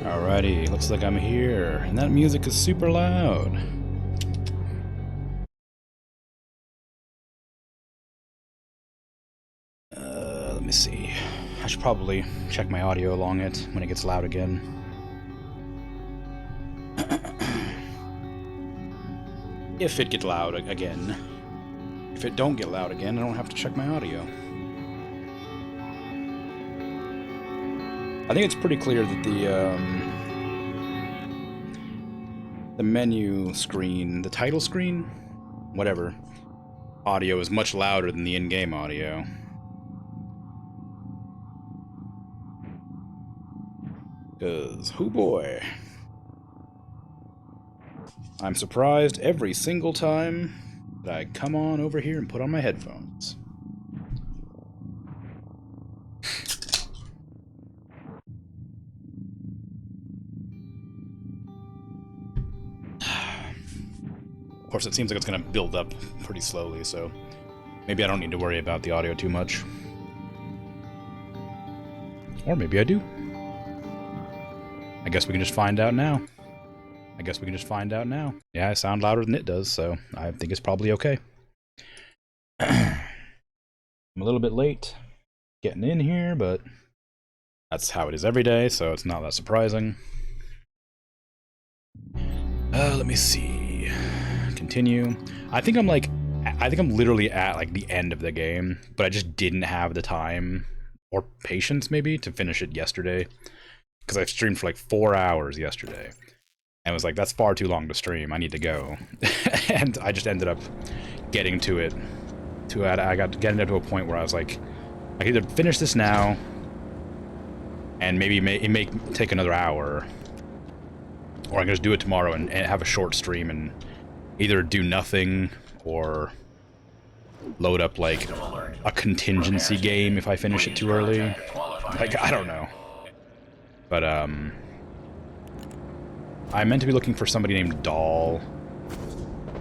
Alrighty, looks like I'm here, and that music is super loud. Let me see. I should probably check my audio along it when it gets loud again. If it gets loud again. If it don't get loud again, I don't have to check my audio. I think it's pretty clear that the menu screen, the title screen, whatever, audio is much louder than the in-game audio. Cause, hoo boy, I'm surprised every single time that I come on over here and put on my headphones. Of course, it seems like it's going to build up pretty slowly, so maybe I don't need to worry about the audio too much. Or maybe I do. I guess we can just find out now. Yeah, I sound louder than it does, so I think it's probably okay. I'm a little bit late getting in here, but that's how it is every day, so it's not that surprising. Let me see. Continue. I think I'm literally at like the end of the game, but I just didn't have the time or patience maybe to finish it yesterday, because I streamed for like 4 hours yesterday and was like, that's far too long to stream, I need to go. And I just ended up getting to it getting up to a point where I was like, I can either finish this now and maybe it may take another hour, or I can just do it tomorrow and have a short stream and either do nothing or load up like a contingency game if I finish it too early. Like, I don't know. But I meant to be looking for somebody named Doll.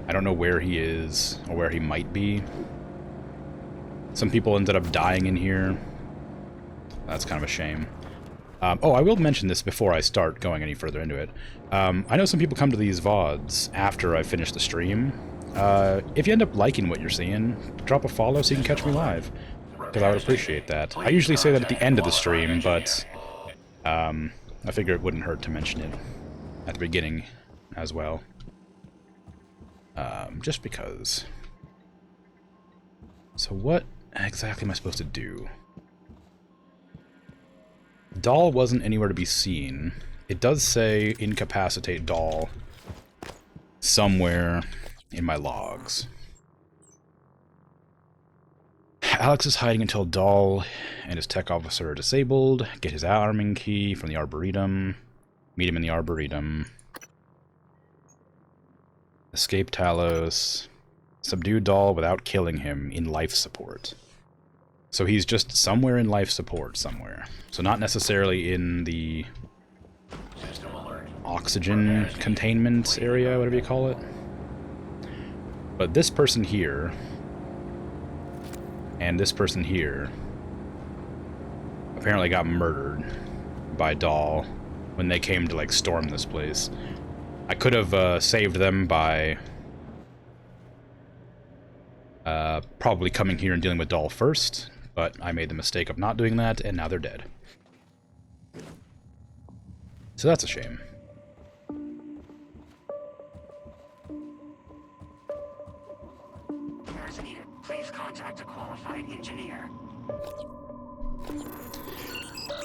I don't know where he is or where he might be. Some people ended up dying in here. That's kind of a shame. Oh, I will mention this before I start going any further into it. I know some people come to these VODs after I finish the stream. If you end up liking what you're seeing, drop a follow so you can catch me live, because I would appreciate that. I usually say that at the end of the stream, but I figure it wouldn't hurt to mention it at the beginning as well. Just because. So what exactly am I supposed to do? Doll wasn't anywhere to be seen. It does say incapacitate Doll somewhere in my logs. Alex is hiding until Doll and his tech officer are disabled. Get his arming key from the Arboretum. Meet him in the Arboretum. Escape Talos. Subdue Doll without killing him in life support. So he's just somewhere in life support somewhere. So not necessarily in the oxygen containment area, whatever you call it. But this person here and this person here apparently got murdered by Doll when they came to like storm this place. I could have saved them by probably coming here and dealing with Doll first, but I made the mistake of not doing that, and now they're dead. So that's a shame. Please contact a qualified engineer.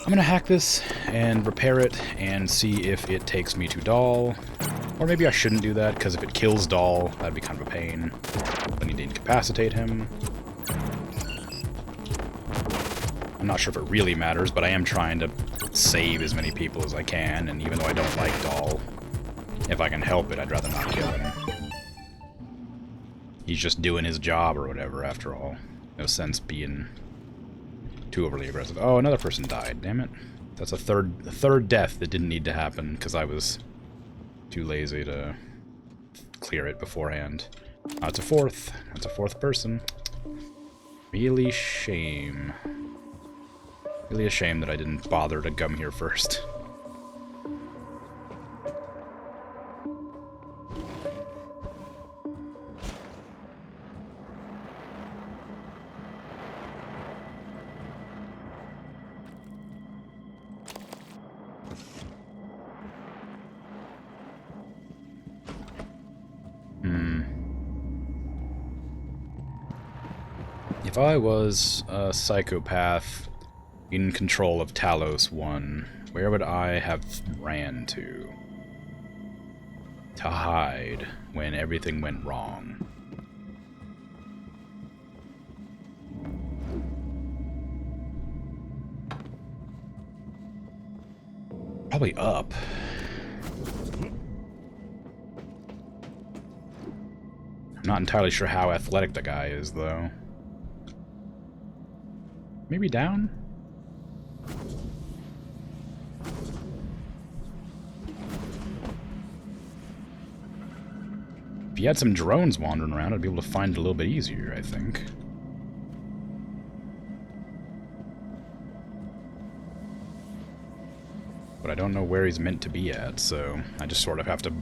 I'm gonna hack this and repair it and see if it takes me to Doll. Or maybe I shouldn't do that, because if it kills Doll, that'd be kind of a pain. I need to incapacitate him. I'm not sure if it really matters, but I am trying to save as many people as I can, and even though I don't like Doll, if I can help it, I'd rather not kill him. He's just doing his job or whatever, after all. No sense being too overly aggressive. Oh, another person died, damn it. That's a third death that didn't need to happen, because I was too lazy to clear it beforehand. Oh, it's a fourth. That's a fourth person. Really shame. Really a shame that I didn't bother to come here first. If I was a psychopath in control of Talos 1, where would I have ran to? To hide when everything went wrong. Probably up. I'm not entirely sure how athletic the guy is, though. Maybe down? If you had some drones wandering around, I'd be able to find it a little bit easier, I think. But I don't know where he's meant to be at, so I just sort of have to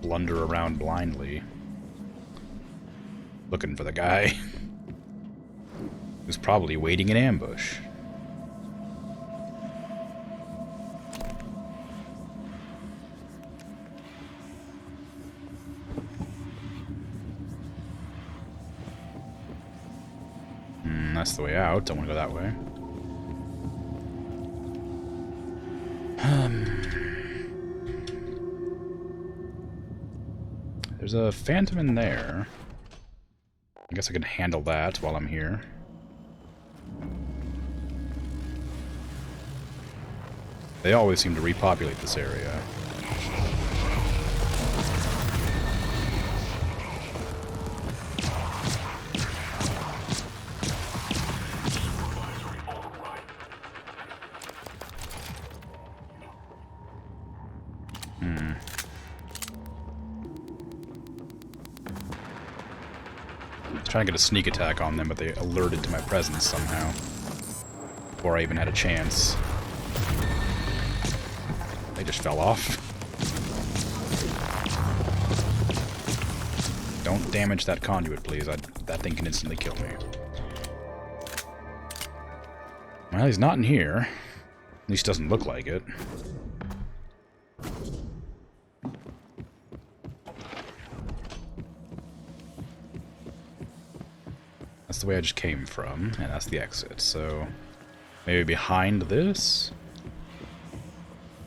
blunder around blindly. Looking for the guy. Who's probably waiting in ambush. That's the way out. Don't want to go that way. There's a phantom in there. I guess I can handle that while I'm here. They always seem to repopulate this area. Trying to get a sneak attack on them, but they alerted to my presence somehow. Before I even had a chance. They just fell off. Don't damage that conduit, please. That thing can instantly kill me. Well, he's not in here. At least doesn't look like it. That's the way I just came from, and that's the exit, so maybe behind this?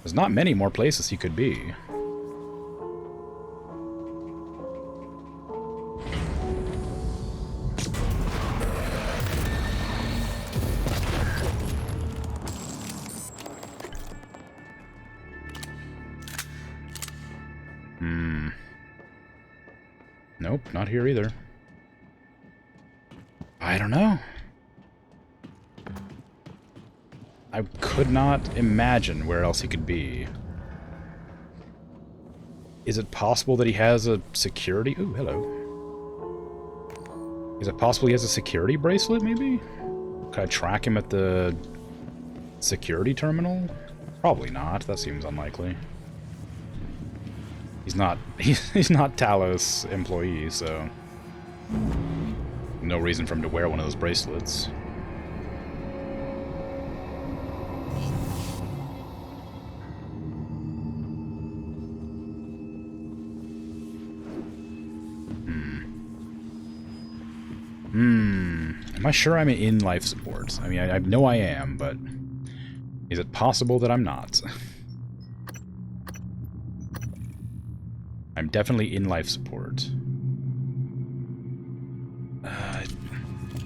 There's not many more places he could be. Nope, not here either. I don't know. I could not imagine where else he could be. Is it possible that he has a security... Ooh, hello. Is it possible he has a security bracelet, maybe? Could I track him at the security terminal? Probably not. That seems unlikely. He's not... He's not Talos employee, so... No reason for him to wear one of those bracelets. Am I sure I'm in life support? I mean, I know I am, but is it possible that I'm not? I'm definitely in life support.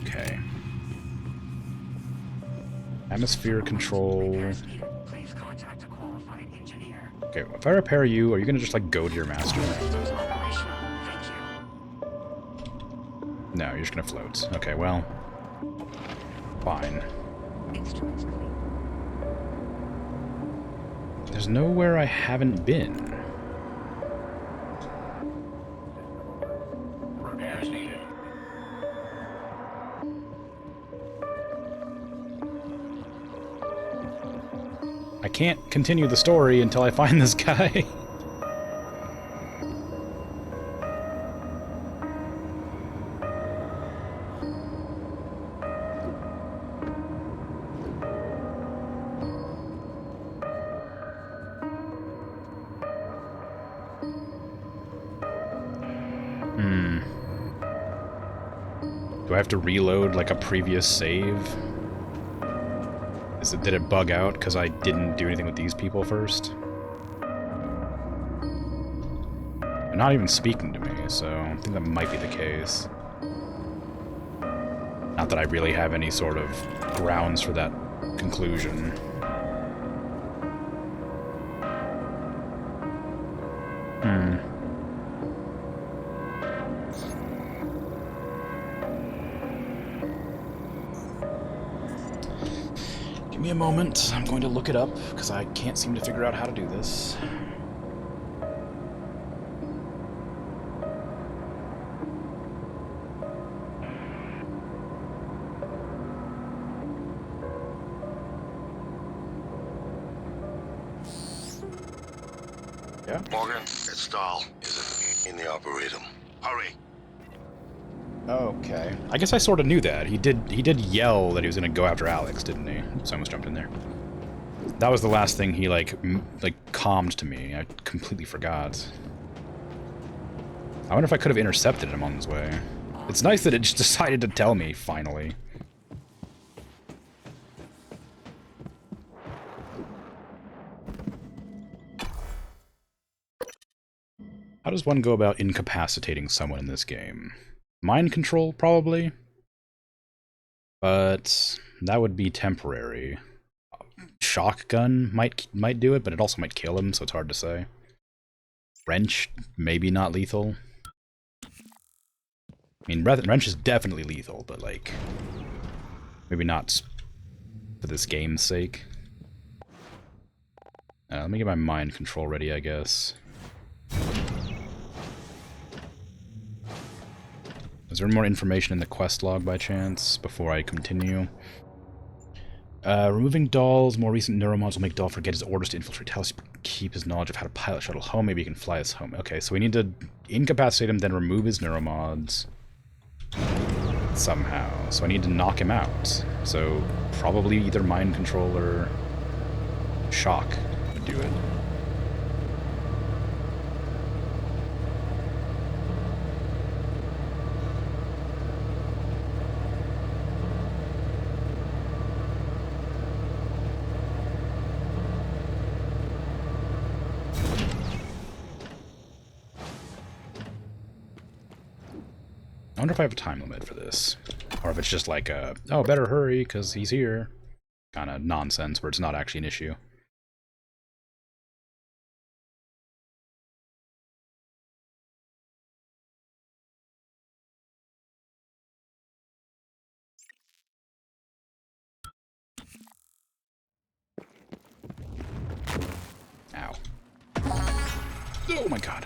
Okay. Atmosphere control. Please contact a qualified engineer. Okay, if I repair you, are you gonna just like go to your master? Operational. Thank you. No, you're just gonna float. Okay, well, fine. Instruments clean. There's nowhere I haven't been. Repairs needed. I can't continue the story until I find this guy. Do Do I have to reload like a previous save? Did it bug out because I didn't do anything with these people first? They're not even speaking to me, so I think that might be the case. Not that I really have any sort of grounds for that conclusion. Give me a moment. I'm going to look it up, because I can't seem to figure out how to do this. Yeah? Morgan, it's Dahl. Is it in the Arboretum? Hurry. Okay. I guess I sort of knew that. He did yell that he was going to go after Alex, didn't he? Oops, I almost jumped in there. That was the last thing he, like calmed to me. I completely forgot. I wonder if I could have intercepted him on his way. It's nice that it just decided to tell me, finally. How does one go about incapacitating someone in this game? Mind control, probably? But that would be temporary. Shotgun might do it, but it also might kill him, so it's hard to say. Wrench, maybe not lethal. I mean, wrench is definitely lethal, but like, maybe not for this game's sake. Let me get my mind control ready, I guess. Is there more information in the quest log by chance before I continue? Removing Dahl's more recent neuromods will make Dahl forget his orders to infiltrate House, keep his knowledge of how to pilot shuttle home. Maybe he can fly us home. Okay, so we need to incapacitate him, then remove his neuromods somehow. So I need to knock him out. So probably either mind control or shock would do it. I wonder if I have a time limit for this. Or if it's just like a, oh, better hurry, because he's here kind of nonsense where it's not actually an issue. Ow. Oh my god.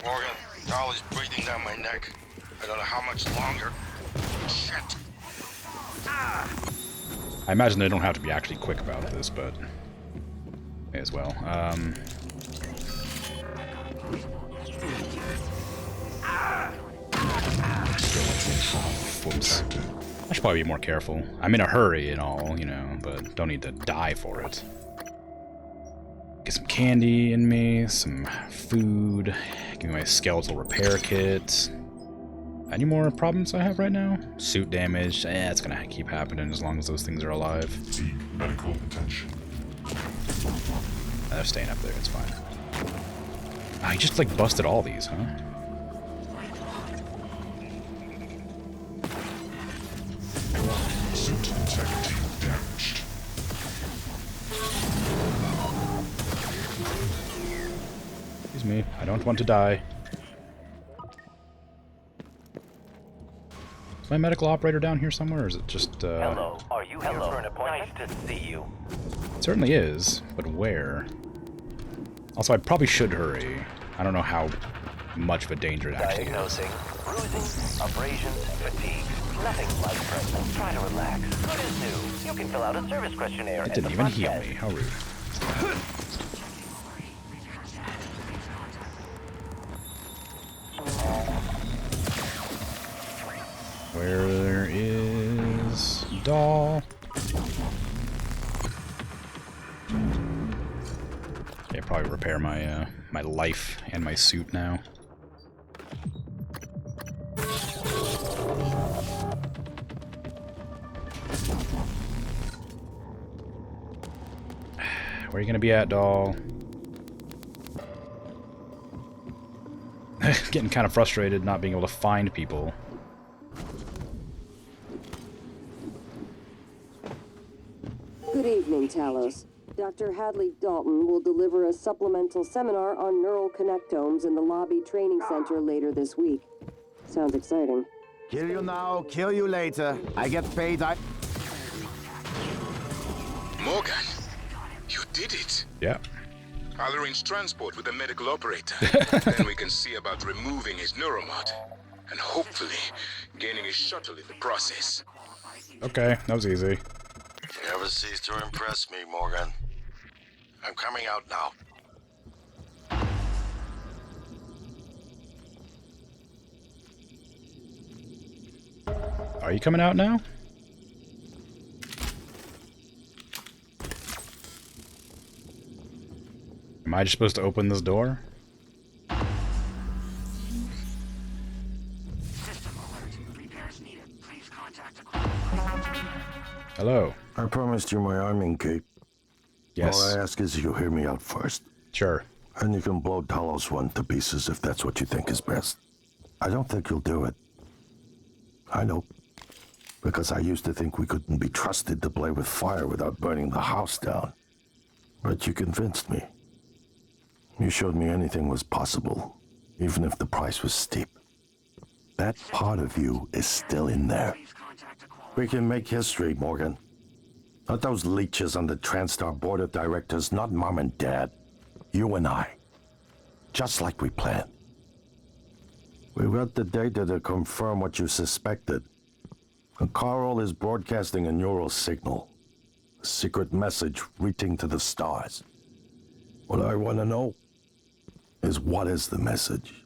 Morgan, Dahl is breathing down my neck. I don't know how much longer. Shit. I imagine they don't have to be actually quick about this, but may as well. Whoops. I should probably be more careful. I'm in a hurry and all, you know, but don't need to die for it. Get some candy in me, some food, give me my skeletal repair kit. Any more problems I have right now? Suit damage, it's gonna keep happening as long as those things are alive. Seek medical attention. They're staying up there, it's fine. Ah, he just like busted all these, huh? Suit integrity damaged. Excuse me, I don't want to die. Is my medical operator down here somewhere, or is it just, Hello, are you here for an appointment? Nice to see you. It certainly is, but where? Also, I probably should hurry. I don't know how much of a danger it actually is. Diagnosing bruising, abrasions, fatigue. Nothing life threatening. Try to relax. Good as new. You can fill out a service questionnaire. It didn't even heal me. How rude. Where is Dahl? Yeah, probably repair my my life and my suit now. Where are you gonna be at, doll? Getting kind of frustrated not being able to find people. Good evening, Talos. Dr. Hadley Dalton will deliver a supplemental seminar on neural connectomes in the lobby training center later this week. Sounds exciting. Kill you now, kill you later. I get paid. Morgan, you did it. Yeah. I'll arrange transport with the medical operator. Then we can see about removing his neuromod. And hopefully, gaining his shuttle in the process. Okay, that was easy. You never cease to impress me, Morgan. I'm coming out now. Are you coming out now? Am I just supposed to open this door? System alert. Repairs needed. Please contact a qualified engineer. Hello. I promised you my arming cape. Yes. All I ask is you hear me out first. Sure. And you can blow Talos 1 to pieces if that's what you think is best. I don't think you'll do it. I know. Because I used to think we couldn't be trusted to play with fire without burning the house down. But you convinced me. You showed me anything was possible, even if the price was steep. That part of you is still in there. Please contact a qualified. We can make history, Morgan. Not those leeches on the TranStar board of directors, not Mom and Dad. You and I. Just like we planned. We've got the data to confirm what you suspected. And Carl is broadcasting a neural signal. A secret message reaching to the stars. What I want to know is what is the message?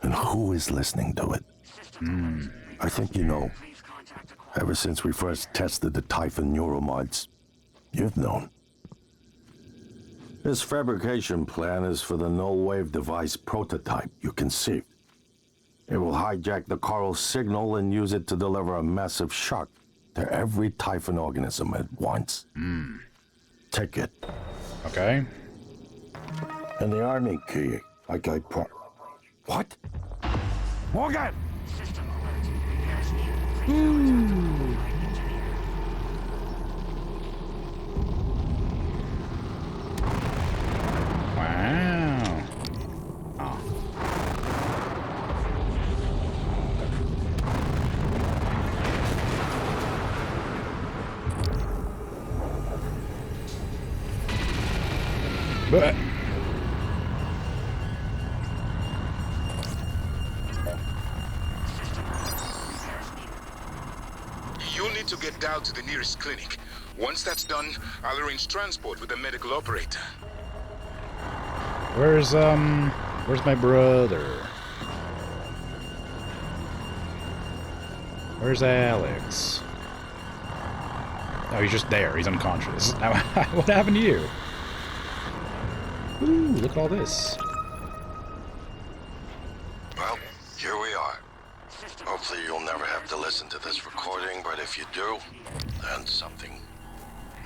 And who is listening to it? I think you know. Please contact a qualified. Ever since we first tested the Typhon neuromods, you've known. This fabrication plan is for the null-wave device prototype you conceived. It will hijack the Carl signal and use it to deliver a massive shock to every Typhon organism at once. Take it. Okay. And the army key, like I What? Morgan! System alert. Repairs needed. Please contact a qualified engineer. Wow. Oh. But You need to get down to the nearest clinic. Once that's done, I'll arrange transport with the medical operator. where's my brother? Where's Alex? Oh, he's just there. He's unconscious. Now, what happened to you? Ooh, look at all this. Well, here we are. Hopefully you'll never have to listen to this recording, but if you do, then something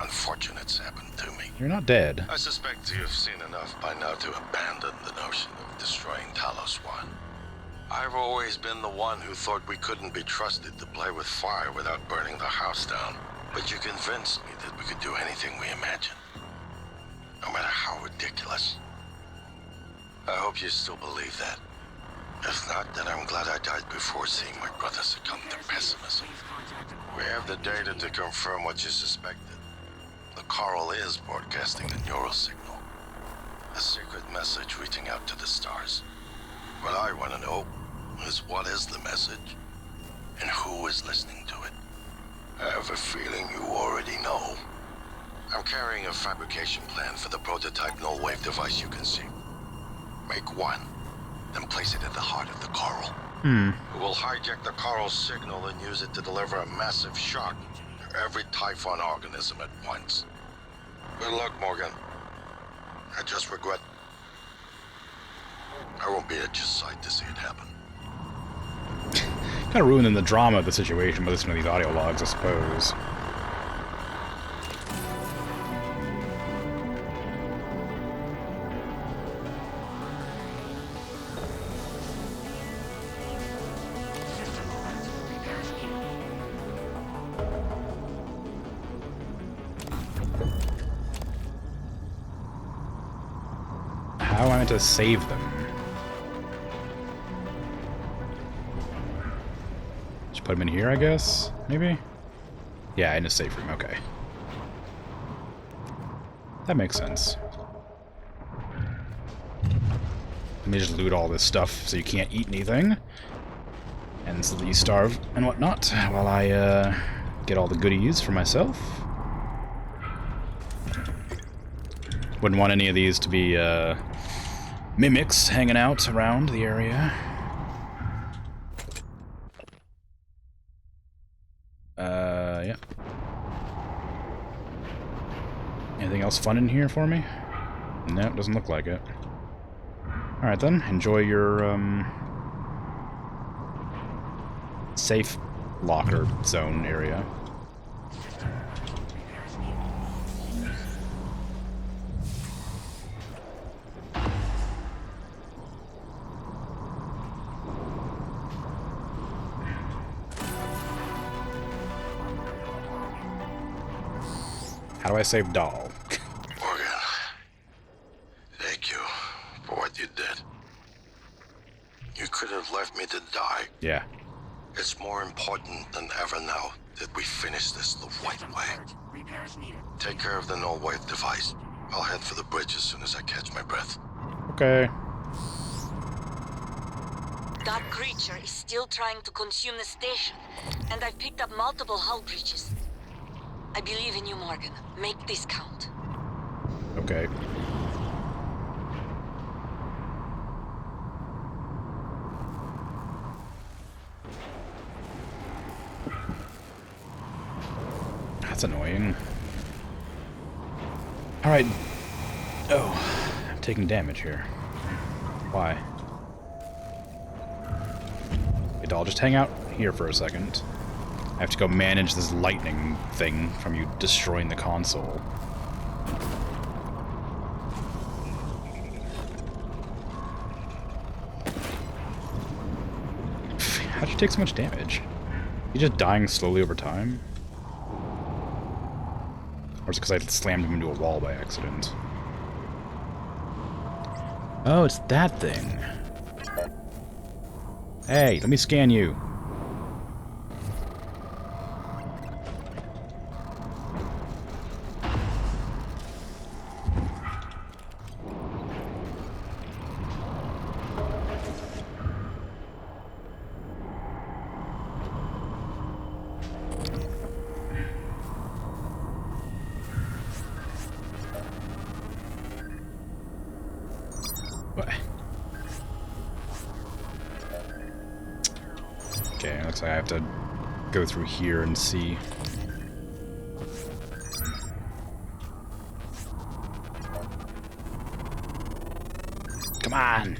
unfortunate's happened to me. You're not dead. I suspect you've seen enough by now to abandon the notion of destroying Talos 1. I've always been the one who thought we couldn't be trusted to play with fire without burning the house down. But you convinced me that we could do anything we imagined. No matter how ridiculous. I hope you still believe that. If not, then I'm glad I died before seeing my brother succumb to pessimism. We have the data to confirm what you suspected. The Carl is broadcasting a neural signal. A secret message reaching out to the stars. What I want to know is what is the message, and who is listening to it. I have a feeling you already know. I'm carrying a fabrication plan for the prototype null-wave device you conceived. Make one, then place it at the heart of the Carl. It will hijack the Carl's signal and use it to deliver a massive shock to every Typhon organism at once. Good luck, Morgan. I just regret I won't be at your side to see it happen. Kind of ruining the drama of the situation by listening to these audio logs, I suppose. How am I meant to save them? Just put them in here, I guess? Maybe? Yeah, in a safe room. Okay. That makes sense. Let me just loot all this stuff so you can't eat anything. And so that you starve and whatnot while I get all the goodies for myself. Wouldn't want any of these to be mimics hanging out around the area. Yeah. Anything else fun in here for me? No, it doesn't look like it. Alright then, enjoy your safe locker zone area. How do I save Doll? Morgan, thank you for what you did. You could have left me to die. Yeah. It's more important than ever now that we finish this the right way. Repairs needed. Take care of the null wave device. I'll head for the bridge as soon as I catch my breath. Okay. That creature is still trying to consume the station, and I've picked up multiple hull breaches. I believe in you, Morgan. Make this count. Okay. That's annoying. Alright. Oh, I'm taking damage here. Why? Hey, I'll just hang out here for a second. I have to go manage this lightning thing from you destroying the console. How'd you take so much damage? You just dying slowly over time? Or is it because I slammed him into a wall by accident? Oh, it's that thing. Hey, let me scan you. Okay, looks like I have to go through here and see. Come on!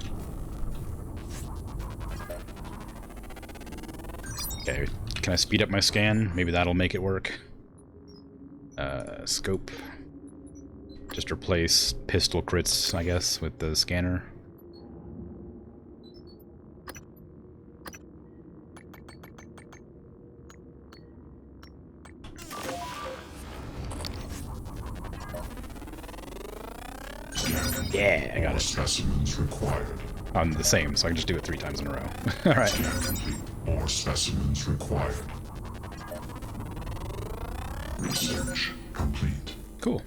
Okay, can I speed up my scan? Maybe that'll make it work. Scope. Just replace pistol crits, I guess, with the scanner. Yeah, I got it. Specimens required. I'm the same, so I can just do it 3 times in a row. Alright. Scan complete. More specimens required. Research complete. Cool.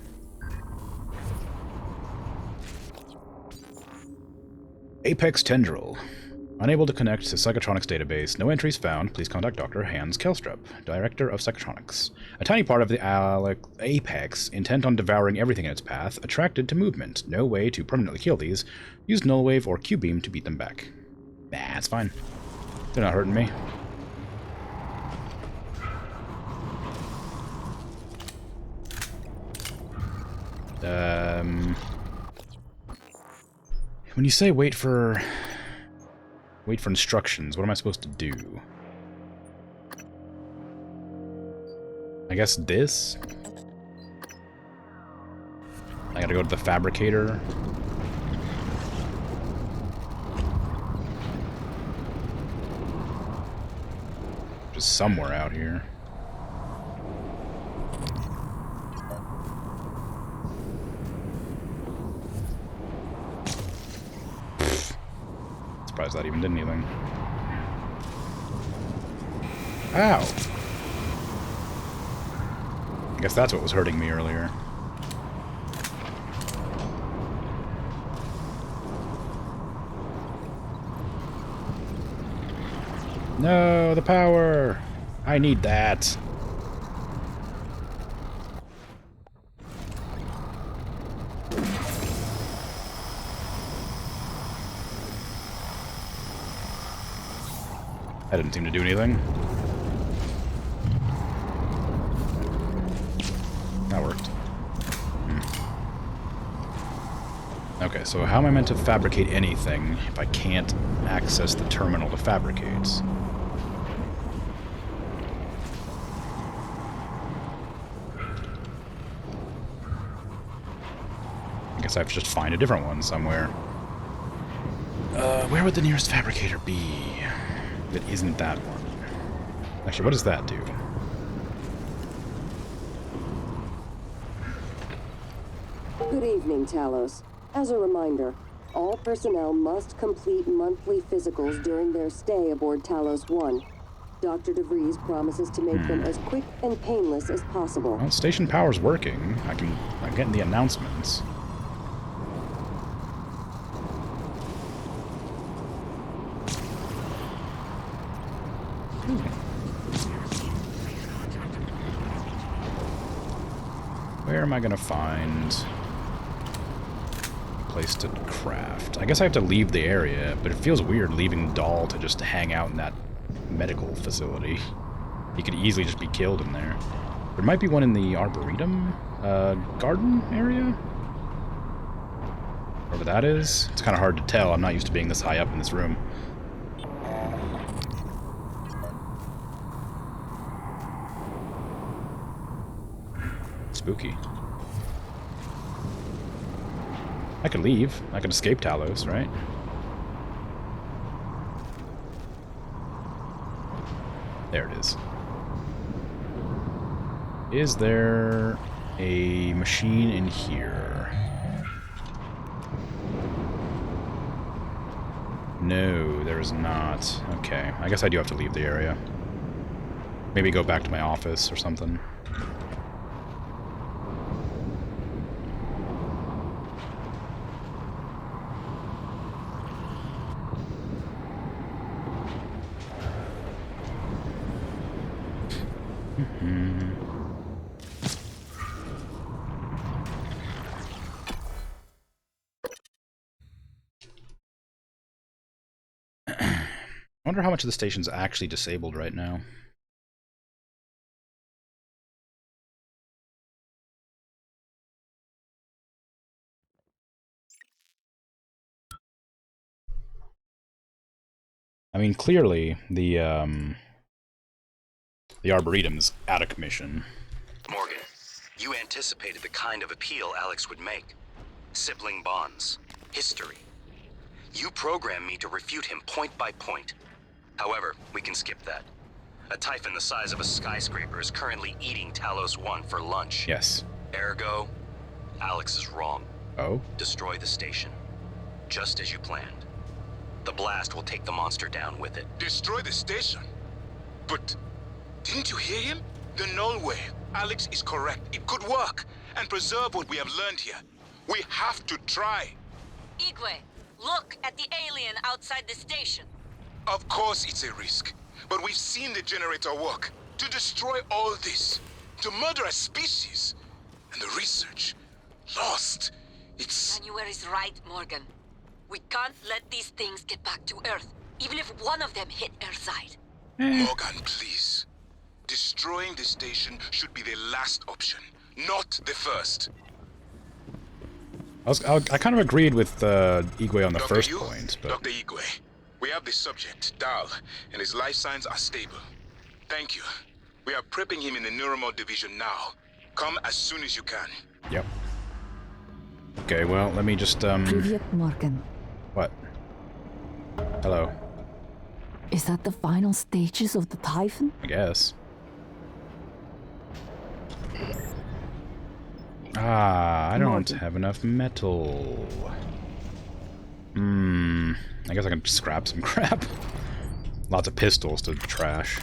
Apex Tendril. Unable to connect to Psychotronics database. No entries found. Please contact Dr. Hans Kelstrup, Director of Psychotronics. A tiny part of the Apex, intent on devouring everything in its path, attracted to movement. No way to permanently kill these. Use Nullwave or Q-Beam to beat them back. Nah, it's fine. They're not hurting me. When you say wait for instructions, what am I supposed to do? I guess this? I gotta go to the fabricator. Just somewhere out here. surprised that even did anything. Ow! I guess that's what was hurting me earlier. No, the power! I need that. That didn't seem to do anything. That worked. Okay, so how am I meant to fabricate anything if I can't access the terminal to fabricate? I guess I have to just find a different one somewhere. Where would the nearest fabricator be that isn't that one? Actually, what does that do? Good evening, Talos. As a reminder, all personnel must complete monthly physicals during their stay aboard Talos 1. Dr. DeVries promises to make them as quick and painless as possible. Well, station power's working. I'm getting the announcements. Where am I gonna find a place to craft? I guess I have to leave the area, but it feels weird leaving Dahl to just hang out in that medical facility. He could easily just be killed in there. There might be one in the Arboretum garden area? Wherever that is. It's kind of hard to tell. I'm not used to being this high up in this room. Spooky. I could leave. I could escape Talos, right? There it is. Is there a machine in here? No, there is not. Okay, I guess I do have to leave the area. Maybe go back to my office or something. I wonder how much of the station's actually disabled right now. I mean, clearly, the Arboretum's out of commission. Morgan, you anticipated the kind of appeal Alex would make. Sibling bonds. History. You programmed me to refute him point by point. However, we can skip that. A Typhon the size of a skyscraper is currently eating Talos 1 for lunch. Yes. Ergo, Alex is wrong. Oh? Destroy the station. Just as you planned. The blast will take the monster down with it. Destroy the station? But didn't you hear him? The null way. Alex is correct. It could work and preserve what we have learned here. We have to try. Igwe, look at the alien outside the station. Of course it's a risk, but we've seen the generator work. To destroy all this, to murder a species, and the research lost. It's... January is right, Morgan. We can't let these things get back to Earth, even if one of them hit Earthside. Morgan, please. Destroying the station should be the last option, not the first. I kind of agreed with Igwe on the Dr. first Yu, point, but... Dr. Igwe, we have the subject, Dahl, and his life signs are stable. Thank you. We are prepping him in the Neuromod division now. Come as soon as you can. Yep. Okay, well, let me just, Привет, Morgan. What? Hello. Is that the final stages of the Typhon? I guess. Ah, I don't have enough metal. I guess I can scrap some crap. Lots of pistols to trash.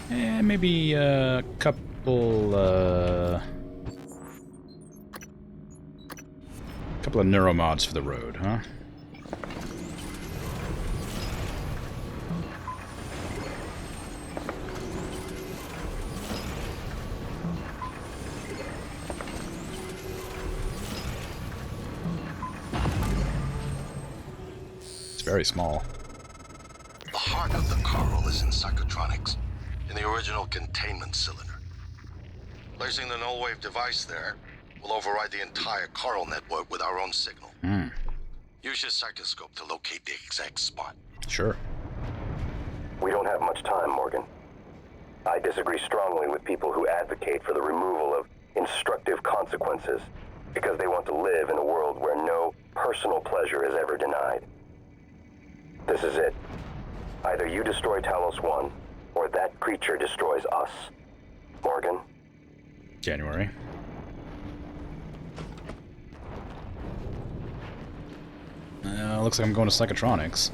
And maybe a couple of neuromods for the road, huh? It's very small. The heart of the coral is in psychotronics, in the original containment cylinder. Placing the null-wave device there will override the entire coral network with our own signal. Use your psychoscope to locate the exact spot. Sure. We don't have much time, Morgan. I disagree strongly with people who advocate for the removal of instructive consequences because they want to live in a world where no personal pleasure is ever denied. This is it. Either you destroy Talos 1, or that creature destroys us. Morgan? January. Looks like I'm going to psychotronics.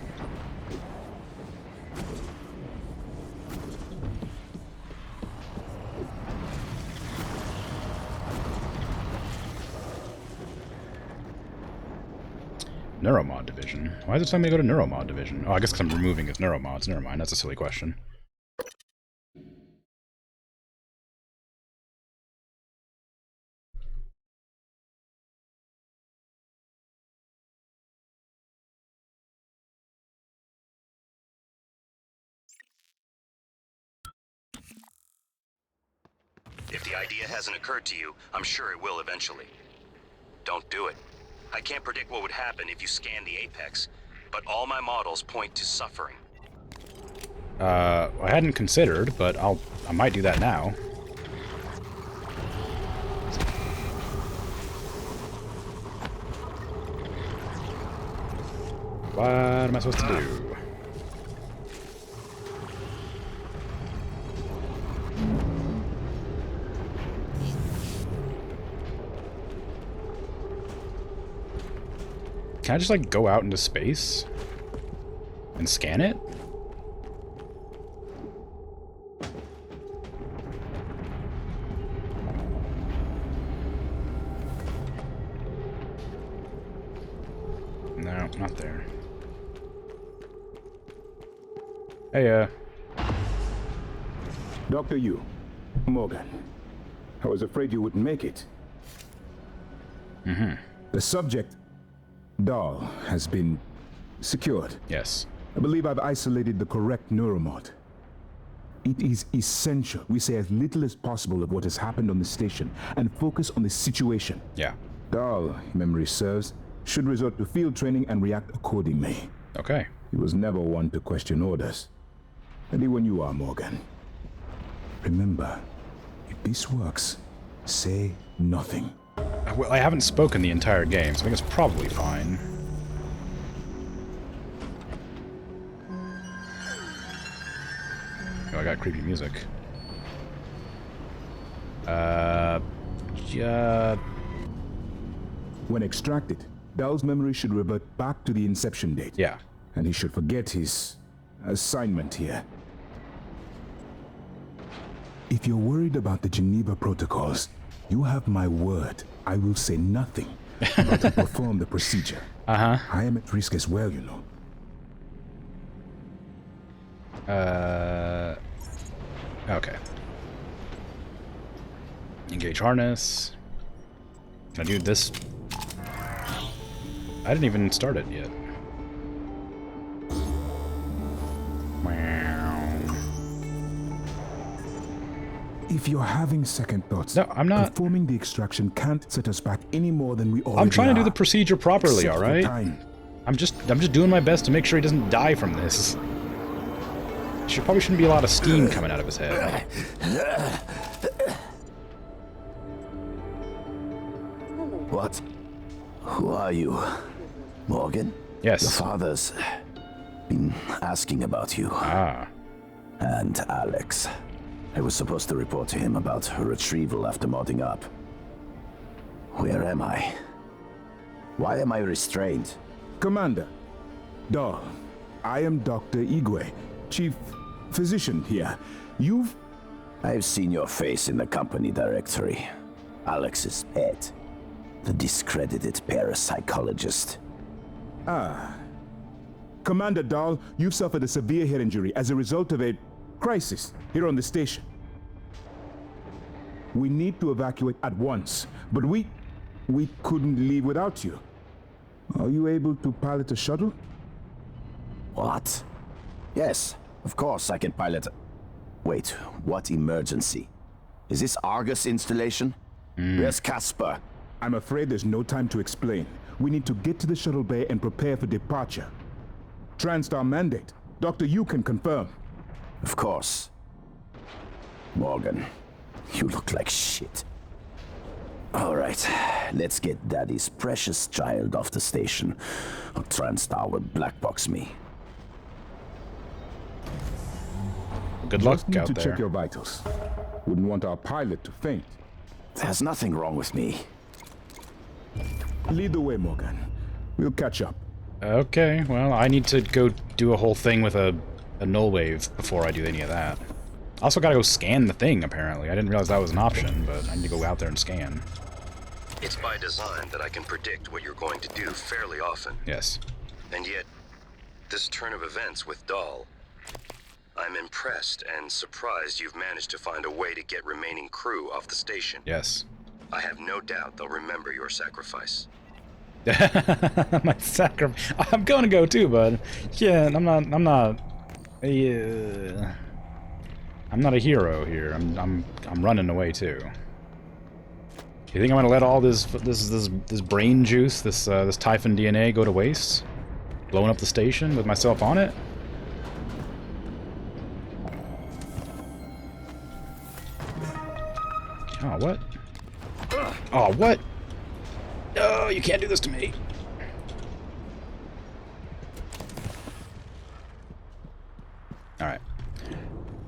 Neuromod division. Why is it telling me to go to Neuromod division? Oh, I guess because I'm removing its neuromods. Never mind, that's a silly question. If the idea hasn't occurred to you, I'm sure it will eventually. Don't do it. I can't predict what would happen if you scan the Apex, but all my models point to suffering. I hadn't considered, but I might do that now. What am I supposed to do? Can I just, like, go out into space and scan it? No, not there. Hey, Dr. Yu, Morgan, I was afraid you wouldn't make it. The subject, Dahl, has been secured. Yes. I believe I've isolated the correct neuromod. It is essential we say as little as possible of what has happened on the station and focus on the situation. Yeah. Dahl, if memory serves, should resort to field training and react accordingly. Okay. He was never one to question orders. Ready when you are, Morgan. Remember, if this works, say nothing. Well, I haven't spoken the entire game, so I think it's probably fine. Oh, I got creepy music. When extracted, Dahl's memory should revert back to the inception date. Yeah. And he should forget his assignment here. If you're worried about the Geneva protocols, you have my word. I will say nothing but to perform the procedure. I am at risk as well, you know. Okay. Engage harness. Can I do this? I didn't even start it yet. If you're having second thoughts, no, I'm not. Performing the extraction can't set us back any more than we already I'm trying to do are. the procedure properly, all right? Time. I'm just doing my best to make sure he doesn't die from this. Probably shouldn't be a lot of steam coming out of his head. What? Who are you? Morgan? Yes. Your father's been asking about you. Ah. And Alex. I was supposed to report to him about her retrieval after modding up. Where am I? Why am I restrained? Commander. Dahl. I am Dr. Igwe, Chief Physician here. I've seen your face in the company directory. Alex's pet. The discredited parapsychologist. Ah. Commander Dahl, you've suffered a severe head injury as a result of a crisis here on the station. We need to evacuate at once, but we couldn't leave without you. Are you able to pilot a shuttle? What? Yes, of course I can pilot. Wait, what emergency? Is this Argus installation? Where's Casper? I'm afraid there's no time to explain. We need to get to the shuttle bay and prepare for departure. TranStar mandate. Doctor, you can confirm. Of course. Morgan, you look like shit. All right, let's get Daddy's precious child off the station, or TranStar will blackbox me. Good luck Just need out to there. check your vitals. Wouldn't want our pilot to faint. There's nothing wrong with me. Lead the way, Morgan. We'll catch up. Okay, well, I need to go do a whole thing with a null wave before I do any of that. I also gotta go scan the thing, apparently. I didn't realize that was an option, but I need to go out there and scan. It's by design that I can predict what you're going to do fairly often. Yes. And yet, this turn of events with Dahl, I'm impressed and surprised you've managed to find a way to get remaining crew off the station. Yes. I have no doubt they'll remember your sacrifice. My sacrifice. I'm gonna go too, bud. Yeah, I'm not a hero here. I'm running away too. You think I'm gonna let all this brain juice, this Typhon DNA go to waste? Blowing up the station with myself on it? Oh, what? Oh, what? Oh, you can't do this to me. Alright.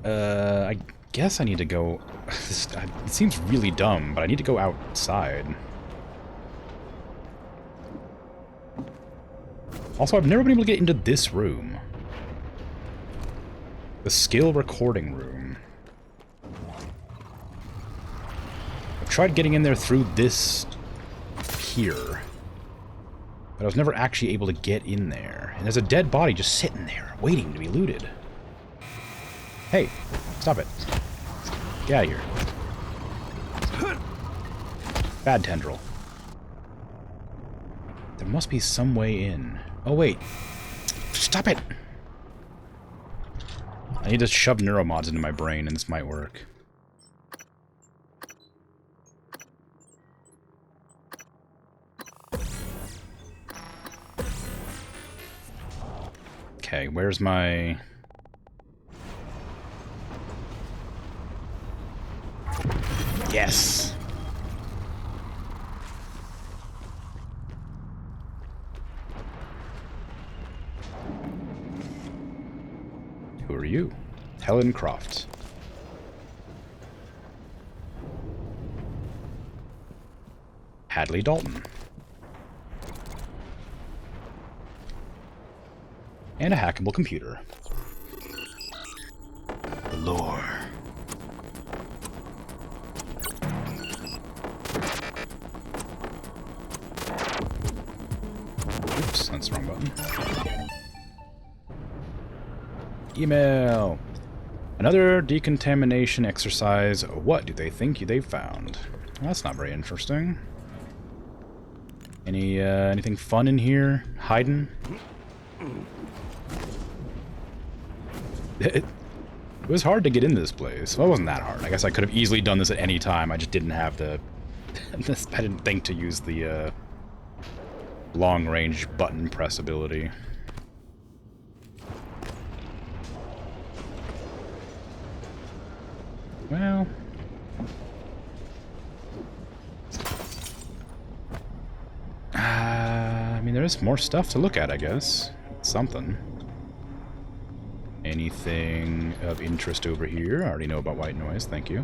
I guess I need to go... It seems really dumb, but I need to go outside. Also, I've never been able to get into this room. The skill recording room. I've tried getting in there through this here, but I was never actually able to get in there. And there's a dead body just sitting there, waiting to be looted. Hey, stop it. Get out of here. Bad tendril. There must be some way in. Oh, wait. Stop it! I need to shove neuromods into my brain, and this might work. Okay, where's my... Yes! Who are you? Helen Croft. Hadley Dalton. And a hackable computer. Lore. Oops, that's the wrong button. Email. Another decontamination exercise. What do they think they found? Well, that's not very interesting. Anything fun in here? Hiding? It was hard to get into this place. Well, it wasn't that hard. I guess I could have easily done this at any time. I just didn't have the... I didn't think to use the long-range button press ability. Well... I mean, there is more stuff to look at, I guess. Something. Anything of interest over here? I already know about white noise, thank you.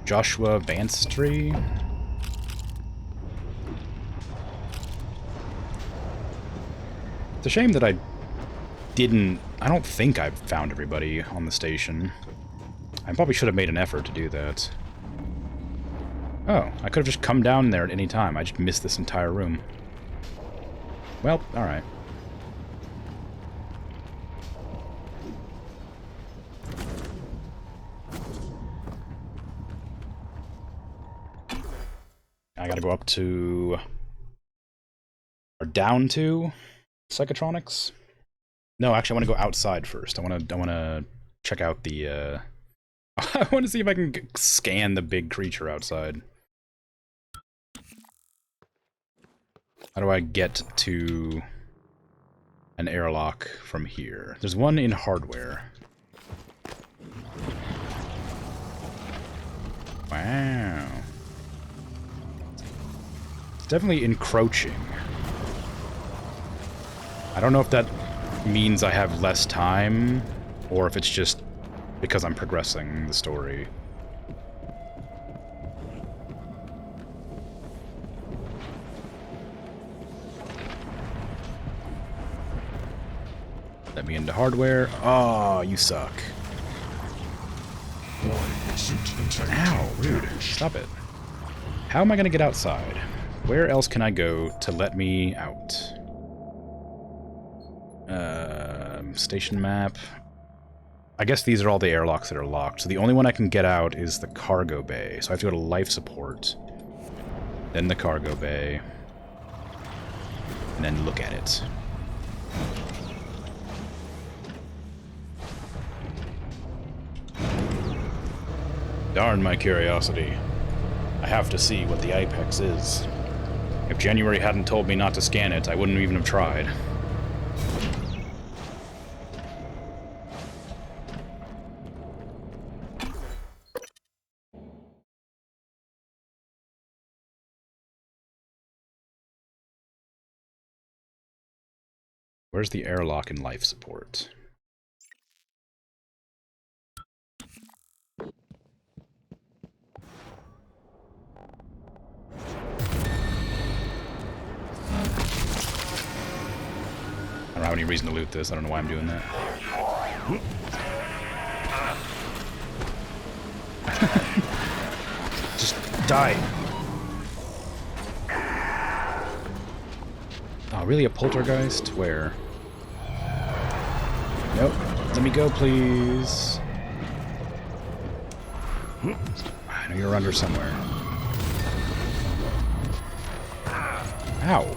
Joshua Vance tree. It's a shame that I don't think I've found everybody on the station. I probably should have made an effort to do that. Oh, I could have just come down there at any time. I just missed this entire room. Well, alright. I gotta go up to... or down to... Psychotronics? No, actually, I want to go outside first. I want to check out the, I want to see if I can scan the big creature outside. How do I get to an airlock from here? There's one in hardware. Wow. It's definitely encroaching. I don't know if that means I have less time, or if it's just because I'm progressing the story. Let me into hardware. Oh, you suck. Ow, rude. Stop it. How am I gonna get outside? Where else can I go to let me out? Station map. I guess these are all the airlocks that are locked. So the only one I can get out is the cargo bay. So I have to go to life support. Then the cargo bay. And then look at it. Darn my curiosity. I have to see what the Apex is. If January hadn't told me not to scan it, I wouldn't even have tried. Where's the airlock in life support? I don't have any reason to loot this. I don't know why I'm doing that. Just die. Oh, really? A poltergeist? Where? Nope. Let me go, please. I know you're under somewhere. Ow.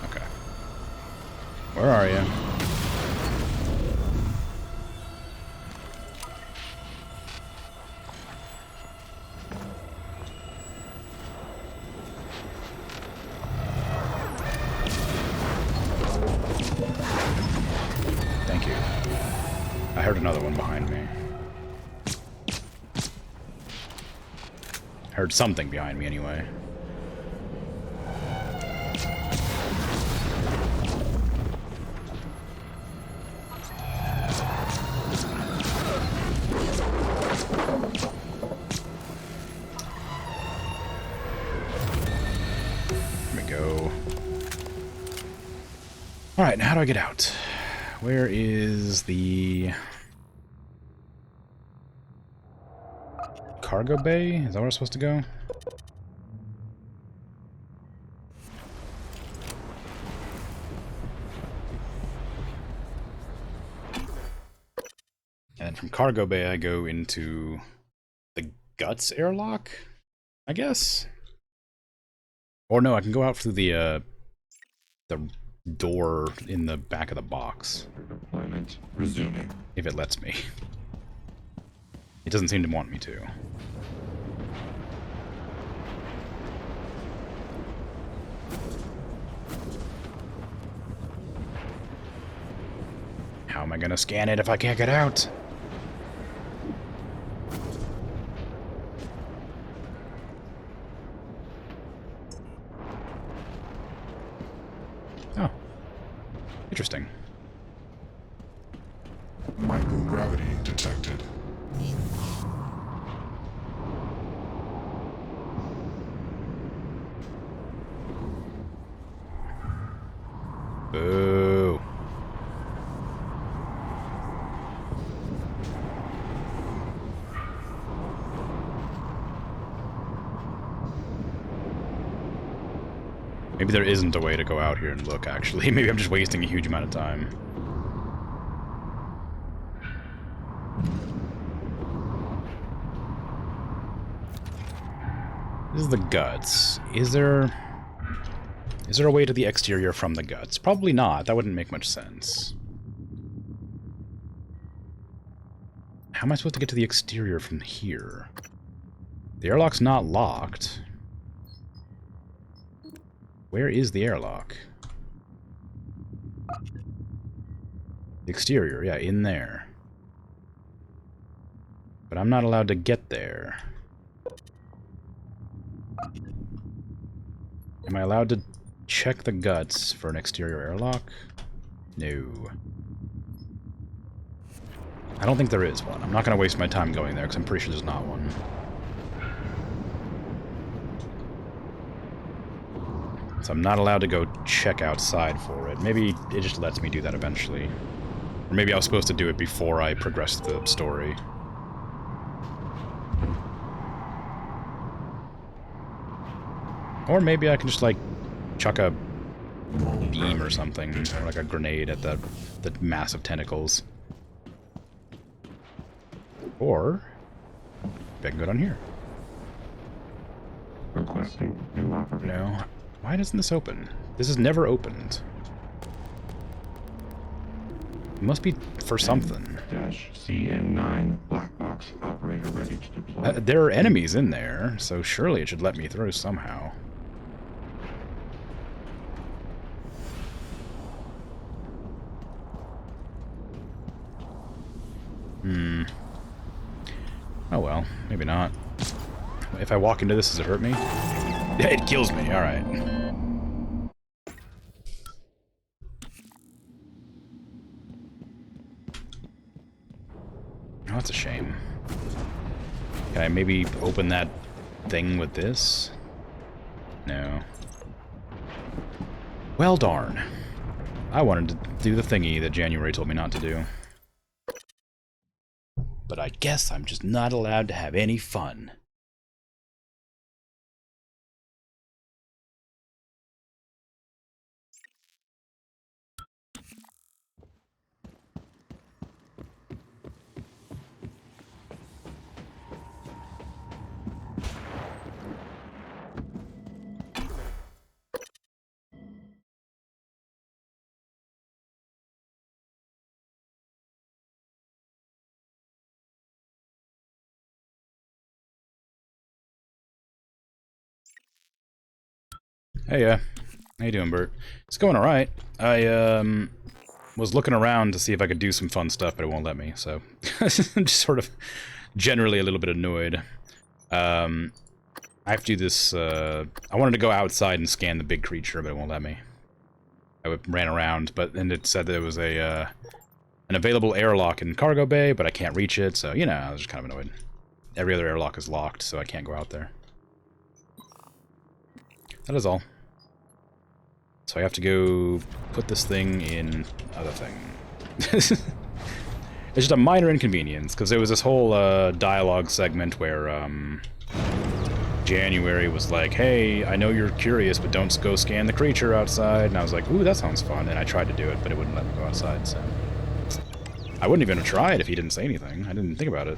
Okay. Where are you? Thank you. I heard another one behind me. Heard something behind me anyway. There we go. Alright, now how do I get out? Where is the cargo bay? Is that where I'm supposed to go? And from cargo bay I go into the guts airlock, I guess? Or no, I can go out through the door in the back of the box. Deployment resuming. If it lets me. It doesn't seem to want me to. How am I gonna scan it if I can't get out? Oh. Interesting. Microgravity detected. Boo. Maybe there isn't a way to go out here and look, actually. Maybe I'm just wasting a huge amount of time. This is the guts. Is there a way to the exterior from the guts? Probably not. That wouldn't make much sense. How am I supposed to get to the exterior from here? The airlock's not locked. Where is the airlock? The exterior, yeah, in there. But I'm not allowed to get there. Am I allowed to check the guts for an exterior airlock? No. I don't think there is one. I'm not going to waste my time going there because I'm pretty sure there's not one. So I'm not allowed to go check outside for it. Maybe it just lets me do that eventually. Or maybe I was supposed to do it before I progressed the story. Or maybe I can just, like, chuck a beam or something, or like a grenade at the massive tentacles. Or maybe I can go down here. Requesting new operator. No. Why doesn't this open? This is never opened. It must be for something. CN9 black box operator ready to deploy. There are enemies in there, so surely it should let me through somehow. Oh well, maybe not. If I walk into this, does it hurt me? It kills me, alright. Oh, that's a shame. Can I maybe open that thing with this? No. Well, darn. I wanted to do the thingy that January told me not to do. But I guess I'm just not allowed to have any fun. Hey, how you doing, Bert? It's going alright. I, was looking around to see if I could do some fun stuff, but it won't let me, so... I'm just sort of generally a little bit annoyed. I have to do this, I wanted to go outside and scan the big creature, but it won't let me. I ran around, but then it said that there was an available airlock in cargo bay, but I can't reach it, so, you know, I was just kind of annoyed. Every other airlock is locked, so I can't go out there. That is all. So I have to go put this thing in other thing. It's just a minor inconvenience, because there was this whole dialogue segment where January was like, hey, I know you're curious, but don't go scan the creature outside. And I was like, ooh, that sounds fun. And I tried to do it, but it wouldn't let me go outside, so... I wouldn't even have tried if he didn't say anything. I didn't think about it.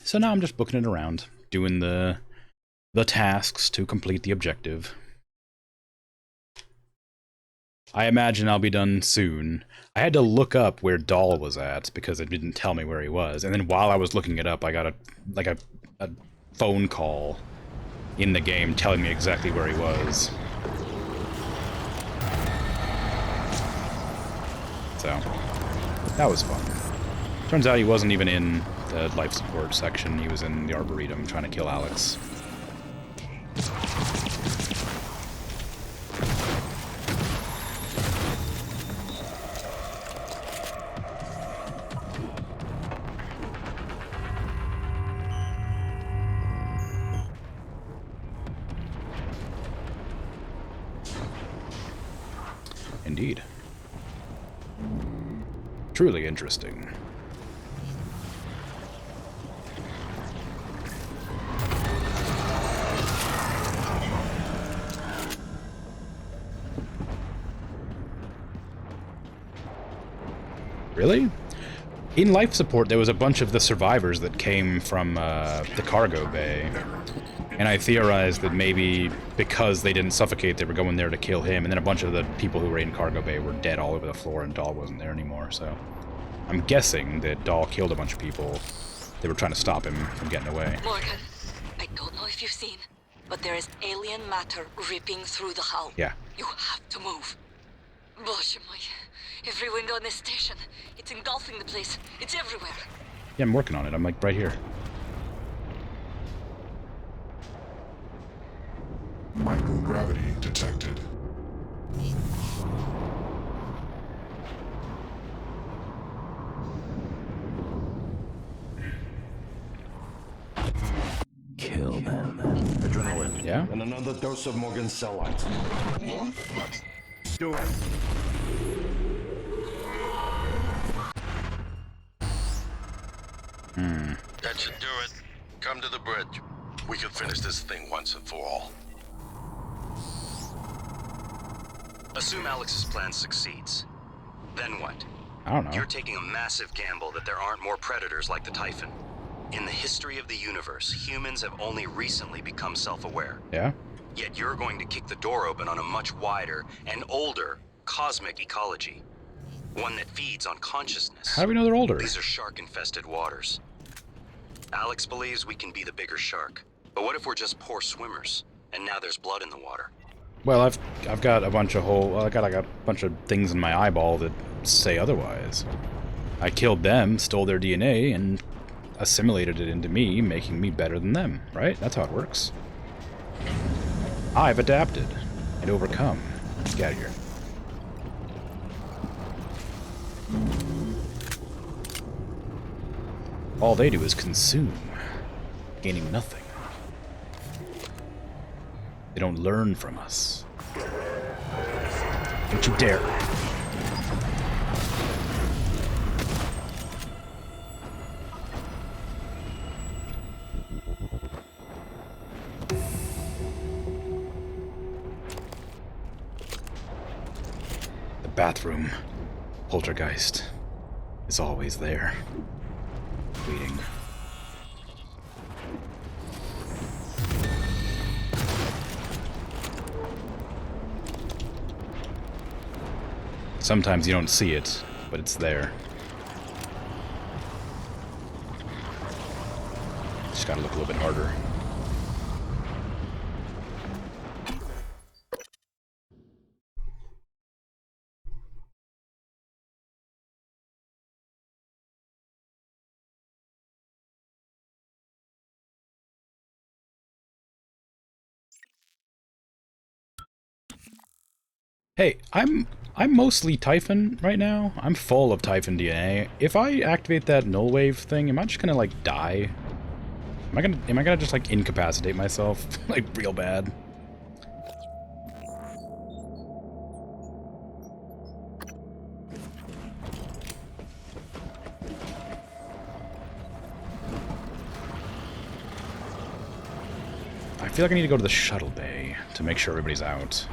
So now I'm just booking it around, doing the tasks to complete the objective. I imagine I'll be done soon. I had to look up where Dahl was at because it didn't tell me where he was. And then while I was looking it up, I got a phone call in the game telling me exactly where he was. So, that was fun. Turns out he wasn't even in the life support section. He was in the Arboretum trying to kill Alex. Indeed. Truly interesting. Really? In life support, there was a bunch of the survivors that came from the cargo bay. And I theorized that maybe because they didn't suffocate, they were going there to kill him, and then a bunch of the people who were in cargo bay were dead all over the floor, and Dahl wasn't there anymore, so... I'm guessing that Dahl killed a bunch of people. They were trying to stop him from getting away. Morgan, I don't know if you've seen, but there is alien matter ripping through the hull. Yeah. You have to move. Bosche moi. Every window in this station. It's engulfing the place. It's everywhere. Yeah, I'm working on it. I'm like right here. Microgravity detected. Kill them. Adrenaline. Yeah? And another dose of Morgan's cell lines. Do it. That should do it. Come to the bridge. We can finish this thing once and for all. Assume Alex's plan succeeds. Then what? I don't know. You're taking a massive gamble that there aren't more predators like the Typhon. In the history of the universe, humans have only recently become self-aware. Yeah? Yet you're going to kick the door open on a much wider and older cosmic ecology. One that feeds on consciousness. How do we know they're older? These are shark-infested waters. Alex believes we can be the bigger shark. But what if we're just poor swimmers, and now there's blood in the water? Well, I've got a bunch of I got like a bunch of things in my eyeball that say otherwise. I killed them, stole their DNA, and assimilated it into me, making me better than them, right? That's how it works. I've adapted and overcome. Get out of here. All they do is consume, gaining nothing. They don't learn from us. Don't you dare. The bathroom poltergeist is always there, waiting. Sometimes you don't see it, but it's there. Just gotta look a little bit harder. Hey, I'm mostly Typhon right now. I'm full of Typhon DNA. If I activate that null wave thing, am I just gonna like die? Am I gonna just like incapacitate myself like real bad? I feel like I need to go to the shuttle bay to make sure everybody's out.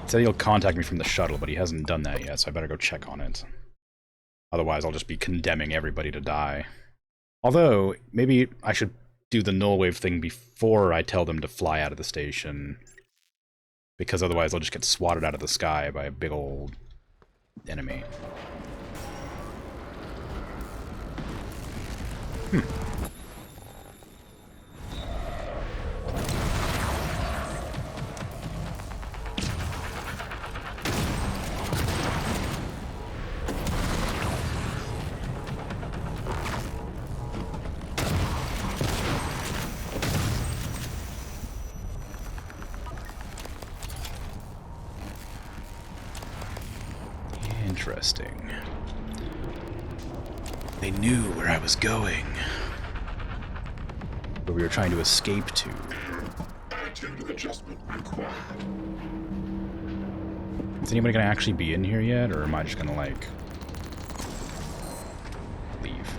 He said he'll contact me from the shuttle, but he hasn't done that yet, so I better go check on it. Otherwise, I'll just be condemning everybody to die. Although, maybe I should do the null wave thing before I tell them to fly out of the station. Because otherwise they'll just get swatted out of the sky by a big old enemy. Interesting. They knew where I was going. Where we were trying to escape to. Attitude adjustment required. Is anybody gonna actually be in here yet, or am I just gonna, like, leave?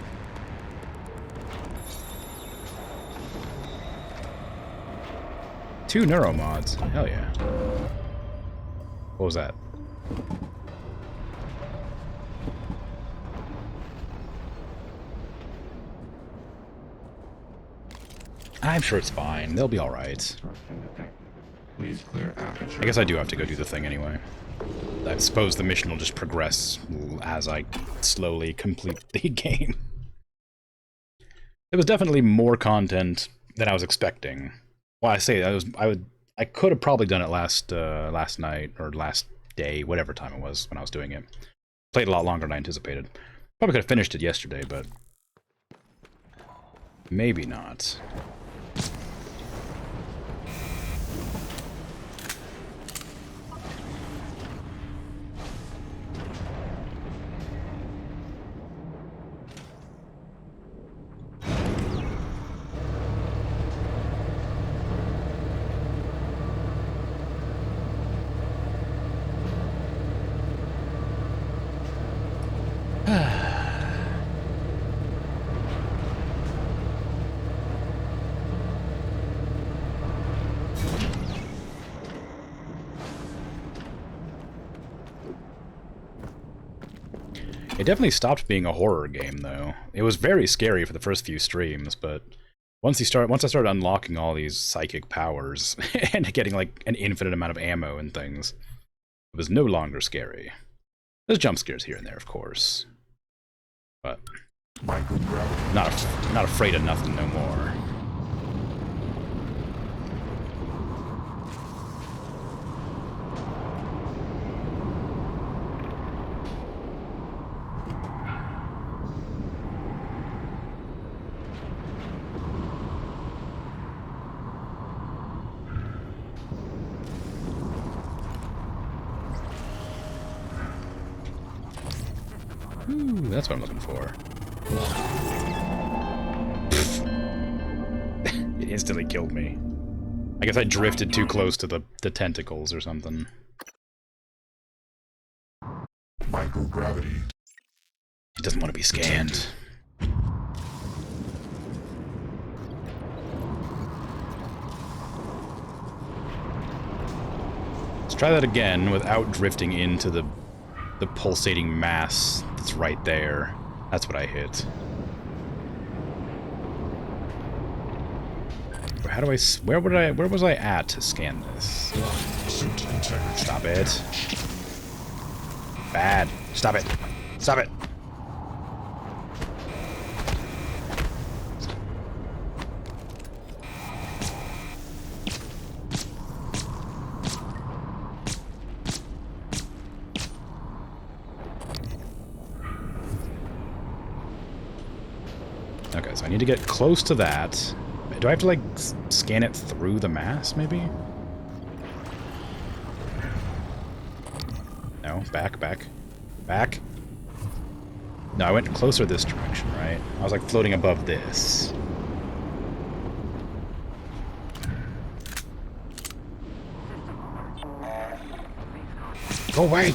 Two neuromods. Hell yeah. What was that? I'm sure it's fine. They'll be alright. Please clear aperture. I guess I do have to go do the thing anyway. I suppose the mission will just progress as I slowly complete the game. It was definitely more content than I was expecting. Well, I say I could have probably done it last night or last day, whatever time it was when I was doing it. Played a lot longer than I anticipated. Probably could have finished it yesterday, but maybe not. It definitely stopped being a horror game, though. It was very scary for the first few streams, but once I started unlocking all these psychic powers and getting like an infinite amount of ammo and things, it was no longer scary. There's jump scares here and there, of course, but not afraid of nothing no more. Ooh, that's what I'm looking for. It instantly killed me. I guess I drifted too close to the tentacles or something. Microgravity. It doesn't want to be scanned. Let's try that again without drifting into the pulsating mass that's right there. That's what I hit. Where was I at to scan this? Stop it. Bad. Stop it. Stop it. Okay, so I need to get close to that. Do I have to, like, scan it through the mass, maybe? No, back. No, I went closer this direction, right? I was, like, floating above this. Go away!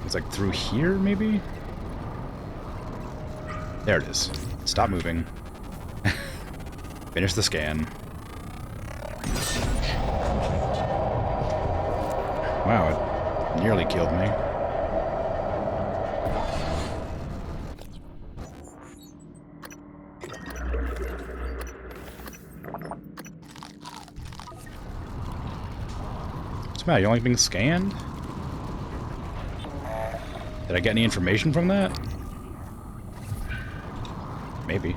It's like through here, maybe? There it is. Stop moving. Finish the scan. Wow, Nearly killed me. What's the matter? You like being scanned? Did I get any information from that? Maybe.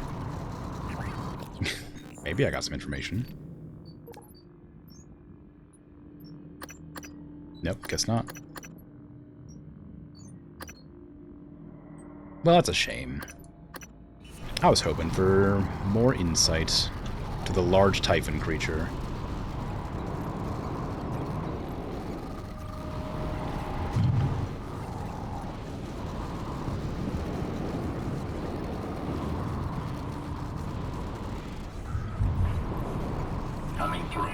Maybe I got some information. Nope, guess not. Well, that's a shame. I was hoping for more insight to the large Typhon creature. Coming through.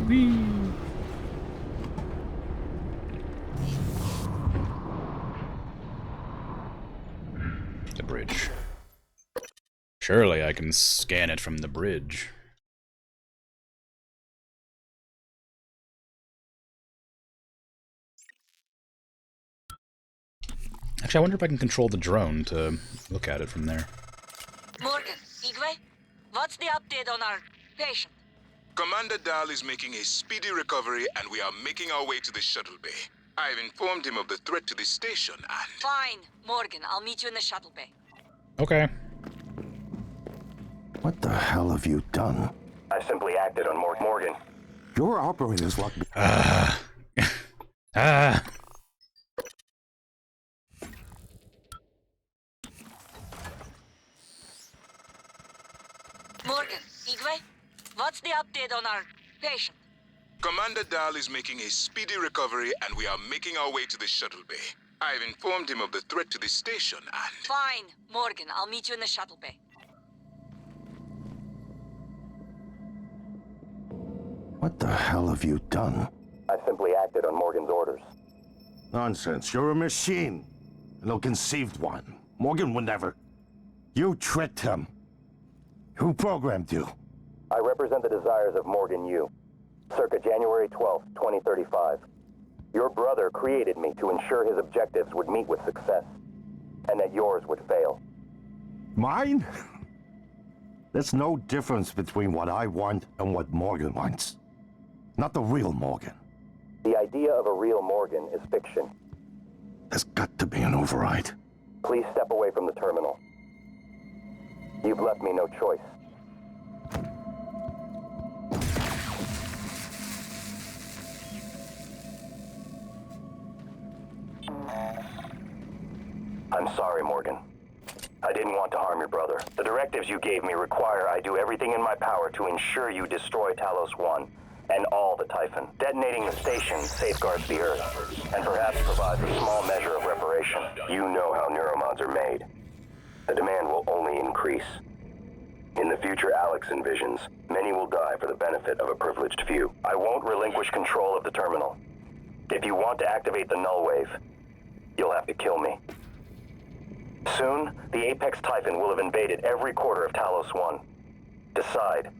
Whee! The bridge. Surely I can scan it from the bridge. Actually, I wonder if I can control the drone to look at it from there. Morgan, Igwe, what's the update on our patient? Commander Dahl is making a speedy recovery, and we are making our way to the shuttle bay. I've informed him of the threat to the station, and... Fine, Morgan, I'll meet you in the shuttle bay. Okay. What the hell have you done? I simply acted on Morgan. Your operators locked me. Morgan, Igwe, what's the update on our patient? Commander Dahl is making a speedy recovery, and we are making our way to the shuttle bay. I've informed him of the threat to the station, and... Fine, Morgan, I'll meet you in the shuttle bay. What the hell have you done? I simply acted on Morgan's orders. Nonsense. You're a machine. An ill-conceived one. Morgan would never. You tricked him. Who programmed you? I represent the desires of Morgan Yu. Circa January 12th, 2035. Your brother created me to ensure his objectives would meet with success, and that yours would fail. Mine? There's no difference between what I want and what Morgan wants. Not the real Morgan. The idea of a real Morgan is fiction. There's got to be an override. Please step away from the terminal. You've left me no choice. I'm sorry, Morgan. I didn't want to harm your brother. The directives you gave me require I do everything in my power to ensure you destroy Talos 1 and all the Typhon. Detonating the station safeguards the Earth, and perhaps provides a small measure of reparation. You know how neuromods are made. The demand will only increase. In the future Alex envisions, many will die for the benefit of a privileged few. I won't relinquish control of the terminal. If you want to activate the null wave, you'll have to kill me. Soon, the Apex Typhon will have invaded every quarter of Talos 1. Decide.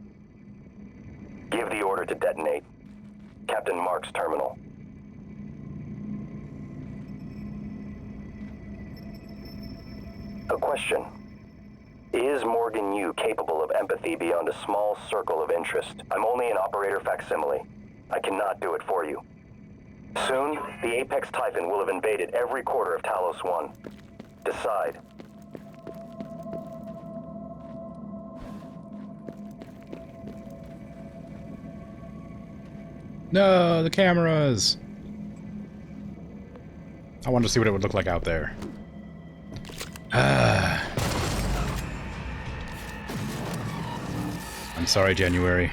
Give the order to detonate. Captain Mark's terminal. A question. Is Morgan Yu capable of empathy beyond a small circle of interest? I'm only an operator facsimile. I cannot do it for you. Soon, the Apex Typhon will have invaded every quarter of Talos 1. Decide. No, the cameras! I wanted to see what it would look like out there. I'm sorry, January.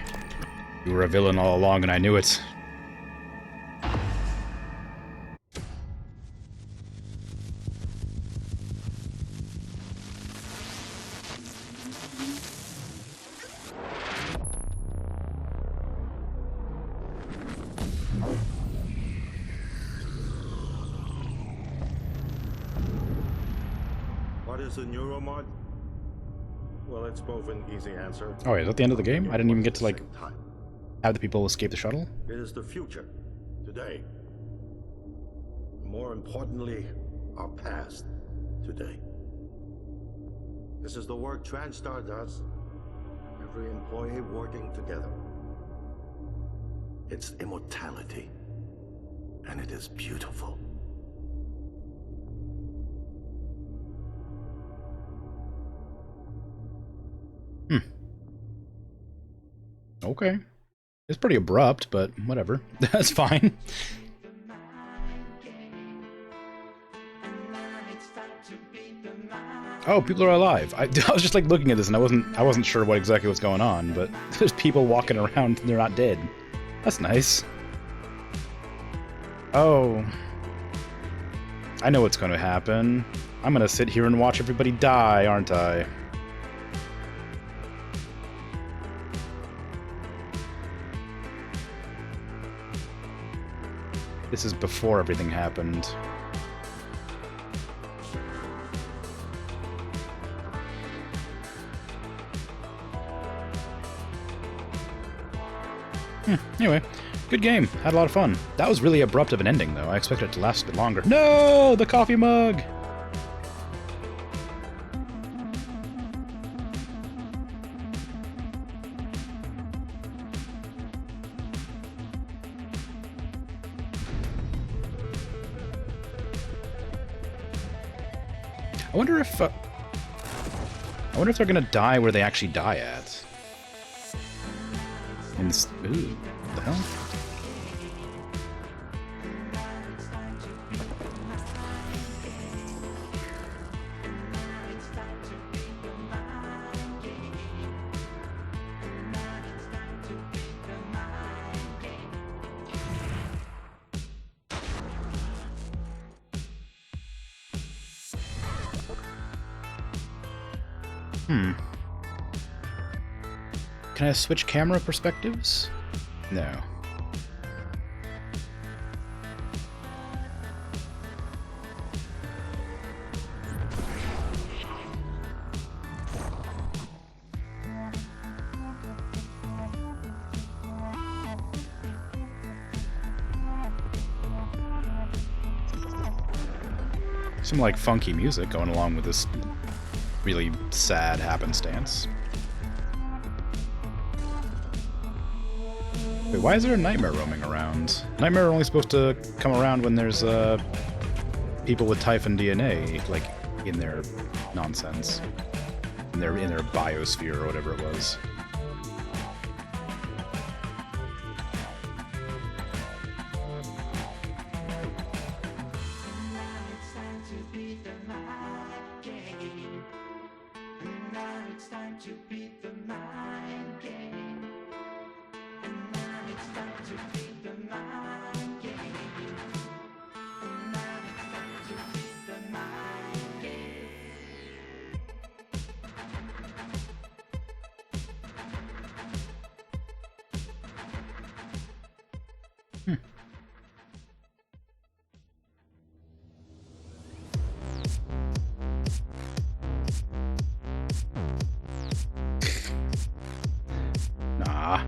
You were a villain all along and I knew it. What is a neuromod? Well, it's both an easy answer. Oh, is that the end of the game? I didn't even get to, like, have the people escape the shuttle? It is the future. Today. more importantly, our past today. This is the work TranStar does. Every employee working together. It's immortality. And it is beautiful. Okay. It's pretty abrupt, but whatever. That's fine. Oh, people are alive. I was just like looking at this and I wasn't sure what exactly was going on, but there's people walking around and they're not dead. That's nice. Oh. I know what's going to happen. I'm going to sit here and watch everybody die, aren't I? This is before everything happened. Anyway, good game. Had a lot of fun. That was really abrupt of an ending, though. I expected it to last a bit longer. No! The coffee mug! I wonder if they're gonna die where they actually die at. In this, ooh, what the hell? Can I switch camera perspectives? No. Some like funky music going along with this really sad happenstance. Wait, why is there a nightmare roaming around? Nightmare are only supposed to come around when there's people with Typhon DNA, like, in their nonsense. In their biosphere or whatever it was. Nah.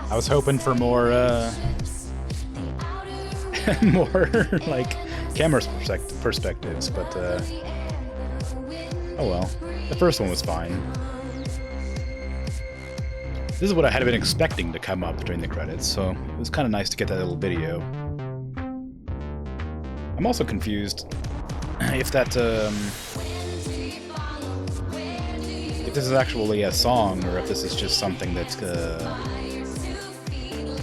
I was hoping for more, more, like, camera perspectives, but, oh well. The first one was fine. This is what I had been expecting to come up during the credits, so it was kind of nice to get that little video. I'm also confused if that, if this is actually a song, or if this is just something that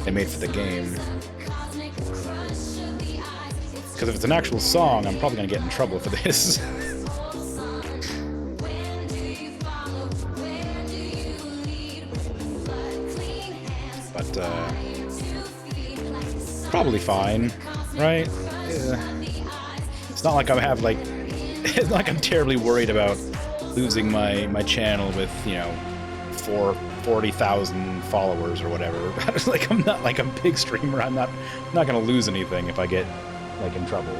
they made for the game. Because if it's an actual song, I'm probably going to get in trouble for this. But, probably fine, right? It's not like I have, like, it's not like I'm terribly worried about losing my channel with, you know, 40,000 followers or whatever. Like, I'm not like a big streamer. I'm not gonna lose anything if I get, like, in trouble.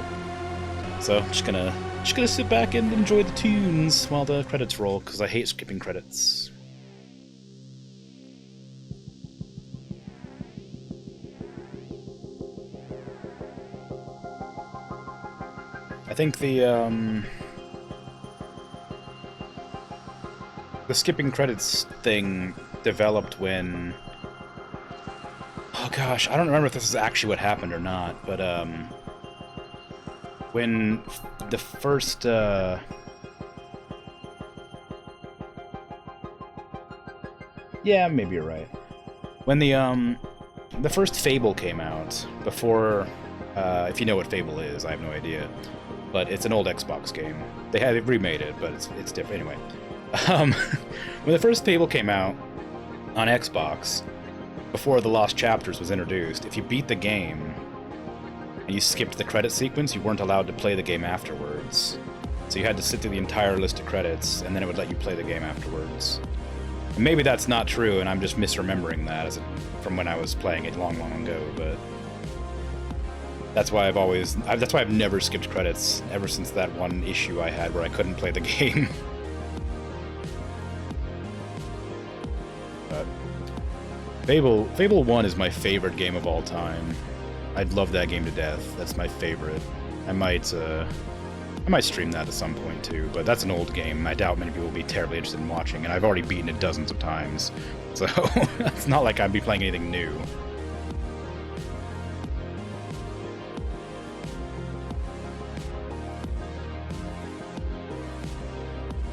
So I'm just gonna sit back and enjoy the tunes while the credits roll, because I hate skipping credits. I think the skipping credits thing developed when... Oh gosh, I don't remember if this is actually what happened or not, but when the first yeah, maybe you're right. When the first Fable came out, before if you know what Fable is, I have no idea. But it's an old Xbox game. They've remade it, but it's different anyway. When the first Fable came out on Xbox, before the Lost Chapters was introduced, if you beat the game and you skipped the credit sequence, you weren't allowed to play the game afterwards. So you had to sit through the entire list of credits, and then it would let you play the game afterwards. And maybe that's not true, and I'm just misremembering that from when I was playing it long, long ago, but that's why that's why I've never skipped credits ever since that one issue I had where I couldn't play the game. But Fable 1 is my favorite game of all time. I'd love that game to death. That's my favorite. I might stream that at some point too, but that's an old game. I doubt many people will be terribly interested in watching, and I've already beaten it dozens of times, so it's not like I'd be playing anything new.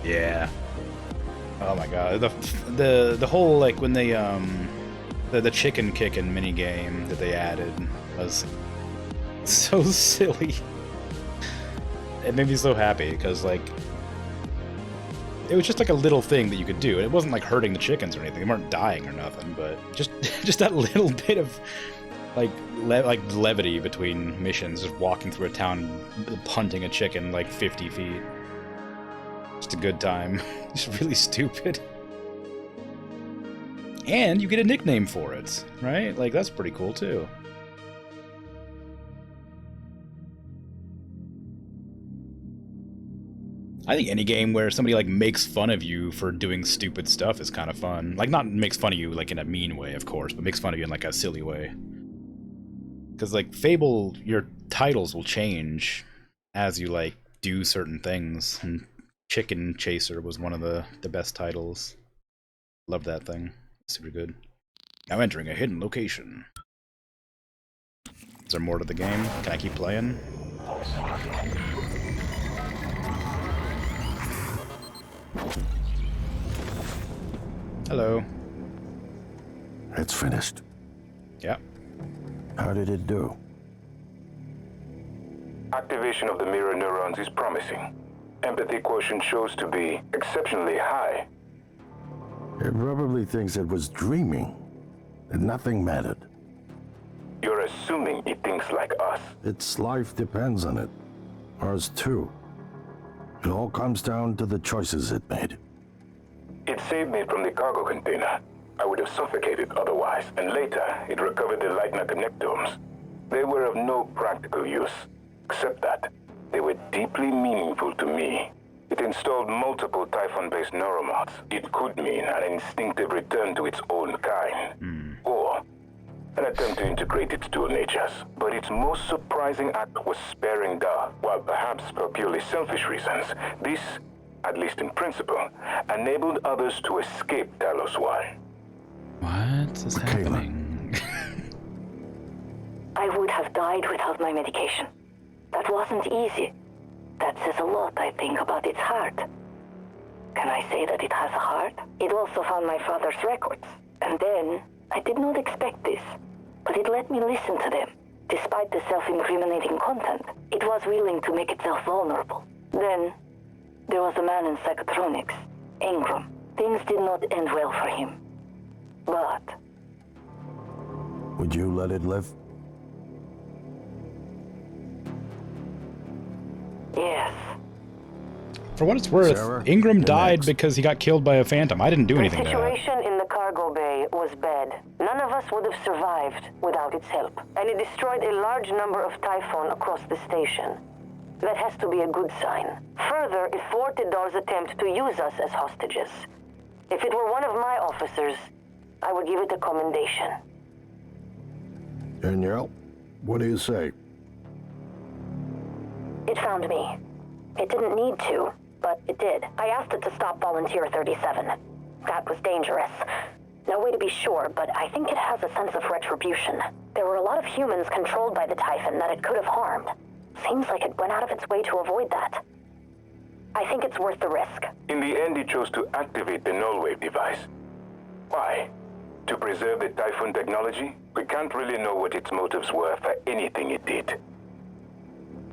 Yeah. Oh my god. The whole, like, when they the chicken kicking minigame that they added was so silly. It made me so happy because, like, it was just like a little thing that you could do. It wasn't like hurting the chickens or anything. They weren't dying or nothing, but just that little bit of like levity between missions, just walking through a town, punting a chicken like 50 feet. Just a good time. Just really stupid. And you get a nickname for it, right? Like, that's pretty cool too. I think any game where somebody, like, makes fun of you for doing stupid stuff is kind of fun. Like, not makes fun of you, like, in a mean way, of course, but makes fun of you in, like, a silly way. Because, like, Fable, your titles will change as you, like, do certain things. And Chicken Chaser was one of the best titles. Love that thing. Super good. Now entering a hidden location. Is there more to the game? Can I keep playing? Hello. It's finished. Yeah. How did it do? Activation of the mirror neurons is promising. Empathy quotient shows to be exceptionally high. It probably thinks it was dreaming, that nothing mattered. You're assuming it thinks like us. Its life depends on it. Ours too. It all comes down to the choices it made. It saved me from the cargo container. I would have suffocated otherwise, and later it recovered the Lightner connectomes. They were of no practical use, except that they were deeply meaningful to me. It installed multiple Typhon-based neuromods. It could mean an instinctive return to its own kind, or an attempt to integrate its dual natures. But its most surprising act was sparing Da, while perhaps for purely selfish reasons. This, at least in principle, enabled others to escape Talos 1. What is happening? I would have died without my medication. That wasn't easy. That says a lot, I think, about its heart. Can I say that it has a heart? It also found my father's records. And then, I did not expect this, but it let me listen to them. Despite the self-incriminating content, it was willing to make itself vulnerable. Then, there was a man in psychotronics, Ingram. Things did not end well for him. But... Would you let it live? Yes. For what it's worth, Sarah, Ingram you're died next. because he got killed by a phantom. I didn't do anything to The that. situation in the cargo bay was bad. None of us would have survived without its help. And it destroyed a large number of Typhon across the station. That has to be a good sign. Further, it thwarted Dar's attempt to use us as hostages. If it were one of my officers, I would give it a commendation. Danielle, what do you say? It found me. It didn't need to, but it did. I asked it to stop Volunteer 37. That was dangerous. No way to be sure, but I think it has a sense of retribution. There were a lot of humans controlled by the Typhon that it could have harmed. Seems like it went out of its way to avoid that. I think it's worth the risk. In the end, it chose to activate the null wave device. Why? To preserve the Typhoon technology? We can't really know what its motives were for anything it did.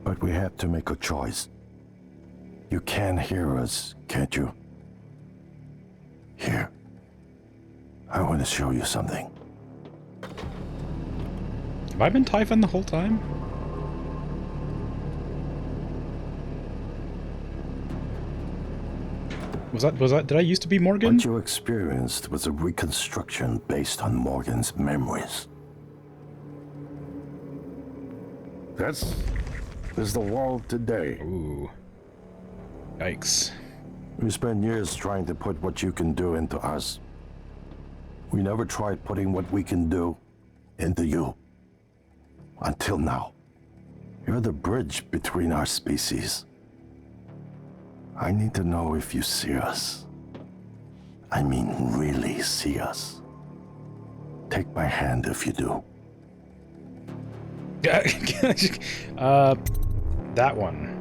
But we had to make a choice. You can hear us, can't you? Here. I want to show you something. Have I been Typhon the whole time? Was that, did I used to be Morgan? What you experienced was a reconstruction based on Morgan's memories. This is the world today. Ooh. Yikes. We spent years trying to put what you can do into us. We never tried putting what we can do into you. Until now. You're the bridge between our species. I need to know if you see us. I mean, really see us. Take my hand if you do. That one.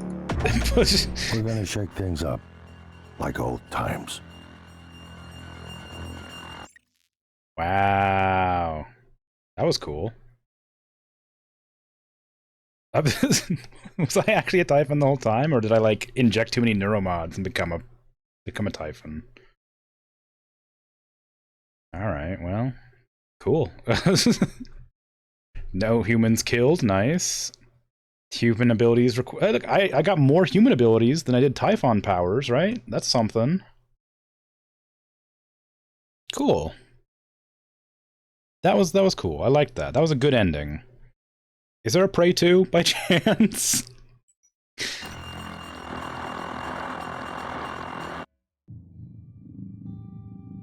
We're gonna shake things up, like old times. Wow. That was cool. Was I actually a Typhon the whole time, or did I like inject too many neuromods and become a Typhon? Alright, well. Cool. No humans killed, nice. Human abilities look, I got more human abilities than I did Typhon powers, right? That's something. Cool. That was cool. I liked that. That was a good ending. Is there a Prey 2 by chance?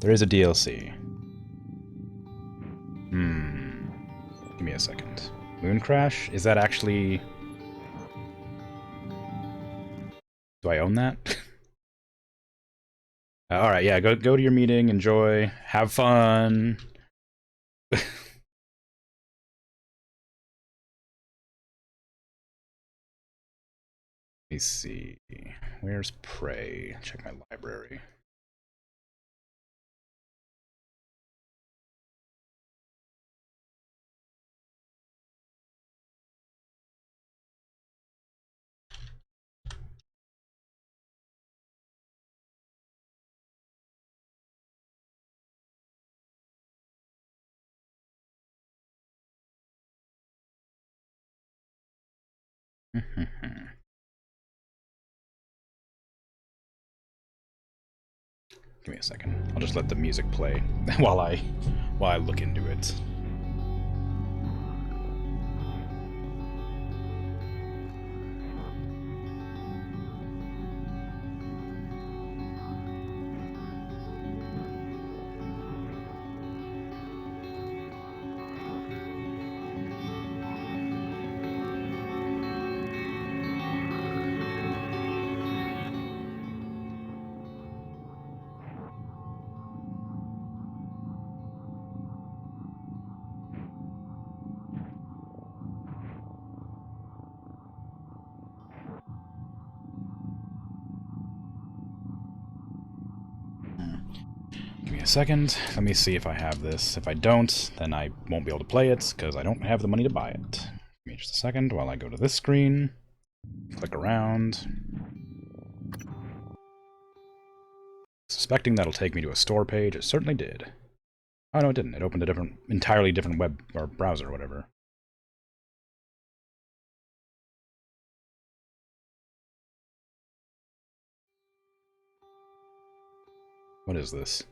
There is a DLC. Give me a second. Moon Crash? Is that actually... Do I own that? Alright, yeah, go to your meeting, enjoy, have fun. Let me see. Where's Prey? Check my library. Give me a second. I'll just let the music play while I look into it. Second, let me see if I have this. If I don't, then I won't be able to play it because I don't have the money to buy it. Give me just a second while I go to this screen, click around. Suspecting that'll take me to a store page, it certainly did. Oh no, it didn't. It opened a entirely different web or browser or whatever. What is this?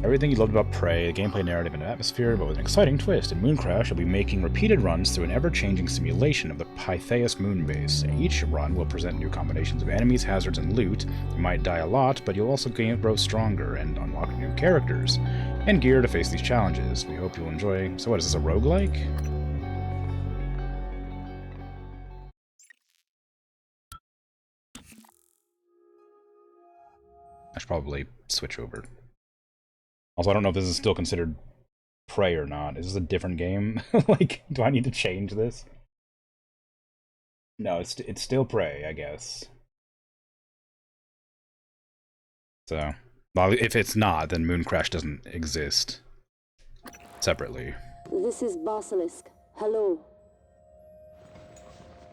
Everything you loved about Prey, the gameplay, narrative, and atmosphere, but with an exciting twist. In Mooncrash, you'll be making repeated runs through an ever-changing simulation of the Pythaeus moon base. Each run will present new combinations of enemies, hazards, and loot. You might die a lot, but you'll also grow stronger and unlock new characters and gear to face these challenges. We hope you'll enjoy. So what, is this a roguelike? I should probably switch over. Also, I don't know if this is still considered Prey or not. Is this a different game? Like, do I need to change this? No, it's still Prey, I guess. So, well, if it's not, then Mooncrash doesn't exist separately. This is Basilisk. Hello.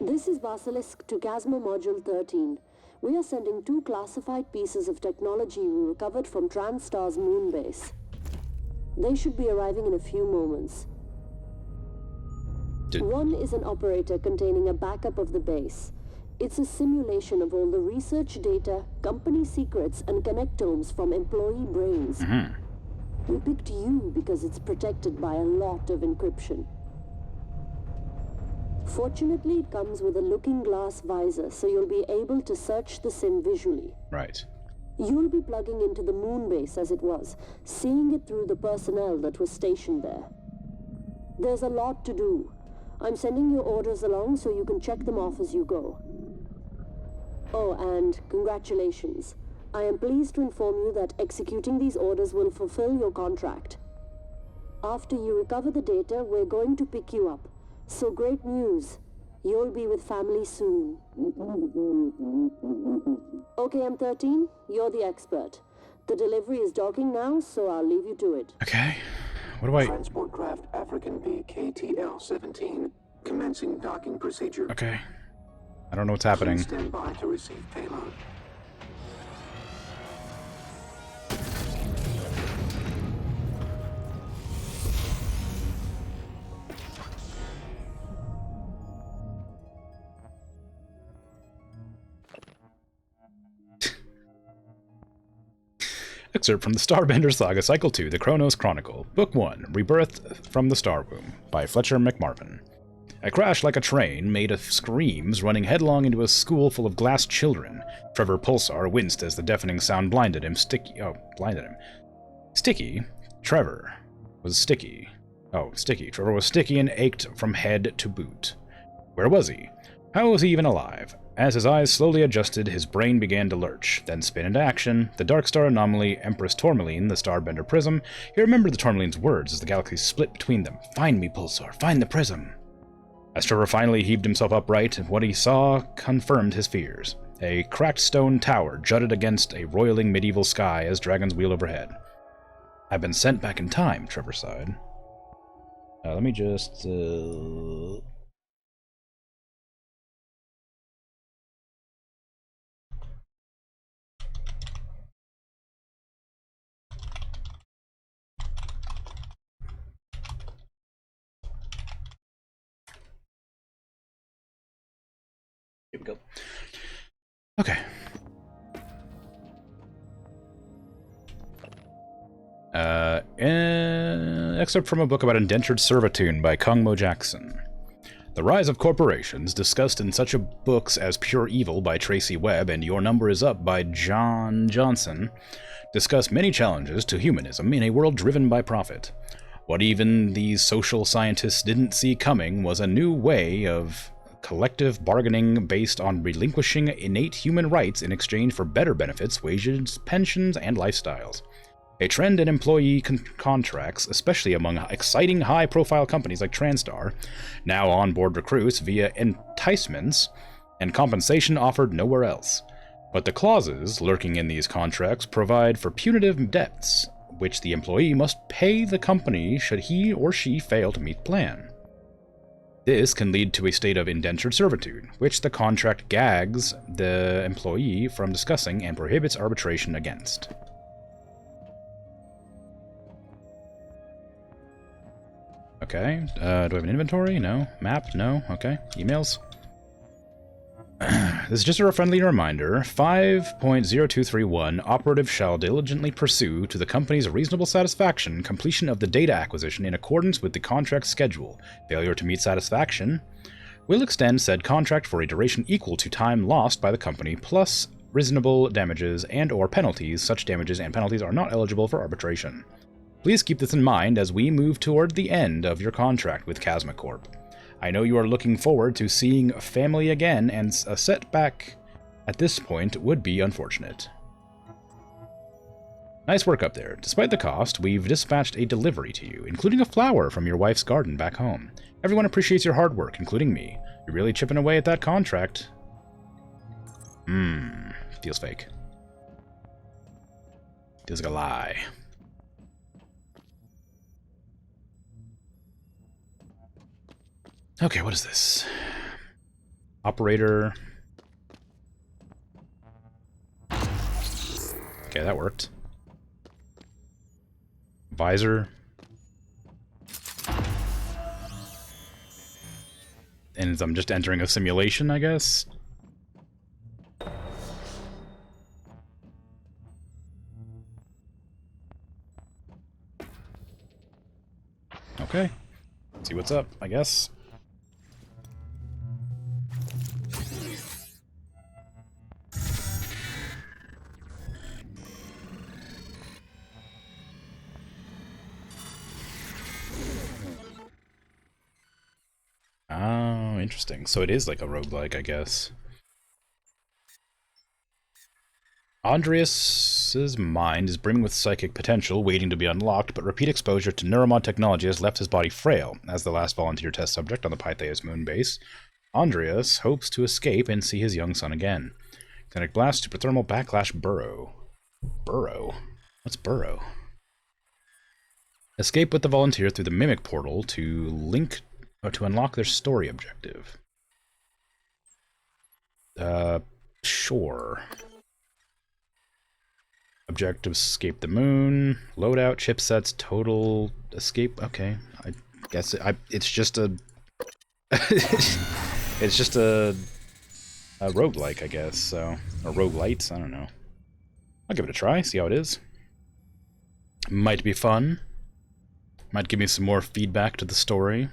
This is Basilisk to Casmo Module 13. We are sending 2 classified pieces of technology we recovered from TranStar's moon base. They should be arriving in a few moments. One is an operator containing a backup of the base. It's a simulation of all the research data, company secrets, and connectomes from employee brains. We picked you because it's protected by a lot of encryption. Fortunately, it comes with a looking glass visor, so you'll be able to search the sim visually. Right. You'll be plugging into the moon base as it was, seeing it through the personnel that was stationed there. There's a lot to do. I'm sending your orders along so you can check them off as you go. Oh, and congratulations. I am pleased to inform you that executing these orders will fulfill your contract. After you recover the data, we're going to pick you up. So great news. You'll be with family soon. Okay, M13, you're the expert. The delivery is docking now, so I'll leave you to it. Okay. What do I... Transport craft African BKTL-17, commencing docking procedure. Okay. I don't know what's happening. Please stand by to receive payload. Excerpt from the Starbender Saga Cycle 2, The Chronos Chronicle, Book 1, Rebirth from the Star Womb, by Fletcher McMarvin. A crash like a train made of screams running headlong into a school full of glass children. Trevor Pulsar winced as the deafening sound blinded him. Sticky. Trevor was sticky. Oh, sticky. Trevor was sticky and ached from head to boot. Where was he? How was he even alive? As his eyes slowly adjusted, his brain began to lurch, then spin into action. The Dark Star Anomaly, Empress Tourmaline, the Starbender Prism. He remembered the Tourmaline's words as the galaxy split between them. Find me, Pulsar. Find the prism. As Trevor finally heaved himself upright, what he saw confirmed his fears. A cracked stone tower jutted against a roiling medieval sky as dragons wheel overhead. I've been sent back in time, Trevor sighed. Let me just... Here we go. Okay. Excerpt from a book about indentured servitude by Kungmo Jackson. The Rise of Corporations, discussed in such books as Pure Evil by Tracy Webb and Your Number Is Up by John Johnson, discuss many challenges to humanism in a world driven by profit. What even these social scientists didn't see coming was a new way of collective bargaining based on relinquishing innate human rights in exchange for better benefits, wages, pensions, and lifestyles. A trend in employee contracts, especially among exciting high-profile companies like TranStar, now onboard recruits via enticements and compensation offered nowhere else. But the clauses lurking in these contracts provide for punitive debts, which the employee must pay the company should he or she fail to meet the plan. This can lead to a state of indentured servitude, which the contract gags the employee from discussing and prohibits arbitration against. Okay, do I have an inventory? No. Map? No. Okay. Emails? this is just a friendly reminder. 5.0231, operative shall diligently pursue, to the company's reasonable satisfaction, completion of the data acquisition in accordance with the contract schedule. Failure to meet satisfaction will extend said contract for a duration equal to time lost by the company, plus reasonable damages and/or penalties. Such damages and penalties are not eligible for arbitration. Please keep this in mind as we move toward the end of your contract with Chasma Corp. I know you are looking forward to seeing family again, and a setback at this point would be unfortunate. Nice work up there. Despite the cost, we've dispatched a delivery to you, including a flower from your wife's garden back home. Everyone appreciates your hard work, including me. You're really chipping away at that contract. Feels fake. Feels like a lie. Okay, what is this? Operator. Okay, that worked. Visor. And I'm just entering a simulation, I guess. Okay. See what's up, I guess. Oh, interesting. So it is like a roguelike, I guess. Andreas's mind is brimming with psychic potential, waiting to be unlocked, but repeat exposure to neuromod technology has left his body frail. As the last volunteer test subject on the Pytheas moon base, Andreas hopes to escape and see his young son again. Kinetic blast, super thermal backlash, burrow. Burrow? What's burrow? Escape with the volunteer through the mimic portal to unlock their story objective. Sure. Objective, escape the moon, loadout, chipsets, total, escape. Okay, I guess it's just a it's just a roguelike, I guess. So, or roguelites, I don't know. I'll give it a try, see how it is. Might be fun. Might give me some more feedback to the story.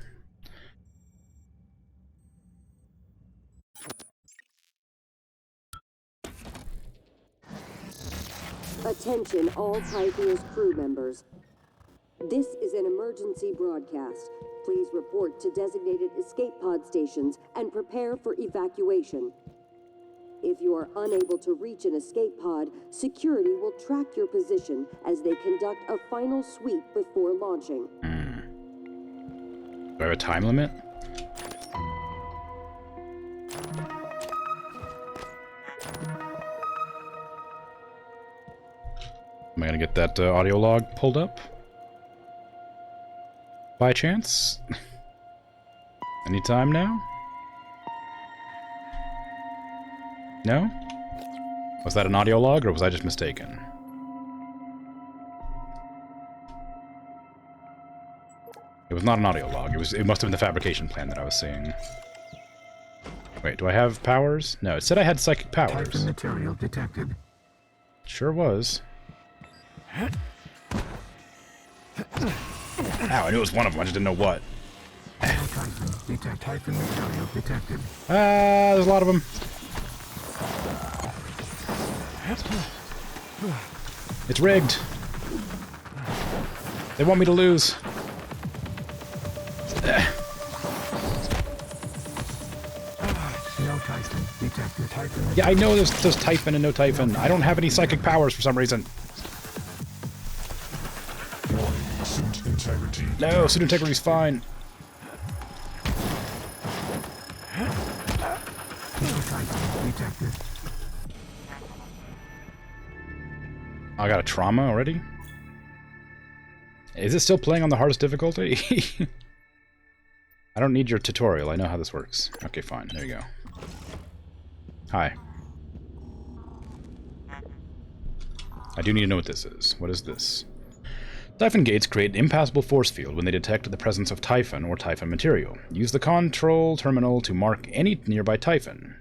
Attention all Pytheas crew members. This is an emergency broadcast. Please report to designated escape pod stations and prepare for evacuation. If you are unable to reach an escape pod, security will track your position as they conduct a final sweep before launching. Do I have a time limit? Am I gonna get that audio log pulled up? By chance? Anytime now? No? Was that an audio log, or was I just mistaken? It was not an audio log. It must have been the fabrication plan that I was seeing. Wait, do I have powers? No, it said I had psychic powers. Type of material detected. Sure was. Ow, I knew it was one of them, I just didn't know what. Type of material detected. There's a lot of them. It's rigged. They want me to lose. No Typhon detected. Typhon. Yeah, I know there's Typhon and no Typhon. I don't have any psychic powers for some reason. Suit integrity. No, suit integrity's fine. I got a trauma already? Is it still playing on the hardest difficulty? I don't need your tutorial, I know how this works. Okay, fine, there you go. Hi. I do need to know what this is. What is this? Typhon gates create an impassable force field when they detect the presence of Typhon or Typhon material. Use the control terminal to mark any nearby Typhon.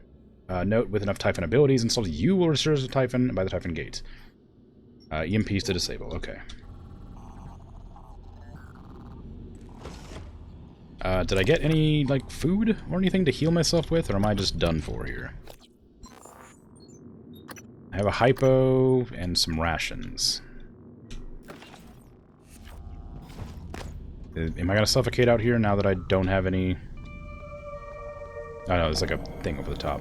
Note, with enough Typhon abilities installed, you will reserve a Typhon by the Typhon gate. EMPs to disable. Okay. Did I get any, like, food or anything to heal myself with, or am I just done for here? I have a hypo and some rations. Am I gonna suffocate out here now that I don't have any... Oh no, there's like a thing over the top.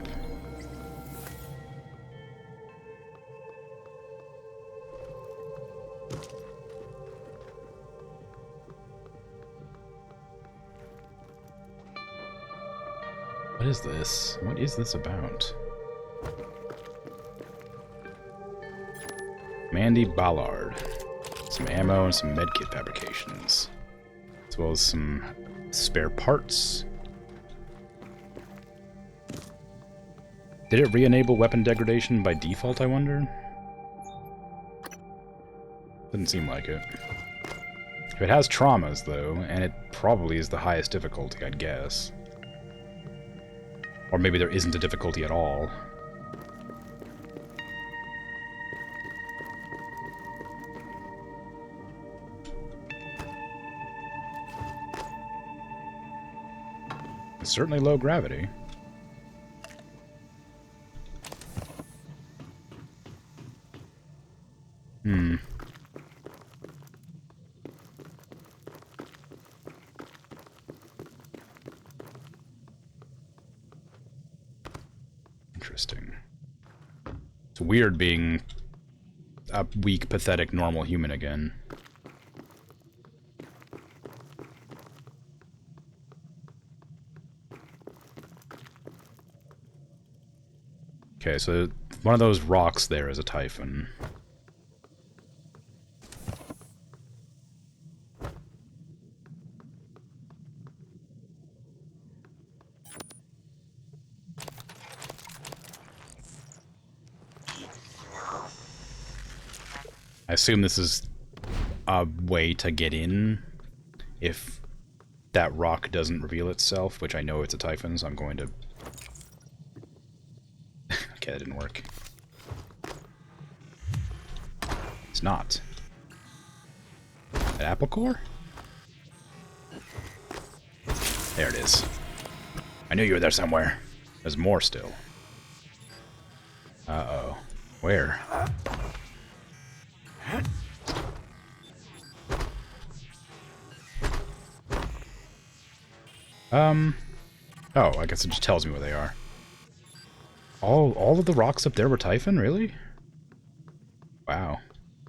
What is this? What is this about? Mandy Ballard. Some ammo and some medkit fabrications. As well as some spare parts. Did it re-enable weapon degradation by default, I wonder? Doesn't seem like it. If it has traumas, though, and it probably is the highest difficulty, I'd guess. Or maybe there isn't a difficulty at all. It's certainly low gravity. Interesting. It's weird being a weak, pathetic, normal human again. Okay, so one of those rocks there is a Typhon. I assume this is a way to get in if that rock doesn't reveal itself, which I know it's a Typhon, so I'm going to... Okay, that didn't work. It's not. An apple core? There it is. I knew you were there somewhere. There's more still. Uh-oh. Where? Oh, I guess it just tells me where they are. All of the rocks up there were Typhon, really? Wow.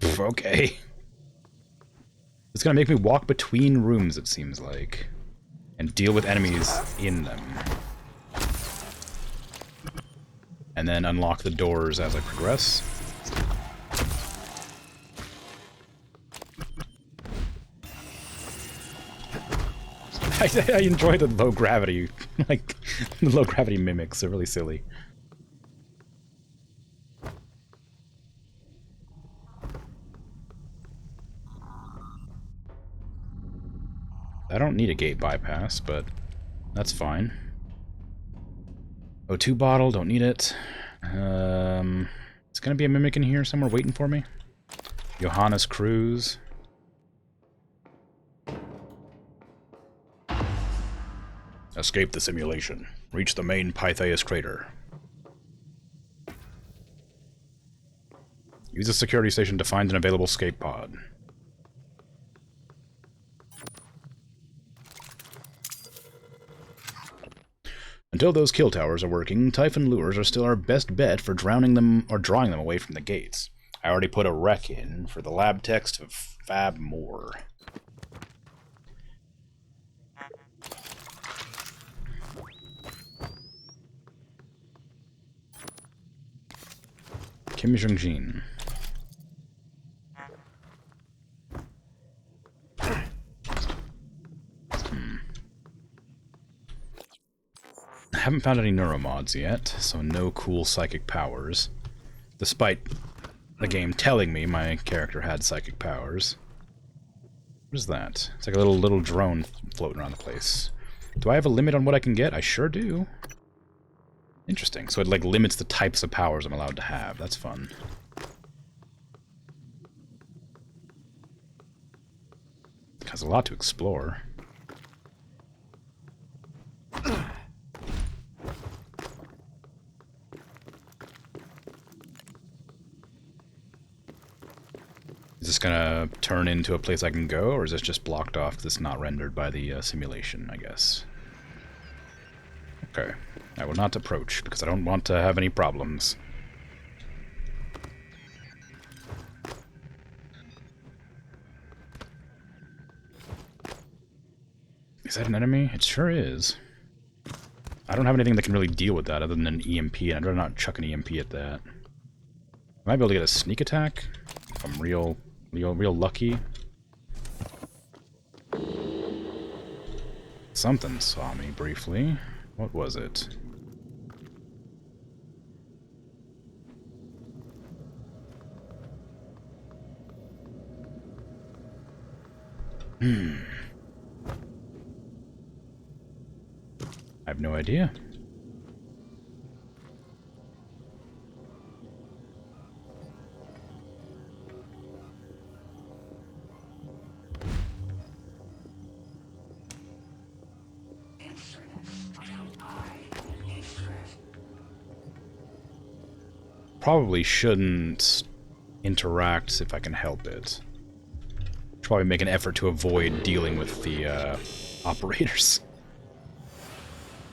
Pff, okay. It's gonna make me walk between rooms, it seems like. And deal with enemies in them. And then unlock the doors as I progress. I enjoy the low gravity, like, the low gravity mimics, they're really silly. I don't need a gate bypass, but that's fine. O2 bottle, don't need it. It's gonna be a mimic in here somewhere waiting for me. Johannes Cruz. Escape the simulation. Reach the main Pythias crater. Use a security station to find an available escape pod. Until those kill towers are working, Typhon lures are still our best bet for drowning them or drawing them away from the gates. I already put a rec in for the lab techs to fab more. Kim Jong-jin. I haven't found any neuromods yet, so no cool psychic powers. Despite the game telling me my character had psychic powers. What is that? It's like a little drone floating around the place. Do I have a limit on what I can get? I sure do. Interesting. So it like limits the types of powers I'm allowed to have. That's fun. It has a lot to explore. Is this gonna turn into a place I can go, or is this just blocked off because it's not rendered by the simulation, I guess? Okay. I will not approach, because I don't want to have any problems. Is that an enemy? It sure is. I don't have anything that can really deal with that other than an EMP, and I'd rather not chuck an EMP at that. I might be able to get a sneak attack if I'm real lucky. Something saw me briefly. What was it? I have no idea. Probably shouldn't interact if I can help it. Probably make an effort to avoid dealing with the operators.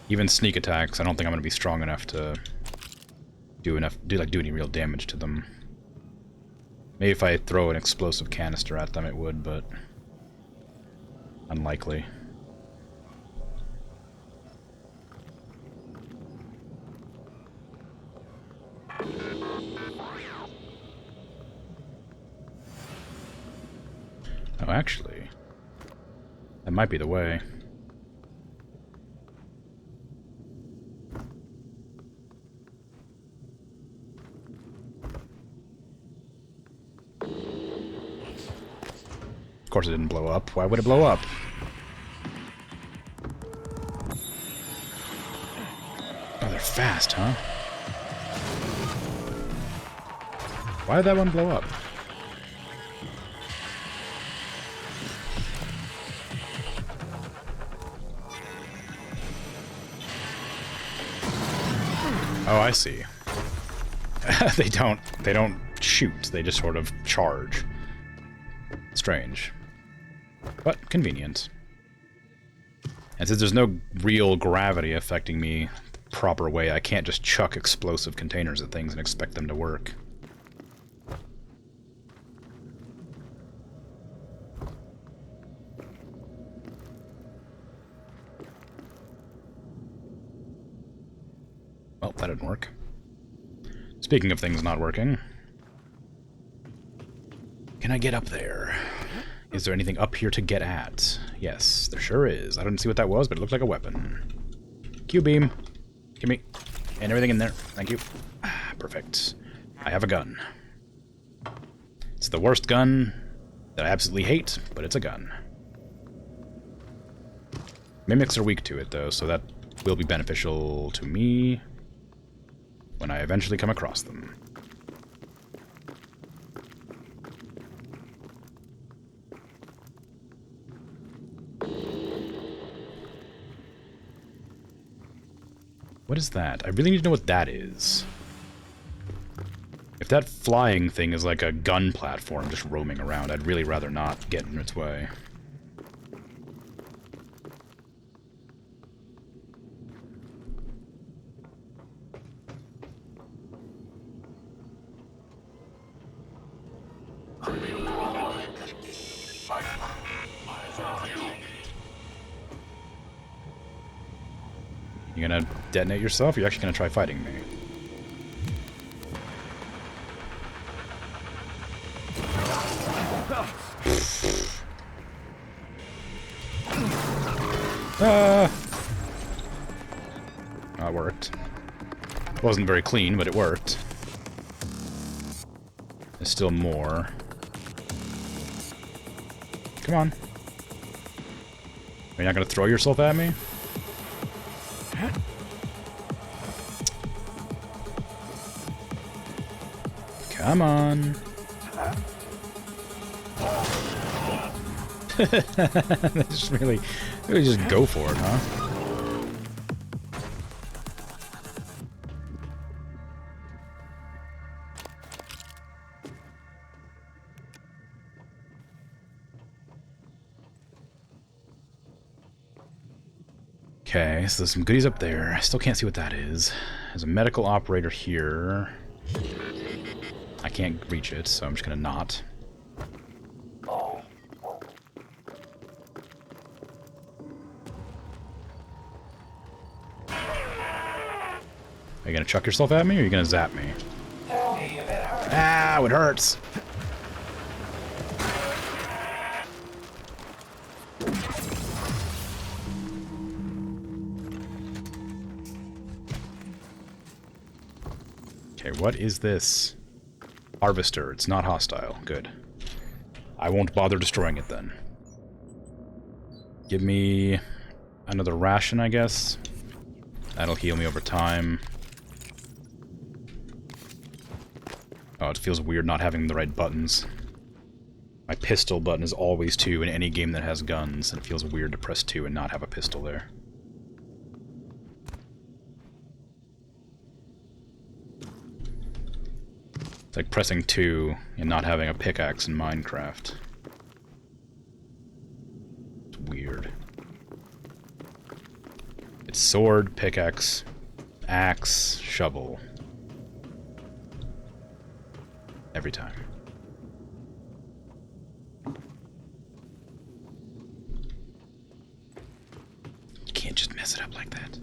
Even sneak attacks, I don't think I'm going to be strong enough to do any real damage to them. Maybe if I throw an explosive canister at them, it would, but unlikely. Oh, actually, that might be the way. Of course it didn't blow up. Why would it blow up? Oh, they're fast, huh? Why did that one blow up? Oh, I see. They don't shoot, they just sort of charge. Strange. But convenient. And since there's no real gravity affecting me the proper way, I can't just chuck explosive containers at things and expect them to work. Well, that didn't work. Speaking of things not working, can I get up there? Is there anything up here to get at? Yes, there sure is. I didn't see what that was, but it looked like a weapon. Q-beam. Gimme. And everything in there. Thank you. Ah, perfect. I have a gun. It's the worst gun that I absolutely hate, but it's a gun. Mimics are weak to it, though, so that will be beneficial to me when I eventually come across them. What is that? I really need to know what that is. If that flying thing is like a gun platform just roaming around, I'd really rather not get in its way. You gonna detonate yourself, or are you actually gonna try fighting me? Ah! Oh, it worked. Wasn't very clean, but it worked. There's still more. Come on. Are you not gonna throw yourself at me? Come on. They just really just go for it, huh? Okay, so there's some goodies up there. I still can't see what that is. There's a medical operator here. I can't reach it, so I'm just gonna not. Are you gonna chuck yourself at me, or are you gonna zap me? Ow, it hurts! Okay, what is this? Harvester. It's not hostile. Good. I won't bother destroying it then. Give me another ration, I guess. That'll heal me over time. Oh, it feels weird not having the right buttons. My pistol button is always 2 in any game that has guns, and it feels weird to press 2 and not have a pistol there. It's like pressing 2 and not having a pickaxe in Minecraft. It's weird. It's sword, pickaxe, axe, shovel. Every time. You can't just mess it up like that.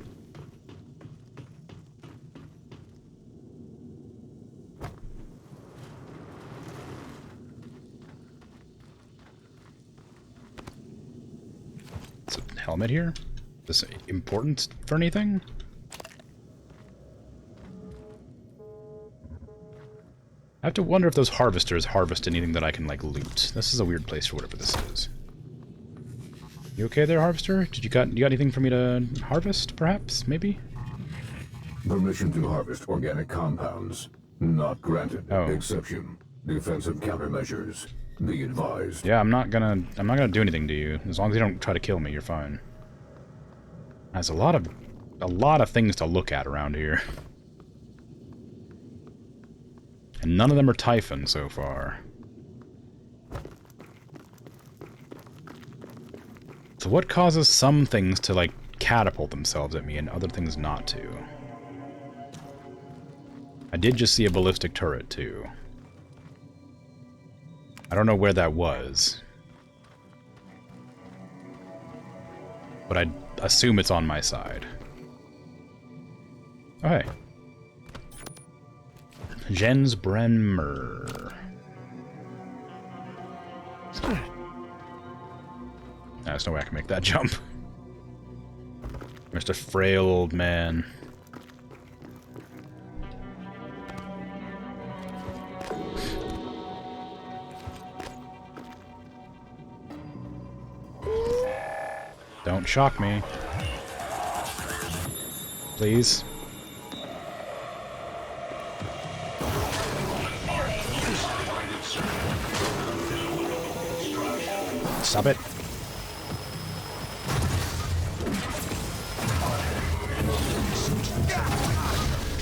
Is a helmet here? Is this important for anything? I have to wonder if those harvesters harvest anything that I can, like, loot. This is a weird place for whatever this is. You okay there, harvester? You got anything for me to harvest, perhaps? Maybe? Permission to harvest organic compounds. Not granted. Oh. Exception. Defensive countermeasures. Be advised. Yeah, I'm not gonna do anything to you. As long as you don't try to kill me, you're fine. There's a lot of things to look at around here. And none of them are Typhon so far. So what causes some things to, like, catapult themselves at me and other things not to? I did just see a ballistic turret, too. I don't know where that was. But I assume it's on my side. Oh, hey. Jens Brenmer. There's no way I can make that jump. Mr. Frail Old Man. Don't shock me. Please. Stop it.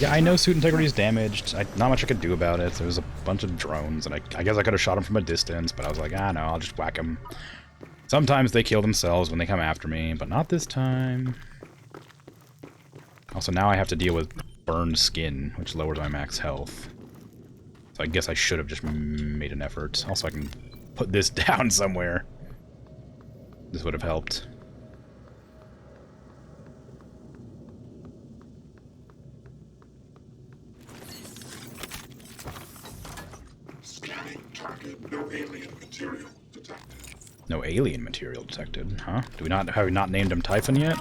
Yeah, I know suit integrity is damaged. Not much I could do about it. There was a bunch of drones, and I guess I could have shot them from a distance, but I was like, no, I'll just whack them. Sometimes they kill themselves when they come after me, but not this time. Also, now I have to deal with burned skin, which lowers my max health. So I guess I should have just made an effort. Also, I can put this down somewhere. This would have helped. Scanning target. No alien material detected. No alien material detected, huh? Have we not named him Typhon yet?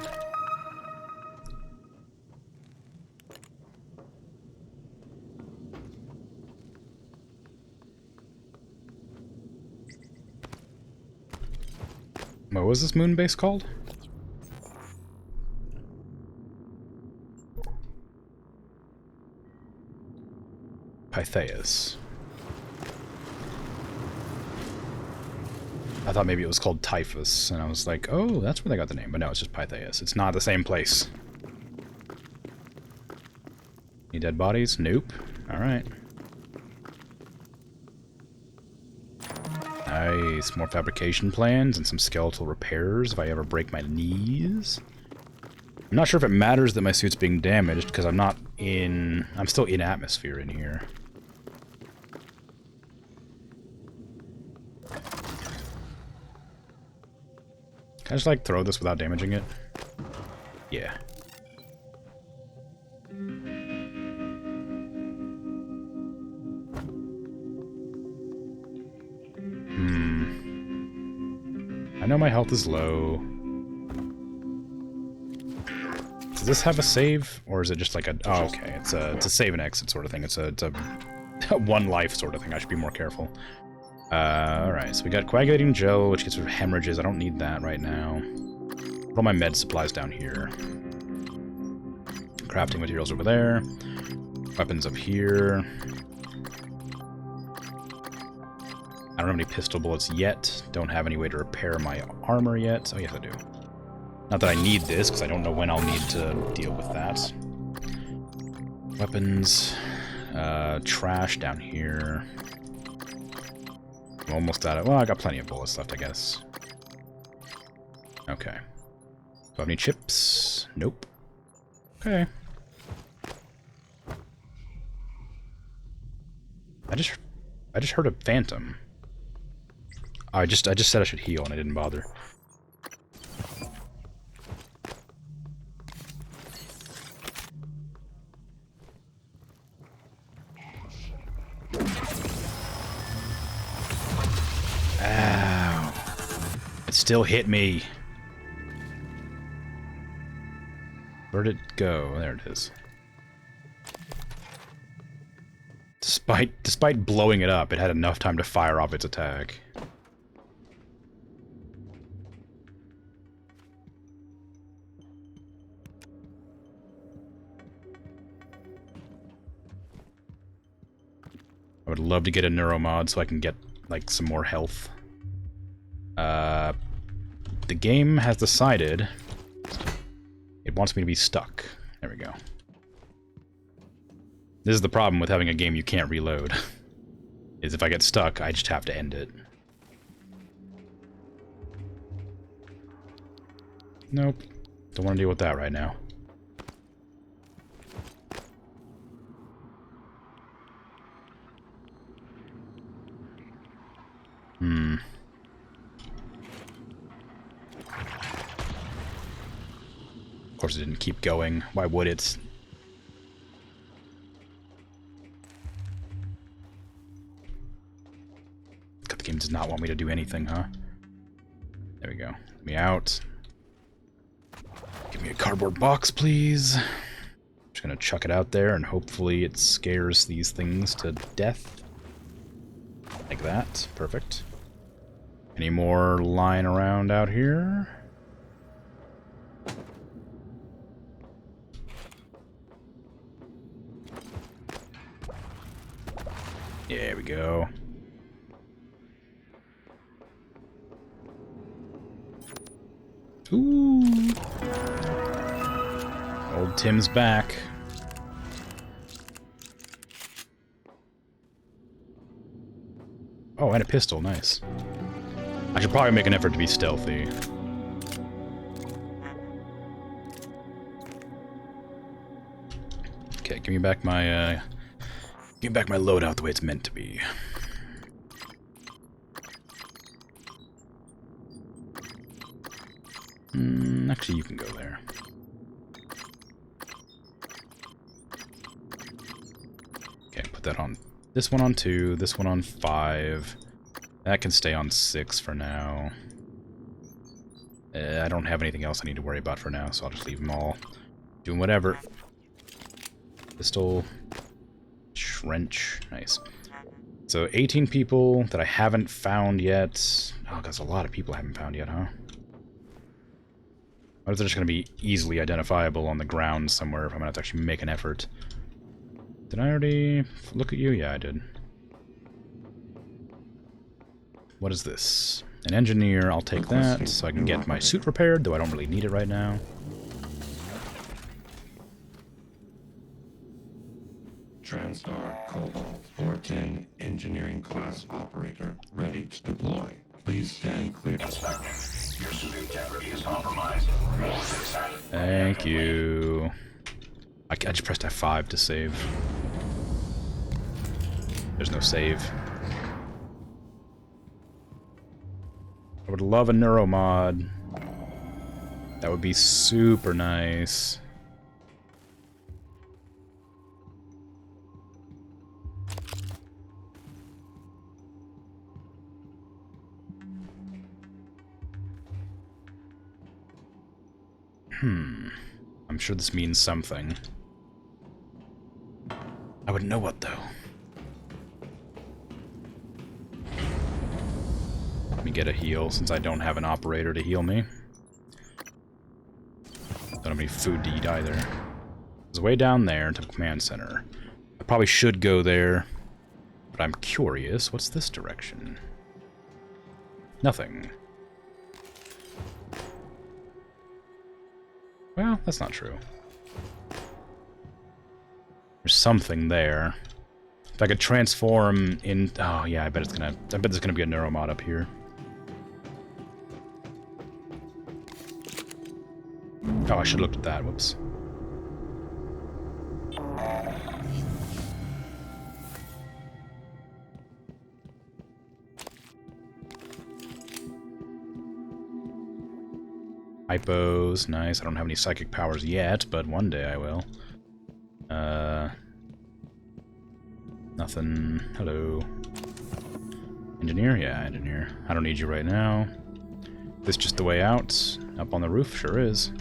What was this moon base called? Pythaeus. I thought maybe it was called Typhus, and I was like, oh, that's where they got the name. But no, it's just Pythias. It's not the same place. Any dead bodies? Nope. Alright. Nice. More fabrication plans and some skeletal repairs if I ever break my knees. I'm not sure if it matters that my suit's being damaged, because I'm still in atmosphere in here. Can I just, like, throw this without damaging it? Yeah. I know my health is low. Does this have a save? Or is it just like a... Oh, okay. It's a save and exit sort of thing. It's a one life sort of thing. I should be more careful. Alright, so we got coagulating gel, which gets rid of hemorrhages. I don't need that right now. Put all my med supplies down here. Crafting materials over there. Weapons up here. I don't have any pistol bullets yet. Don't have any way to repair my armor yet. Oh, yes, I do. Not that I need this, because I don't know when I'll need to deal with that. Weapons. Trash down here. I'm almost out of... Well, I got plenty of bullets left, I guess. Okay. Do I have any chips? Nope. Okay. I just heard a phantom. Oh, I just said I should heal and I didn't bother. Ow. It still hit me. Where'd it go? There it is. Despite blowing it up, it had enough time to fire off its attack. I would love to get a neuromod so I can get, like, some more health. The game has decided it wants me to be stuck. There we go. This is the problem with having a game you can't reload. Is if I get stuck, I just have to end it. Nope. Don't want to deal with that right now. Of course it didn't keep going. Why would it? God, the game does not want me to do anything, huh? There we go. Let me out. Give me a cardboard box, please. Just gonna chuck it out there and hopefully it scares these things to death. Like that. Perfect. Any more lying around out here? There we go. Ooh. Old Tim's back. Oh, and a pistol. Nice. I should probably make an effort to be stealthy. Okay, give me back my loadout the way it's meant to be. Actually, you can go there. Okay, put that on. This one on 2, this one on 5. That can stay on 6 for now. I don't have anything else I need to worry about for now, so I'll just leave them all doing whatever. Pistol. Wrench. Nice. So 18 people that I haven't found yet. Oh, there's a lot of people I haven't found yet, huh? What if they're just going to be easily identifiable on the ground somewhere if I'm going to have to actually make an effort? Did I already look at you? Yeah, I did. What is this? An engineer, I'll take that, so I can get my suit repaired, though I don't really need it right now. TranStar Cobalt 410 Engineering Class Operator ready to deploy. Please stand clear. Inspector, your suit integrity is compromised. Thank you. I just pressed F5 to save. There's no save. I would love a neuromod. That would be super nice. I'm sure this means something. I wouldn't know what, though. Let me get a heal, since I don't have an operator to heal me. Don't have any food to eat either. There's a way down there to the command center. I probably should go there, but I'm curious. What's this direction? Nothing. Well, that's not true. There's something there. If I could transform in... Oh, yeah, I bet there's gonna be a neuromod up here. Oh, I should have looked at that. Whoops. Hypos, nice. I don't have any psychic powers yet, but one day I will. Nothing. Hello. Engineer? Yeah, engineer. I don't need you right now. This just the way out? Up on the roof? Sure is.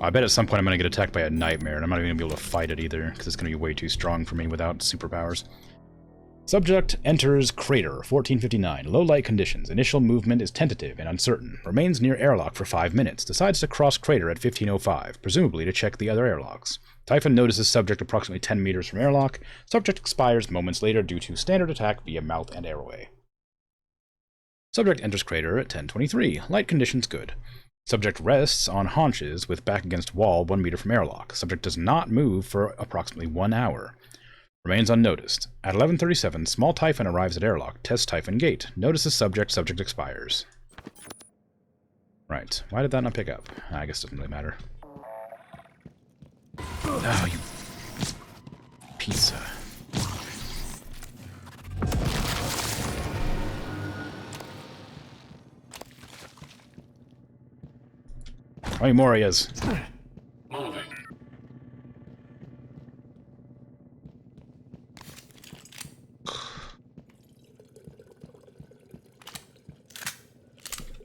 I bet at some point I'm going to get attacked by a nightmare, and I'm not even going to be able to fight it either, because it's going to be way too strong for me without superpowers. Subject enters crater, 1459. Low light conditions. Initial movement is tentative and uncertain. Remains near airlock for 5 minutes. Decides to cross crater at 1505, presumably to check the other airlocks. Typhon notices subject approximately 10 meters from airlock. Subject expires moments later due to standard attack via mouth and airway. Subject enters crater at 1023. Light conditions good. Subject rests on haunches with back against wall 1 meter from airlock. Subject does not move for approximately 1 hour. Remains unnoticed. At 11:37, small Typhon arrives at airlock. Tests Typhon gate. Notices subject. Subject expires. Right. Why did that not pick up? I guess it doesn't really matter. Oh, you... pizza. How many more he is?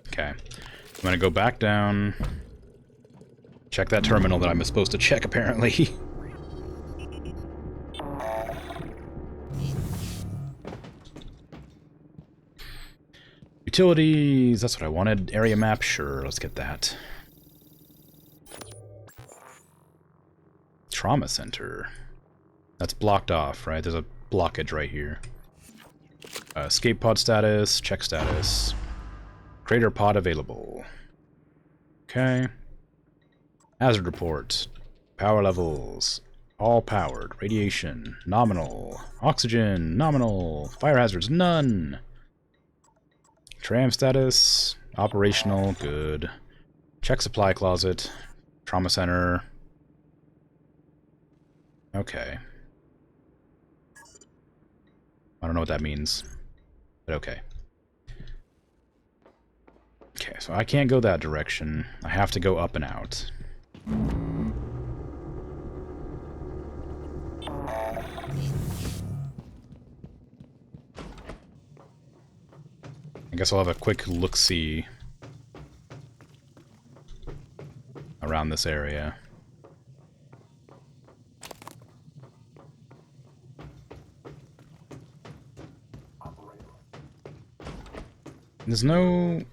Okay. I'm gonna go back down. Check that terminal that I'm supposed to check, apparently. Utilities, that's what I wanted. Area map, sure, let's get that. Trauma center. That's blocked off, right? There's a blockage right here. Escape pod status, check status. Crater pod available. Okay. Hazard report. Power levels. All powered. Radiation. Nominal. Oxygen. Nominal. Fire hazards. None. Tram status. Operational. Good. Check supply closet. Trauma center. Okay. I don't know what that means. But okay. Okay, so I can't go that direction. I have to go up and out. I guess I'll have a quick look-see around this area. There's no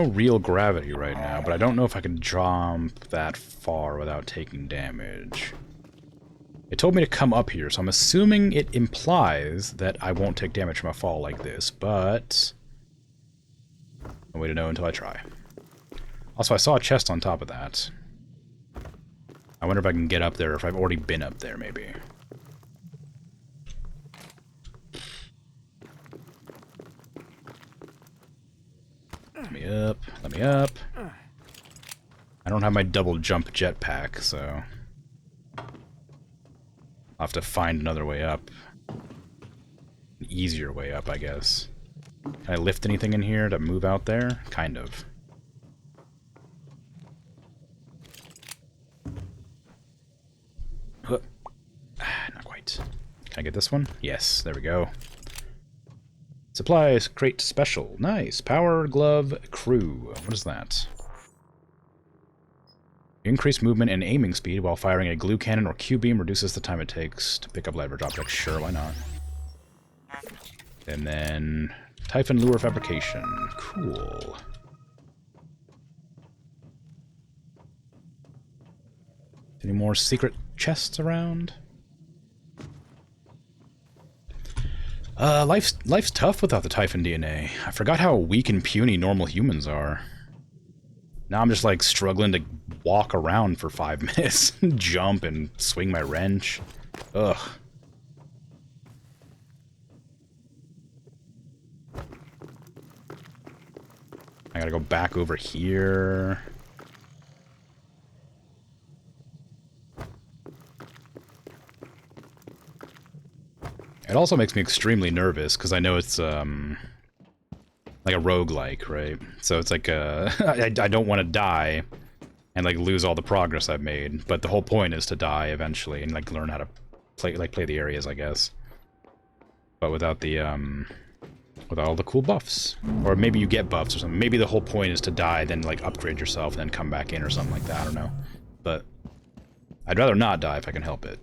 real gravity right now, but I don't know if I can jump that far without taking damage. It told me to come up here, so I'm assuming it implies that I won't take damage from a fall like this, but no way to know until I try. Also, I saw a chest on top of that. I wonder if I can get up there, or if I've already been up there, maybe. Let me up, let me up. I don't have my double jump jetpack, so I'll have to find another way up. An easier way up, I guess. Can I lift anything in here to move out there? Kind of. Not quite. Can I get this one? Yes, there we go. Supplies, crate special. Nice. Power glove crew. What is that? Increased movement and aiming speed while firing a glue cannon or Q-beam reduces the time it takes to pick up leverage objects. Sure, why not? And then Typhon lure fabrication. Cool. Any more secret chests around? Life's tough without the Typhon DNA. I forgot how weak and puny normal humans are. Now I'm just like struggling to walk around for 5 minutes, jump and swing my wrench. Ugh. I gotta go back over here. It also makes me extremely nervous, because I know it's, like a roguelike, right? So it's like, I don't want to die and, like, lose all the progress I've made, but the whole point is to die eventually and, like, learn how to play the areas, I guess. But without the, without all the cool buffs. Or maybe you get buffs or something. Maybe the whole point is to die, then, like, upgrade yourself, and then come back in or something like that, I don't know. But I'd rather not die if I can help it.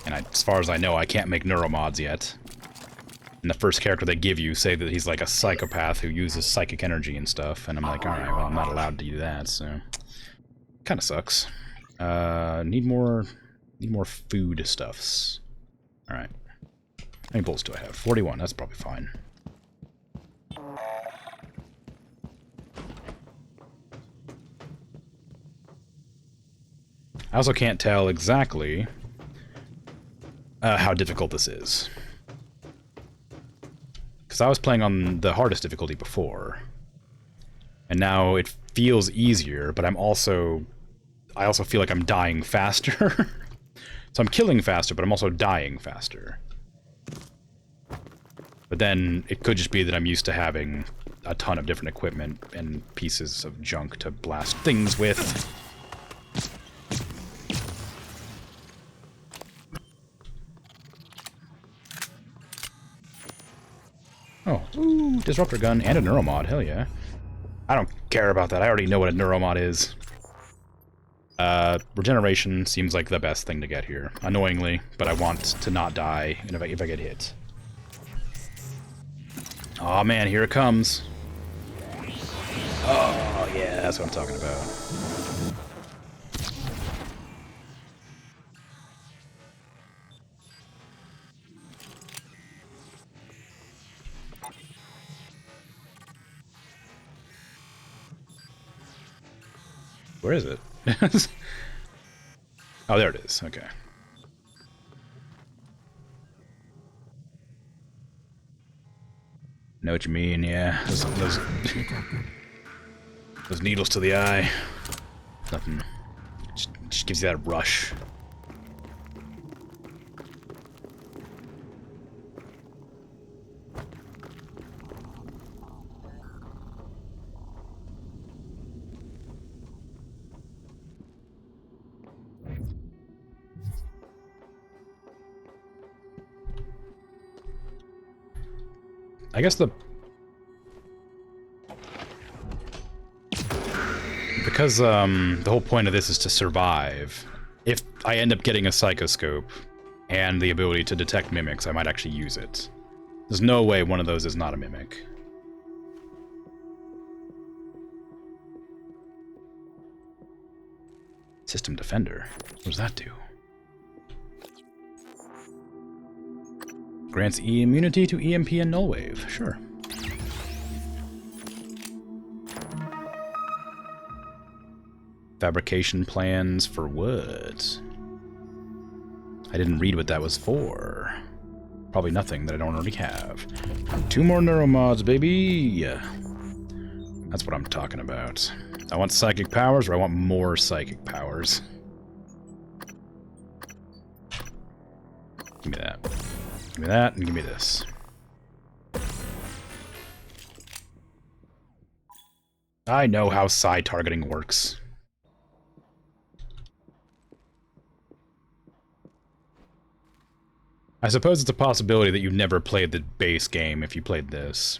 And as far as I know, I can't make neuromods yet. And the first character they give you say that he's like a psychopath who uses psychic energy and stuff. And I'm like, alright, well, I'm not allowed to do that, so... Kinda sucks. Need more food stuffs. Alright. How many bullets do I have? 41, that's probably fine. I also can't tell exactly how difficult this is. Because I was playing on the hardest difficulty before. And now it feels easier, but I also feel like I'm dying faster. So I'm killing faster, but I'm also dying faster. But then it could just be that I'm used to having a ton of different equipment and pieces of junk to blast things with. Oh, ooh, disruptor gun and a neuromod, hell yeah. I don't care about that, I already know what a neuromod is. Regeneration seems like the best thing to get here, annoyingly, but I want to not die if I get hit. Oh man, here it comes. Oh yeah, that's what I'm talking about. Where is it? Oh, there it is. Okay. Know what you mean, yeah. Those needles to the eye. Nothing. Just gives you that rush. I guess because the whole point of this is to survive. If I end up getting a psychoscope and the ability to detect mimics, I might actually use it. There's no way one of those is not a mimic. System defender. What does that do? Grants E immunity to EMP and null wave. Sure. Fabrication plans for what? I didn't read what that was for. Probably nothing that I don't already have. 2 more neuromods, baby! That's what I'm talking about. I want psychic powers, or I want more psychic powers. Give me that. Give me that, and give me this. I know how psi targeting works. I suppose it's a possibility that you never played the base game if you played this.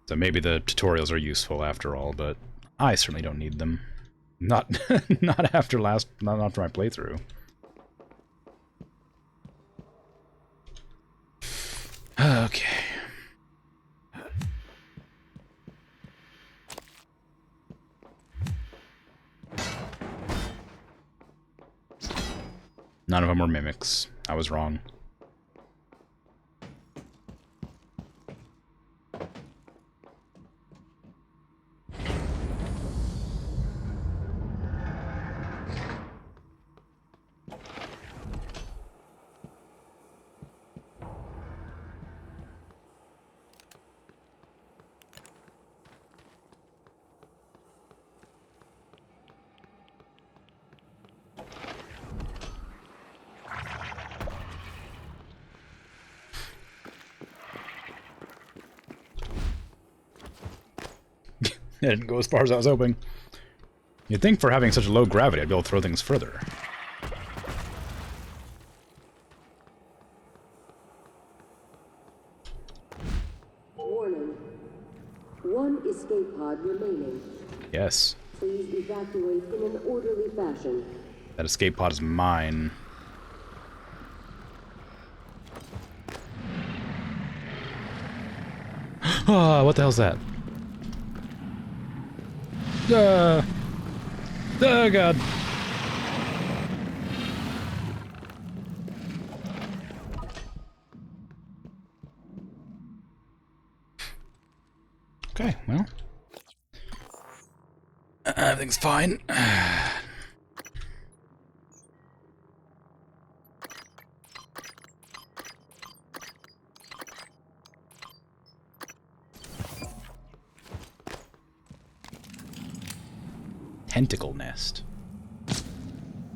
So maybe the tutorials are useful after all, but I certainly don't need them. Not not after my playthrough. Okay. None of them were mimics. I was wrong. It didn't go as far as I was hoping. You'd think for having such low gravity I'd be able to throw things further. Warning. 1 escape pod remaining. Yes. Please evacuate in an orderly fashion. That escape pod is mine. Oh, what the hell's that? Oh god. Okay, well. Everything's fine. Tentacle nest.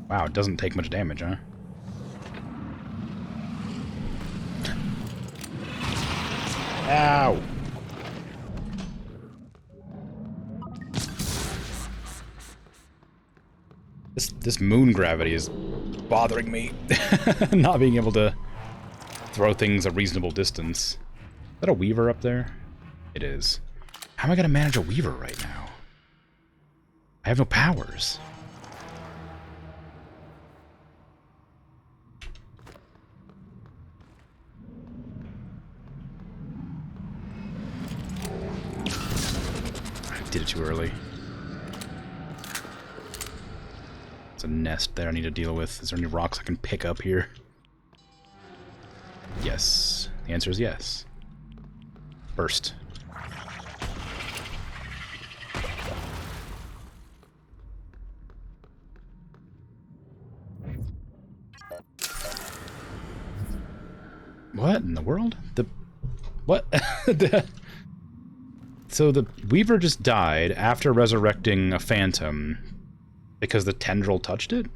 Wow, it doesn't take much damage, huh? Ow! This moon gravity is bothering me. Not being able to throw things a reasonable distance. Is that a weaver up there? It is. How am I gonna manage a weaver right now? I have no powers. I did it too early. There's a nest there I need to deal with. Is there any rocks I can pick up here? Yes. The answer is yes. Burst. What in the world? What? So the Weaver just died after resurrecting a phantom because the tendril touched it?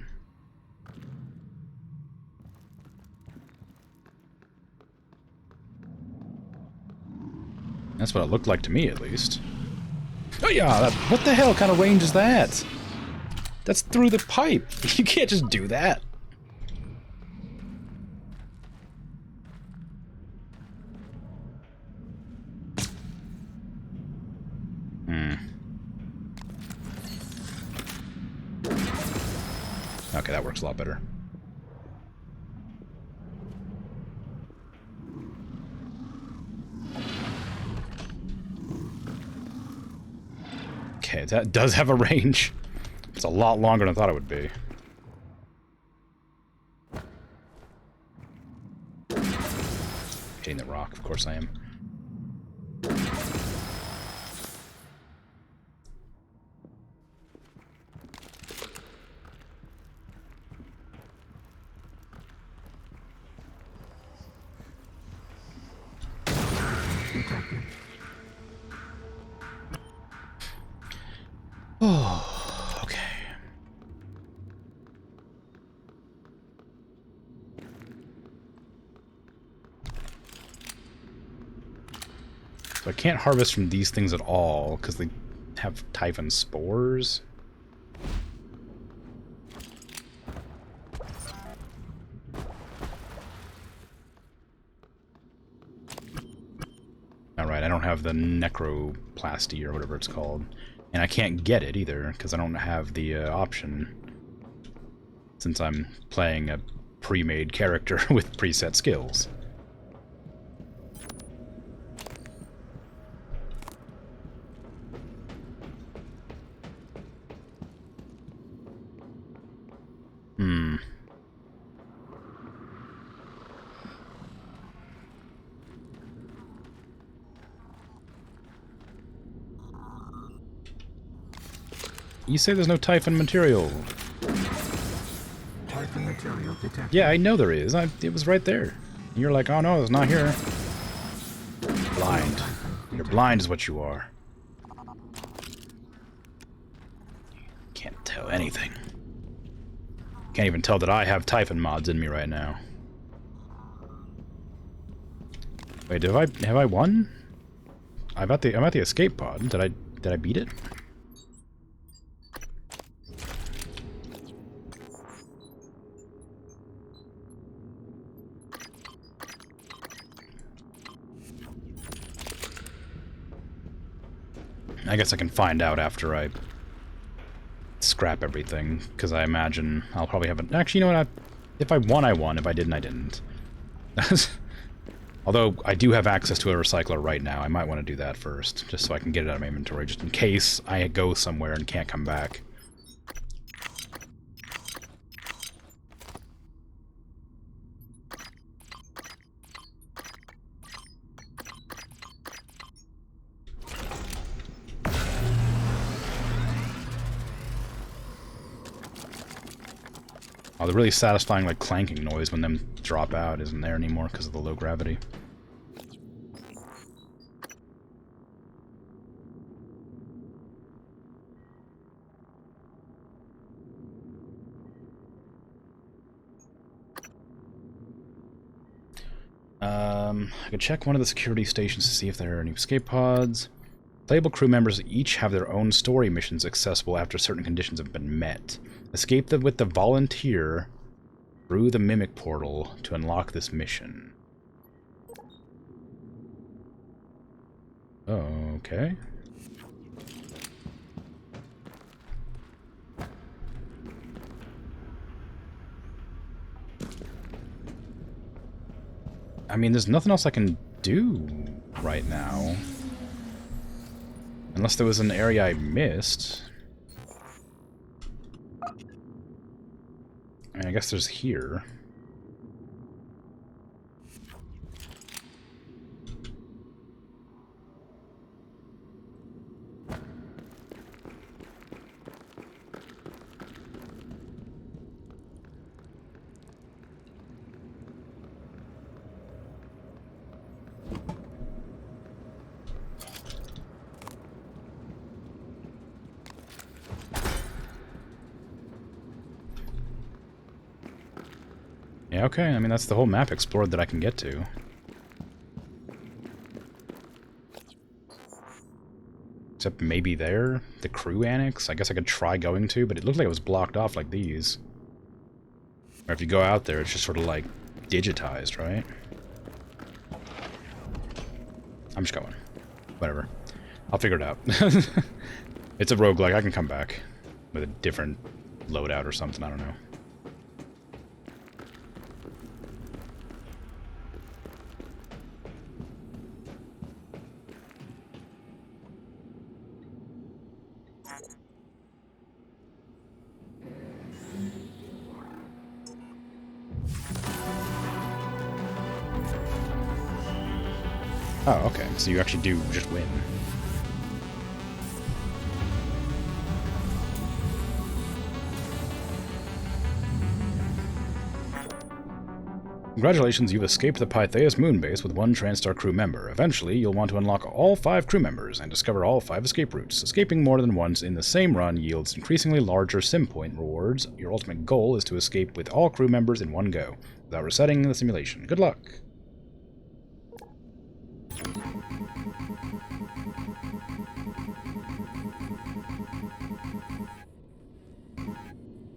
That's what it looked like to me, at least. Oh yeah, what the hell kind of range is that? That's through the pipe. You can't just do that. Okay, that works a lot better. Okay, that does have a range. It's a lot longer than I thought it would be. Hitting the rock, of course I am. Oh, okay. So I can't harvest from these things at all because they have Typhon spores. Alright, I don't have the necroplasty or whatever it's called. And I can't get it either, because I don't have the option. Since I'm playing a pre-made character with preset skills. Hmm. You say there's no Typhon material. Typhon material detected. Yeah, I know there is. It was right there. And you're like, oh no, it's not here. Blind. You're blind is what you are. Can't tell anything. Can't even tell that I have Typhon mods in me right now. Wait, have I won? I'm at the escape pod. Did I beat it? I guess I can find out after I scrap everything, because I imagine I'll probably have an... Actually, you know what? If I won, I won. If I didn't, I didn't. Although, I do have access to a recycler right now. I might want to do that first, just so I can get it out of my inventory, just in case I go somewhere and can't come back. Oh, the really satisfying, like, clanking noise when them drop out isn't there anymore because of the low gravity. I could check one of the security stations to see if there are any escape pods. Playable crew members each have their own story missions accessible after certain conditions have been met. Escape them with the volunteer through the Mimic portal to unlock this mission. Okay. I mean, there's nothing else I can do right now. Unless there was an area I missed. I mean, I guess there's here. Yeah, okay. I mean, that's the whole map explored that I can get to. Except maybe there? The crew annex? I guess I could try going to, but it looked like it was blocked off like these. Or if you go out there, it's just sort of like digitized, right? I'm just going. Whatever. I'll figure it out. It's a roguelike. I can come back with a different loadout or something. I don't know. Oh, okay. So you actually do just win. Congratulations, you've escaped the Pythaeus moonbase with one TranStar crew member. Eventually, you'll want to unlock all 5 crew members and discover all 5 escape routes. Escaping more than once in the same run yields increasingly larger sim point rewards. Your ultimate goal is to escape with all crew members in one go, without resetting the simulation. Good luck!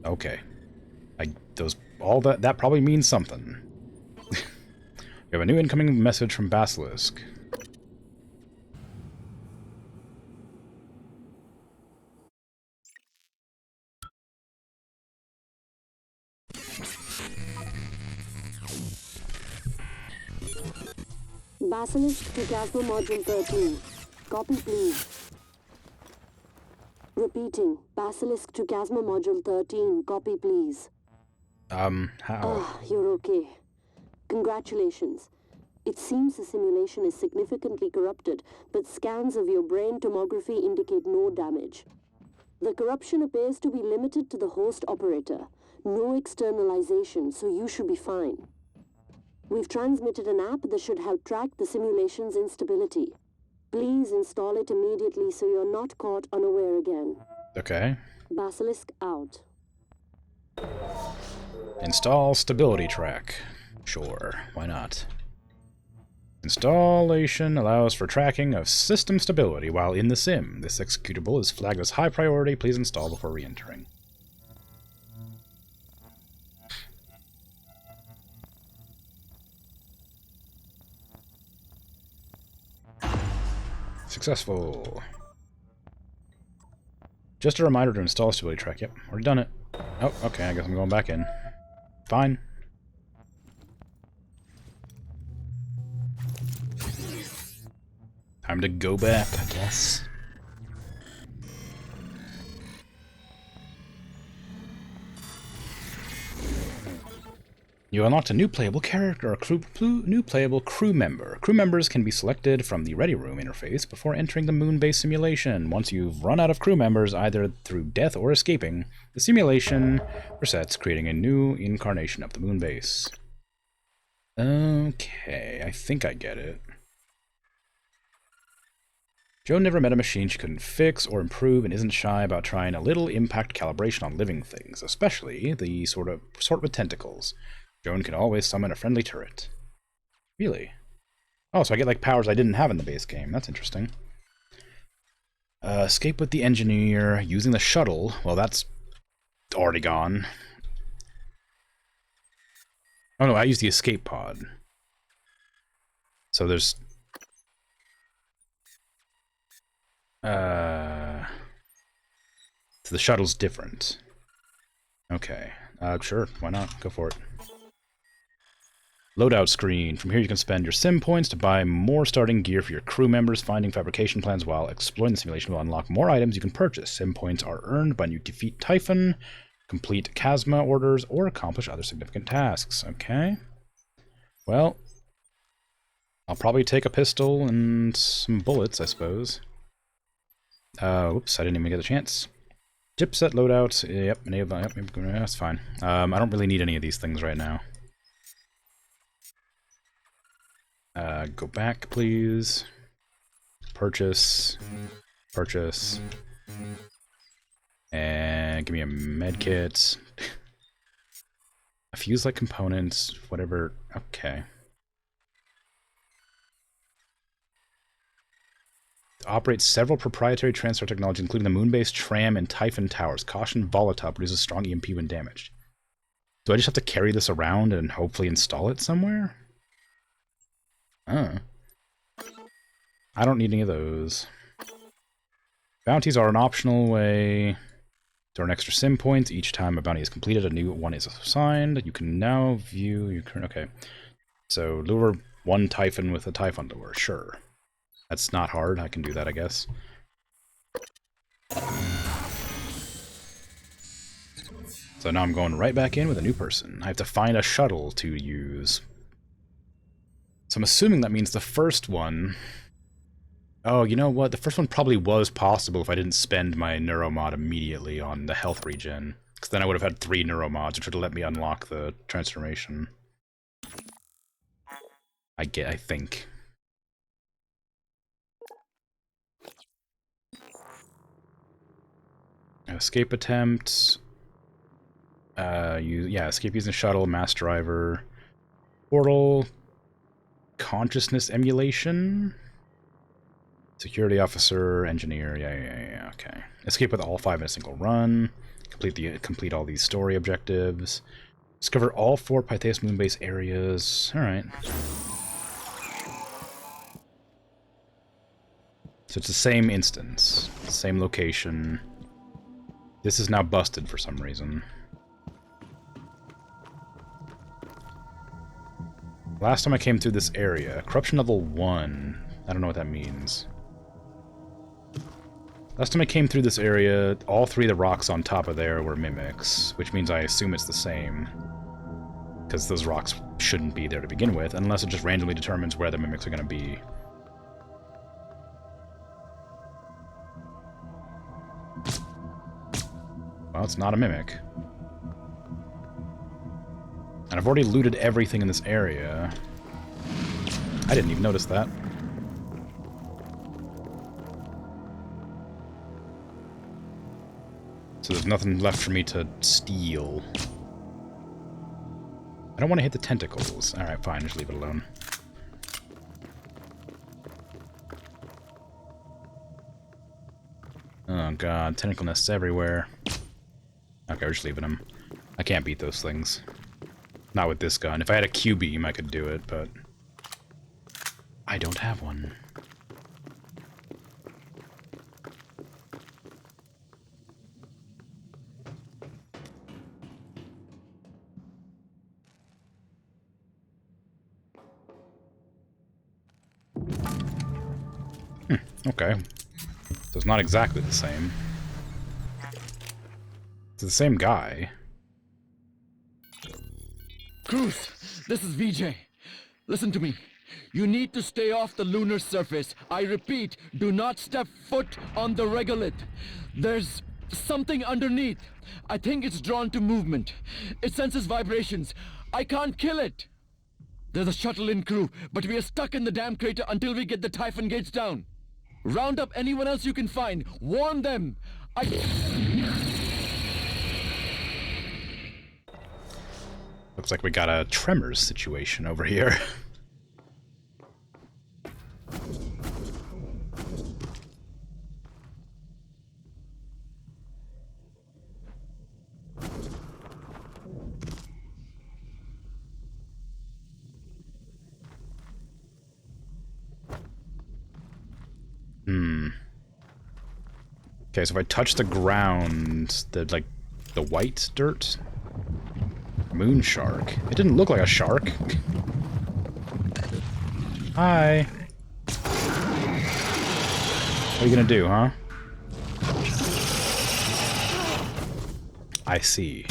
Okay. That probably means something. We have a new incoming message from Basilisk. Basilisk to Casper Module 13. Copy, please. Repeating. Basilisk to Casper Module 13. Copy, please. How? Ah, you're okay. Congratulations. It seems the simulation is significantly corrupted, but scans of your brain tomography indicate no damage. The corruption appears to be limited to the host operator. No externalization, so you should be fine. We've transmitted an app that should help track the simulation's instability. Please install it immediately so you're not caught unaware again. Okay. Basilisk out. Install stability track. Sure, why not? Installation allows for tracking of system stability while in the sim. This executable is flagged as high priority. Please install before re-entering. Successful. Just a reminder to install stability track. Yep, already done it. Oh, okay, I guess I'm going back in. Fine. Time to go back, I guess. You unlocked a new playable character, new playable crew member. Crew members can be selected from the Ready Room interface before entering the moon-based simulation. Once you've run out of crew members, either through death or escaping, the simulation resets, creating a new incarnation of the moon base. Okay, I think I get it. Jo never met a machine she couldn't fix or improve and isn't shy about trying a little impact calibration on living things, especially the sort with tentacles. Joan can always summon a friendly turret. Really? Oh, so I get like powers I didn't have in the base game. That's interesting. Escape with the engineer using the shuttle. Well, that's already gone. Oh no, I used the escape pod. So there's... So the shuttle's different. Okay. Sure, why not? Go for it. Loadout screen. From here you can spend your sim points to buy more starting gear for your crew members. Finding fabrication plans while exploring the simulation will unlock more items you can purchase. Sim points are earned when you defeat Typhon, complete Chasma orders, or accomplish other significant tasks. Okay. Well, I'll probably take a pistol and some bullets, I suppose. Whoops, I didn't even get a chance. Chipset loadout. Yep, enable. Yep, that's fine. I don't really need any of these things right now. Go back, please. Purchase. Purchase. And give me a medkit. A fuse-like components, whatever. Okay. Operates several proprietary TranStar technology, including the moon-based tram and Typhon towers. Caution volatile produces strong EMP when damaged. Do I just have to carry this around and hopefully install it somewhere? Oh. I don't need any of those. Bounties are an optional way to earn extra sim points. Each time a bounty is completed, a new one is assigned. You can now view your current... Okay. So, lure one Typhon with a Typhon lure. Sure. That's not hard. I can do that, I guess. So now I'm going right back in with a new person. I have to find a shuttle to use. So I'm assuming that means the first one... Oh, you know what? The first one probably was possible if I didn't spend my neuromod immediately on the health regen. Because then I would have had 3 neuromods, which would have let me unlock the transformation. I think. Escape attempt. Escape using shuttle, mass driver, portal, consciousness emulation, security officer, engineer. Yeah. Okay. Escape with all 5 in a single run. Complete all these story objectives. Discover all 4 Pythaeus moonbase areas. All right. So it's the same instance, same location. This is now busted for some reason. Last time I came through this area, corruption level 1. I don't know what that means. Last time I came through this area, all 3 of the rocks on top of there were mimics, which means I assume it's the same. Because those rocks shouldn't be there to begin with, unless it just randomly determines where the mimics are going to be. Well, it's not a mimic. And I've already looted everything in this area. I didn't even notice that. So there's nothing left for me to steal. I don't want to hit the tentacles. Alright, fine, just leave it alone. Oh god, tentacle nests everywhere. Okay, we're just leaving them. I can't beat those things. Not with this gun. If I had a Q-beam, I could do it, but... I don't have one. Okay. So it's not exactly the same. It's the same guy. Cruz, this is VJ. Listen to me. You need to stay off the lunar surface. I repeat, do not step foot on the regolith. There's something underneath. I think it's drawn to movement. It senses vibrations. I can't kill it. There's a shuttle in crew, but we are stuck in the damn crater until we get the Typhon gates down. Round up anyone else you can find. Warn them. Looks like we got a Tremors situation over here. Okay, so if I touch the ground, the white dirt? Moon shark. It didn't look like a shark. Hi. What are you gonna do, huh? I see.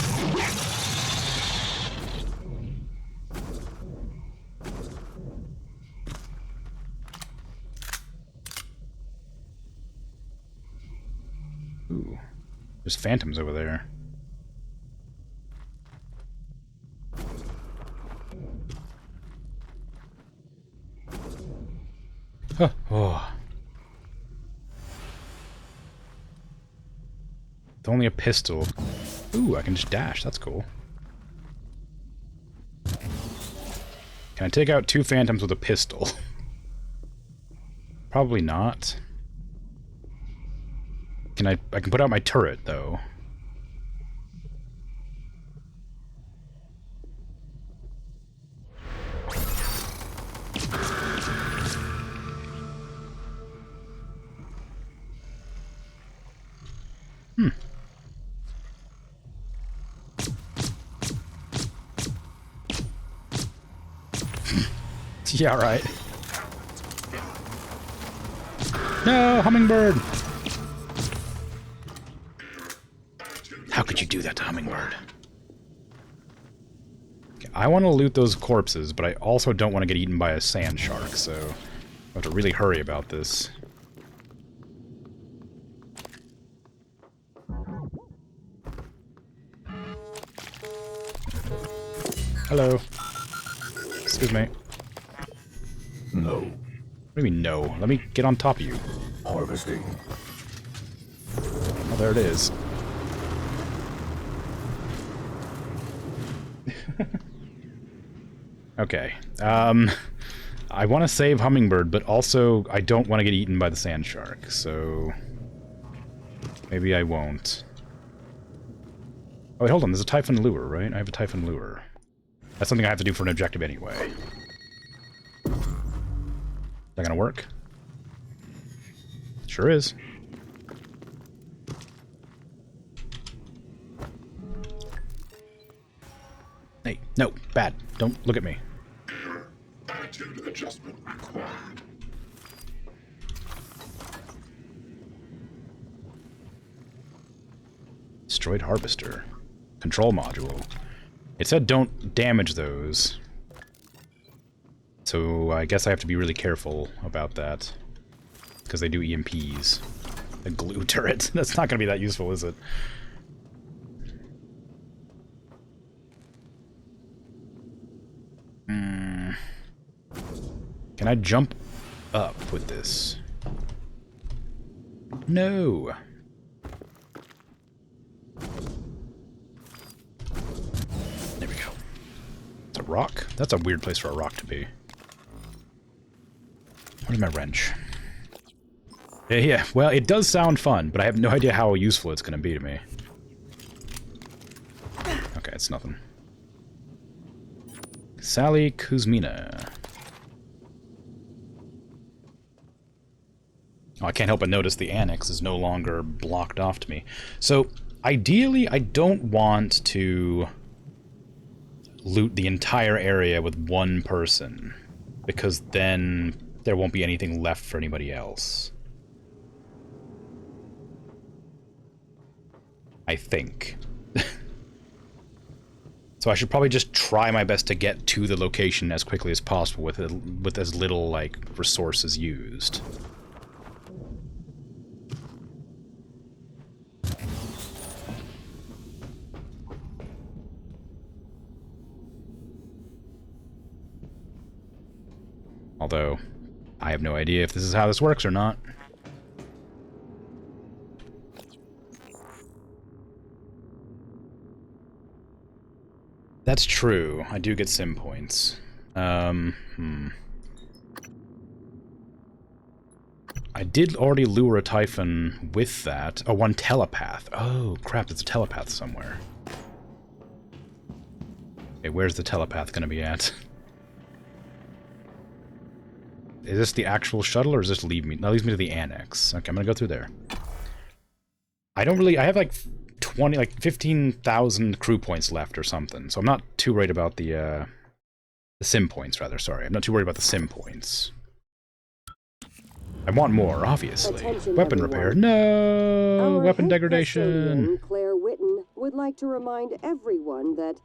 Ooh. There's phantoms over there. Huh. Oh. It's only a pistol. Ooh, I can just dash. That's cool. Can I take out 2 phantoms with a pistol? Probably not. I can put out my turret, though. Yeah, right. No, hummingbird! How could you do that to hummingbird? I want to loot those corpses, but I also don't want to get eaten by a sand shark, so I have to really hurry about this. Hello. Excuse me. No. What do you mean, no? Let me get on top of you. Harvesting. Oh, there it is. Okay. I want to save Hummingbird, but also I don't want to get eaten by the sand shark, so maybe I won't. Oh, wait, hold on. There's a Typhon lure, right? I have a Typhon lure. That's something I have to do for an objective anyway. Is that gonna work? Sure is. Hey, no, bad. Don't look at me. Attitude adjustment required. Destroyed harvester. Control module. It said don't damage those. So I guess I have to be really careful about that. Because they do EMPs. A glue turret. That's not going to be that useful, is it? Can I jump up with this? No. There we go. It's a rock? That's a weird place for a rock to be. Where's my wrench? Yeah, well, it does sound fun, but I have no idea how useful it's going to be to me. Okay, it's nothing. Sally Kuzmina. Oh, I can't help but notice the annex is no longer blocked off to me. So, ideally, I don't want to loot the entire area with one person, because then there won't be anything left for anybody else. I think. So I should probably just try my best to get to the location as quickly as possible with as little, like, resources used. Although, I have no idea if this is how this works or not. That's true. I do get sim points. I did already lure a Typhon with that. Oh, one telepath. Oh, crap, there's a telepath somewhere. Okay, where's the telepath gonna be at? Is this the actual shuttle, or does this leave me? No, it leads me to the annex. Okay, I'm gonna go through there. I have like 15,000 crew points left or something, so I'm not too worried about the sim points, rather, sorry. I'm not too worried about the sim points. I want more, obviously. Attention, Weapon everyone. repair. No! Our Weapon head degradation. custodian, Claire Witten, would like to remind everyone that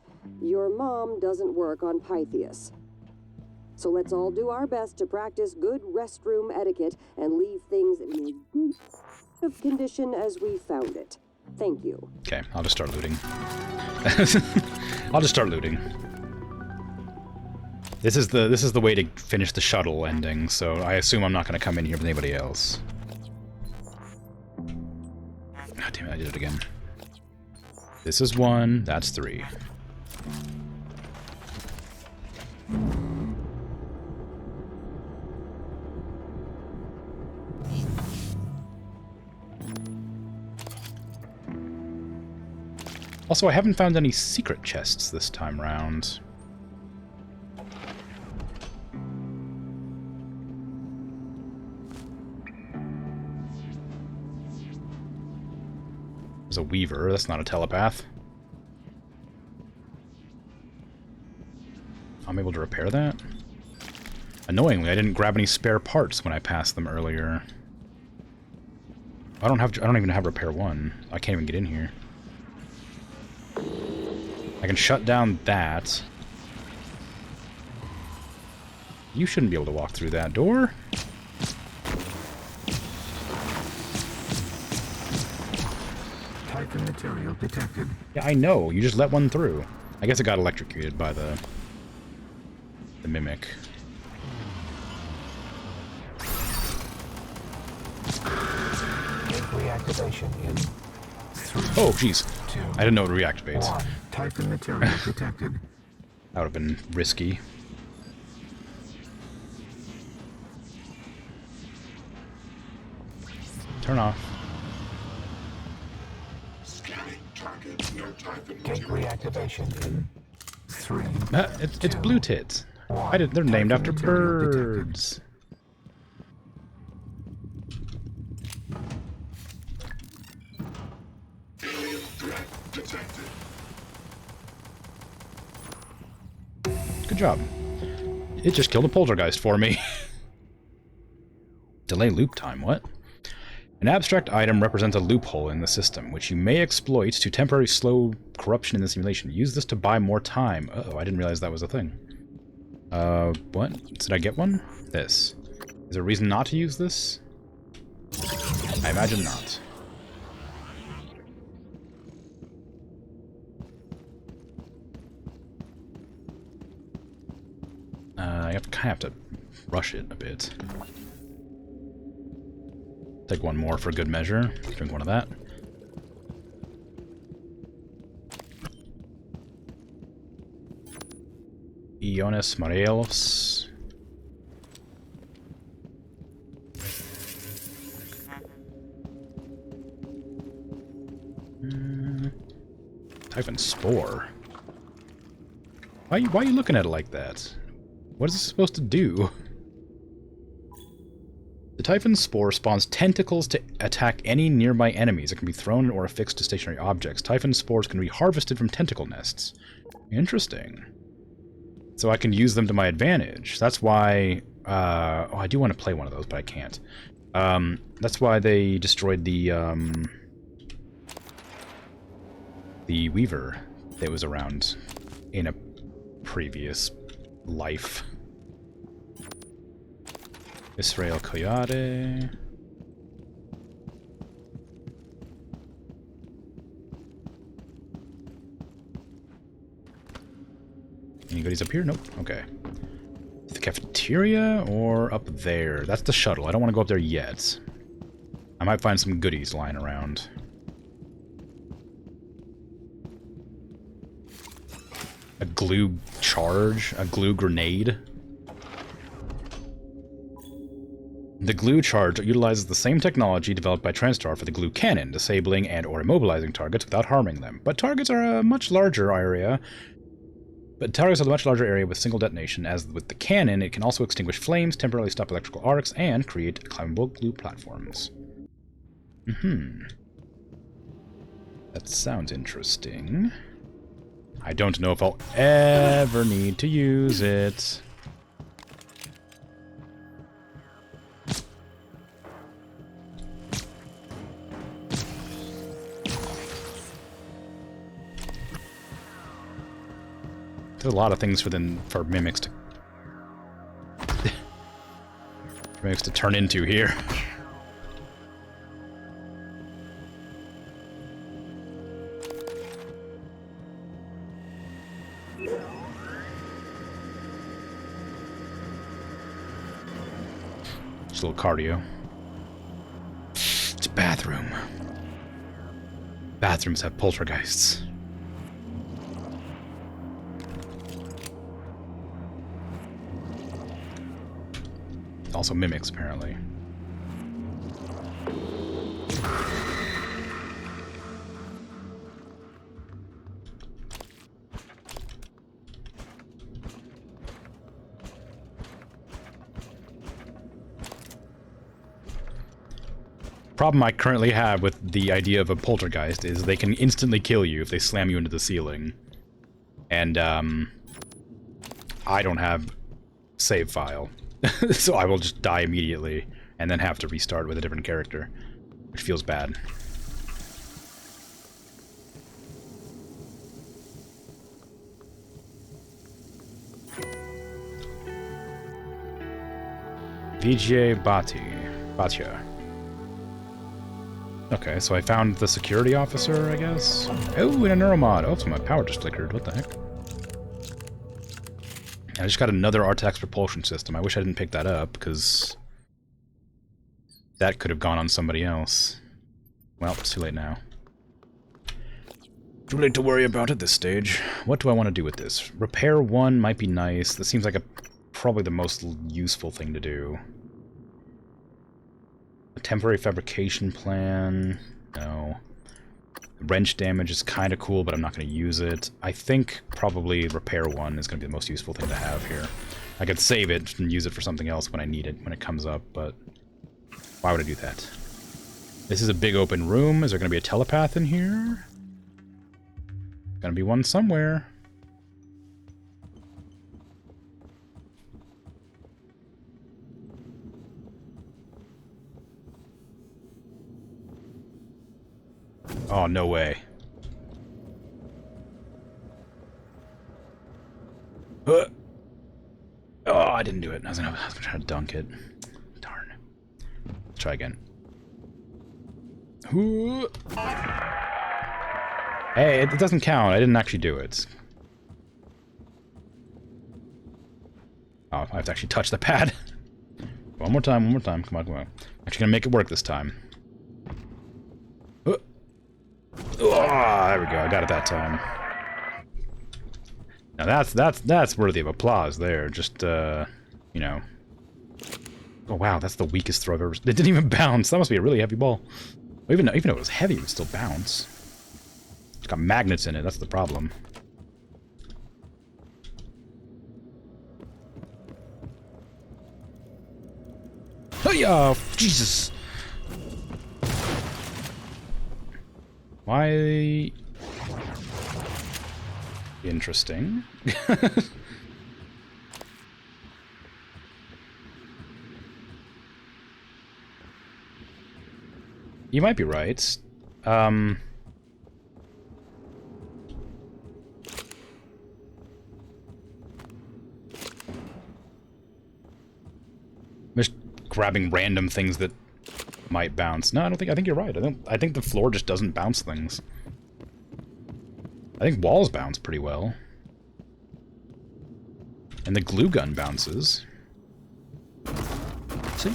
your mom doesn't work on Pythias. So let's all do our best to practice good restroom etiquette and leave things in as good of condition as we found it. Thank you. Okay, I'll just start looting. I'll just start looting. This is the way to finish the shuttle ending, so I assume I'm not going to come in here with anybody else. God damn it, I did it again. This is 1, that's 3. Also, I haven't found any secret chests this time round. There's a Weaver, that's not a telepath. I'm able to repair that? Annoyingly, I didn't grab any spare parts when I passed them earlier. I don't even have repair 1. I can't even get in here. I can shut down that. You shouldn't be able to walk through that door. Typhon material detected. Yeah, I know. You just let one through. I guess it got electrocuted by the mimic. Reactivation in 3. Oh, jeez. I didn't know it reactivates. 1. Typhon material detected. That would have been risky. Turn off. Scanning target. No Typhon. Gate reactivation in 3. It's blue tits. They're named after birds. Alien threat detected. Good job. It just killed a poltergeist for me. Delay loop time, what? An abstract item represents a loophole in the system, which you may exploit to temporarily slow corruption in the simulation. Use this to buy more time. Uh-oh, I didn't realize that was a thing. What? Did I get one? This. Is there a reason not to use this? I imagine not. I kind of have to rush it a bit. Take one more for good measure. Drink one of that. Ionis Morelos. Typhon Spore. Why are you looking at it like that? What is this supposed to do? The Typhon Spore spawns tentacles to attack any nearby enemies. It can be thrown or affixed to stationary objects. Typhon Spores can be harvested from tentacle nests. Interesting. So I can use them to my advantage. That's why... oh, I do want to play one of those, but I can't. That's why they destroyed the Weaver that was around in a previous life. Israel Coyote. Any goodies up here? Nope. Okay. The cafeteria or up there? That's the shuttle. I don't want to go up there yet. I might find some goodies lying around. A glue charge? A glue grenade? The glue charge utilizes the same technology developed by TranStar for the glue cannon, disabling and or immobilizing targets without harming them. But targets are a much larger area. With single detonation. As with the cannon, it can also extinguish flames, temporarily stop electrical arcs, and create climbable glue platforms. That sounds interesting. I don't know if I'll ever need to use it. There's a lot of things for mimics to turn into here. Just a little cardio. It's a bathroom. Bathrooms have poltergeists. Also mimics, apparently. Problem I currently have with the idea of a poltergeist is they can instantly kill you if they slam you into the ceiling. And, I don't have save file. So I will just die immediately, and then have to restart with a different character, which feels bad. Vijay Bhatia. Okay, so I found the security officer, I guess. Oh, and a neuromod. Oh, so my power just flickered. What the heck? I just got another Artax propulsion system. I wish I didn't pick that up, because that could have gone on somebody else. Well, it's too late now. Too late to worry about at this stage. What do I want to do with this? Repair 1 might be nice. This seems like probably the most useful thing to do. A temporary fabrication plan. No. Wrench damage is kind of cool, but I'm not going to use it. I think probably repair 1 is going to be the most useful thing to have here. I could save it and use it for something else when I need it, when it comes up, but why would I do that? This is a big open room. Is there going to be a telepath in here? Gonna be one somewhere. Oh, no way. Oh, I didn't do it. I was gonna try to dunk it. Darn. Let's try again. Hey, it doesn't count. I didn't actually do it. Oh, I have to actually touch the pad. One more time, one more time. Come on, come on. Actually gonna make it work this time. Oh, there we go. I got it that time. Now that's worthy of applause there. Just, you know. Oh, wow, that's the weakest throw I've ever... It didn't even bounce. That must be a really heavy ball. Even though it was heavy, it would still bounce. It's got magnets in it, that's the problem. Oh, Jesus! Why... Interesting. You might be right. Just grabbing random things that might bounce. No, I think you're right. I think the floor just doesn't bounce things. I think walls bounce pretty well. And the glue gun bounces. See?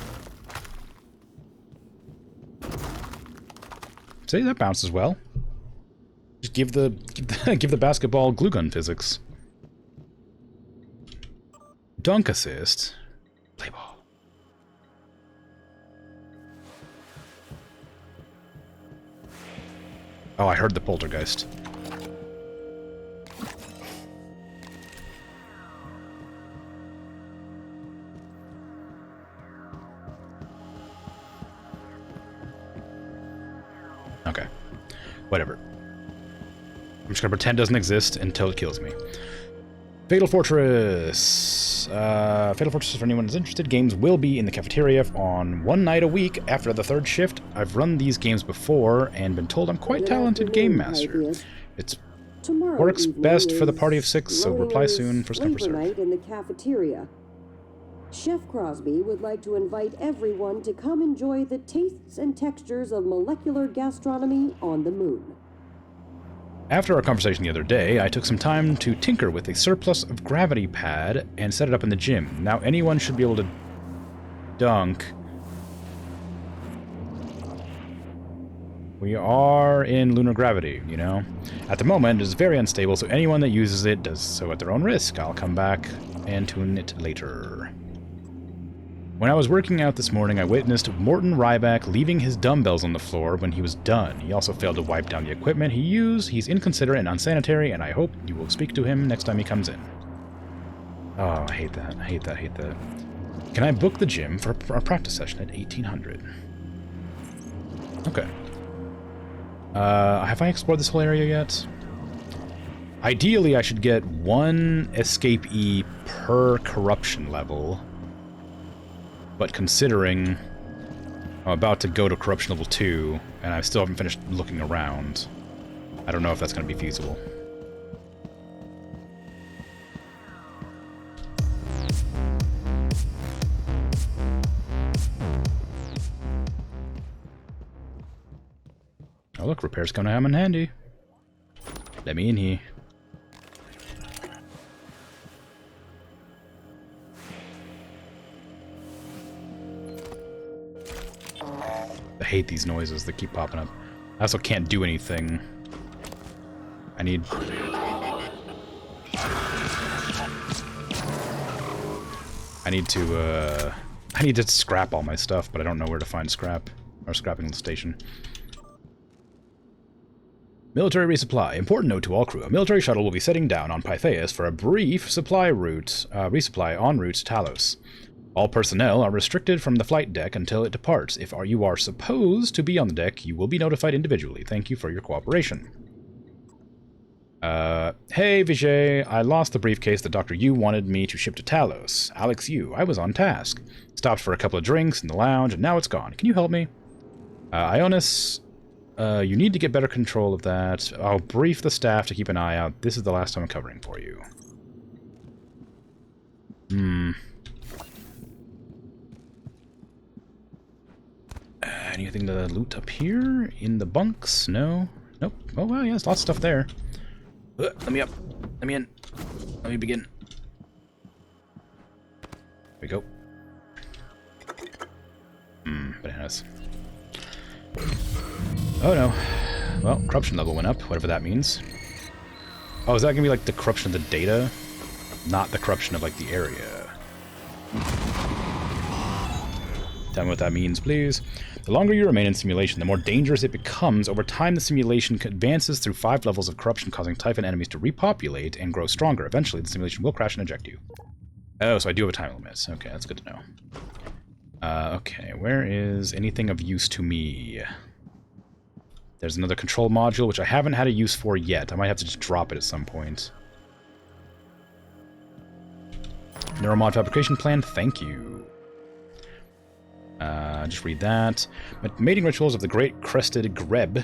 See, that bounces well. Just give the basketball glue gun physics. Dunk assist. Play ball. Oh, I heard the poltergeist. Okay. Whatever. I'm just gonna pretend it doesn't exist until it kills me. Fatal Fortress. Fatal Fortress, for anyone who's interested, games will be in the cafeteria on one night a week after the third shift. I've run these games before and been told I'm quite talented game master. It works best for the party of 6, so reply soon. First come, first serve. Night in the cafeteria. Chef Crosby would like to invite everyone to come enjoy the tastes and textures of molecular gastronomy on the moon. After our conversation the other day, I took some time to tinker with a surplus of gravity pad and set it up in the gym. Now anyone should be able to dunk. We are in lunar gravity, you know? At the moment, it is very unstable, so anyone that uses it does so at their own risk. I'll come back and tune it later. When I was working out this morning, I witnessed Morton Ryback leaving his dumbbells on the floor when he was done. He also failed to wipe down the equipment he used. He's inconsiderate and unsanitary, and I hope you will speak to him next time he comes in. Oh, I hate that. I hate that. I hate that. Can I book the gym for a practice session at 1800? Okay. Have I explored this whole area yet? Ideally, I should get one escapee per corruption level. But considering I'm about to go to corruption level 2, and I still haven't finished looking around, I don't know if that's going to be feasible. Oh look, repair's gonna come in handy. Let me in here. I hate these noises that keep popping up. I also can't do anything. I need to scrap all my stuff, but I don't know where to find scrap or scrapping station. Military resupply. Important note to all crew. A military shuttle will be setting down on Pythaeus for a brief supply route, resupply en route to Talos. All personnel are restricted from the flight deck until it departs. If you are supposed to be on the deck, you will be notified individually. Thank you for your cooperation. Hey, Vijay. I lost the briefcase that Dr. Yu wanted me to ship to Talos. Alex Yu. I was on task. Stopped for a couple of drinks in the lounge, and now it's gone. Can you help me? Ionis, you need to get better control of that. I'll brief the staff to keep an eye out. This is the last time I'm covering for you. Anything to loot up here? In the bunks? No? Nope. Oh, well, yeah, there's lots of stuff there. Let me up. Let me in. Let me begin. Here we go. Bananas. Oh no. Well, corruption level went up, whatever that means. Oh, is that gonna be like the corruption of the data? Not the corruption of like the area. Tell me what that means, please. The longer you remain in simulation, the more dangerous it becomes. Over time, the simulation advances through 5 levels of corruption, causing Typhon enemies to repopulate and grow stronger. Eventually, the simulation will crash and eject you. Oh, so I do have a time limit. Okay, that's good to know. Okay, where is anything of use to me? There's another control module, which I haven't had a use for yet. I might have to just drop it at some point. Neuromod fabrication plan, thank you. Just read that. Mating rituals of the Great Crested Grebe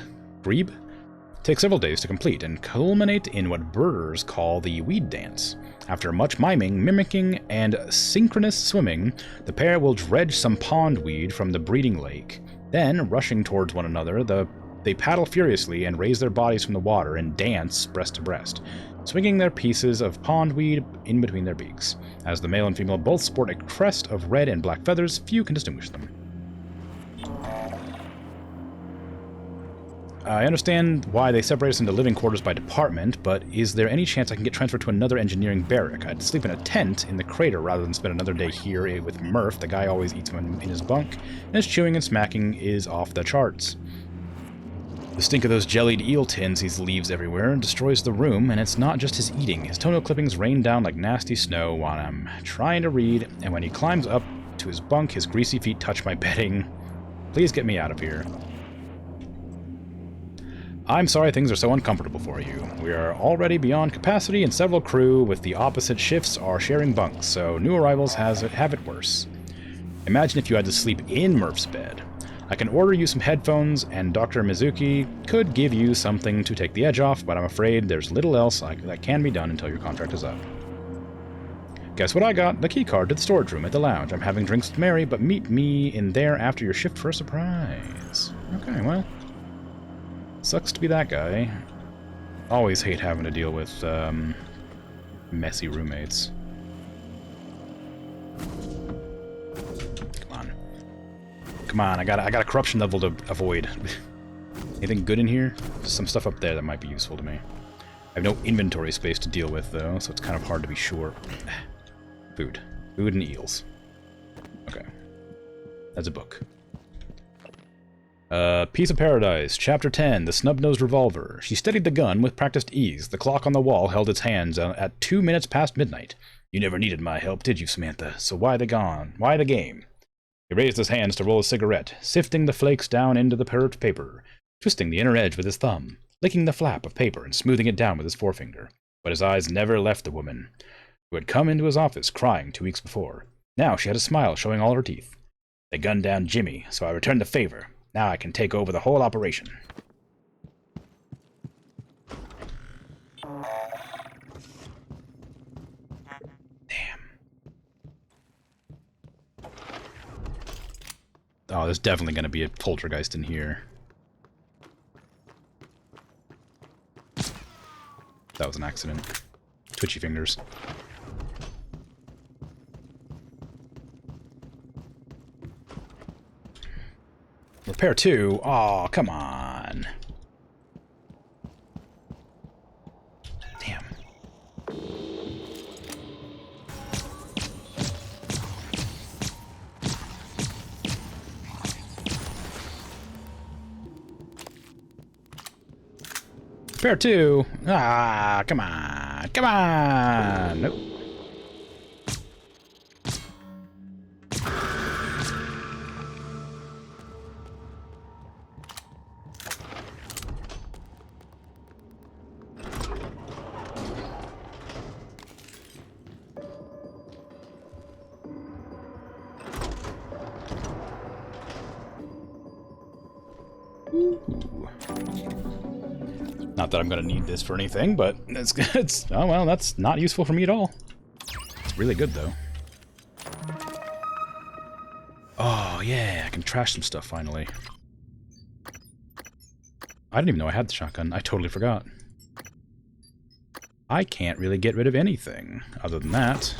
take several days to complete and culminate in what birders call the weed dance. After much miming, mimicking, and synchronous swimming, the pair will dredge some pondweed from the breeding lake. Then, rushing towards one another, they paddle furiously and raise their bodies from the water and dance breast to breast, swinging their pieces of pondweed in between their beaks. As the male and female both sport a crest of red and black feathers, few can distinguish them. I understand why they separate us into living quarters by department, but is there any chance I can get transferred to another engineering barrack? I'd sleep in a tent in the crater rather than spend another day here with Murph. The guy always eats in his bunk, and his chewing and smacking is off the charts. The stink of those jellied eel tins he leaves everywhere destroys the room, and it's not just his eating. His toenail clippings rain down like nasty snow while I'm trying to read, and when he climbs up to his bunk, his greasy feet touch my bedding. Please get me out of here. I'm sorry things are so uncomfortable for you. We are already beyond capacity, and several crew with the opposite shifts are sharing bunks, so new arrivals have it worse. Imagine if you had to sleep in Murph's bed. I can order you some headphones, and Dr. Mizuki could give you something to take the edge off, but I'm afraid there's little else that can be done until your contract is up. Guess what I got? The key card to the storage room at the lounge. I'm having drinks with Mary, but meet me in there after your shift for a surprise. Okay, well. Sucks to be that guy. Always hate having to deal with, messy roommates. Come on, I got a corruption level to avoid. Anything good in here? Just some stuff up there that might be useful to me. I have no inventory space to deal with, though, so it's kind of hard to be sure. Food. Food and eels. Okay. That's a book. Piece of Paradise, Chapter 10, The Snub-Nosed Revolver. She steadied the gun with practiced ease. The clock on the wall held its hands at 2 minutes past midnight. You never needed my help, did you, Samantha? So why the gone? Why the game? He raised his hands to roll a cigarette, sifting the flakes down into the parched paper, twisting the inner edge with his thumb, licking the flap of paper and smoothing it down with his forefinger. But his eyes never left the woman, who had come into his office crying 2 weeks before. Now she had a smile showing all her teeth. They gunned down Jimmy, so I returned the favor. Now I can take over the whole operation. Damn. Oh, there's definitely going to be a poltergeist in here. That was an accident. Twitchy fingers. Repair 2? Aw, come on. Damn. Repair 2? Ah, come on. Come on! Nope. Not that I'm gonna need this for anything, but it's oh well, that's not useful for me at all. It's really good though. Oh yeah, I can trash some stuff finally. I didn't even know I had the shotgun. I totally forgot. I can't really get rid of anything other than that.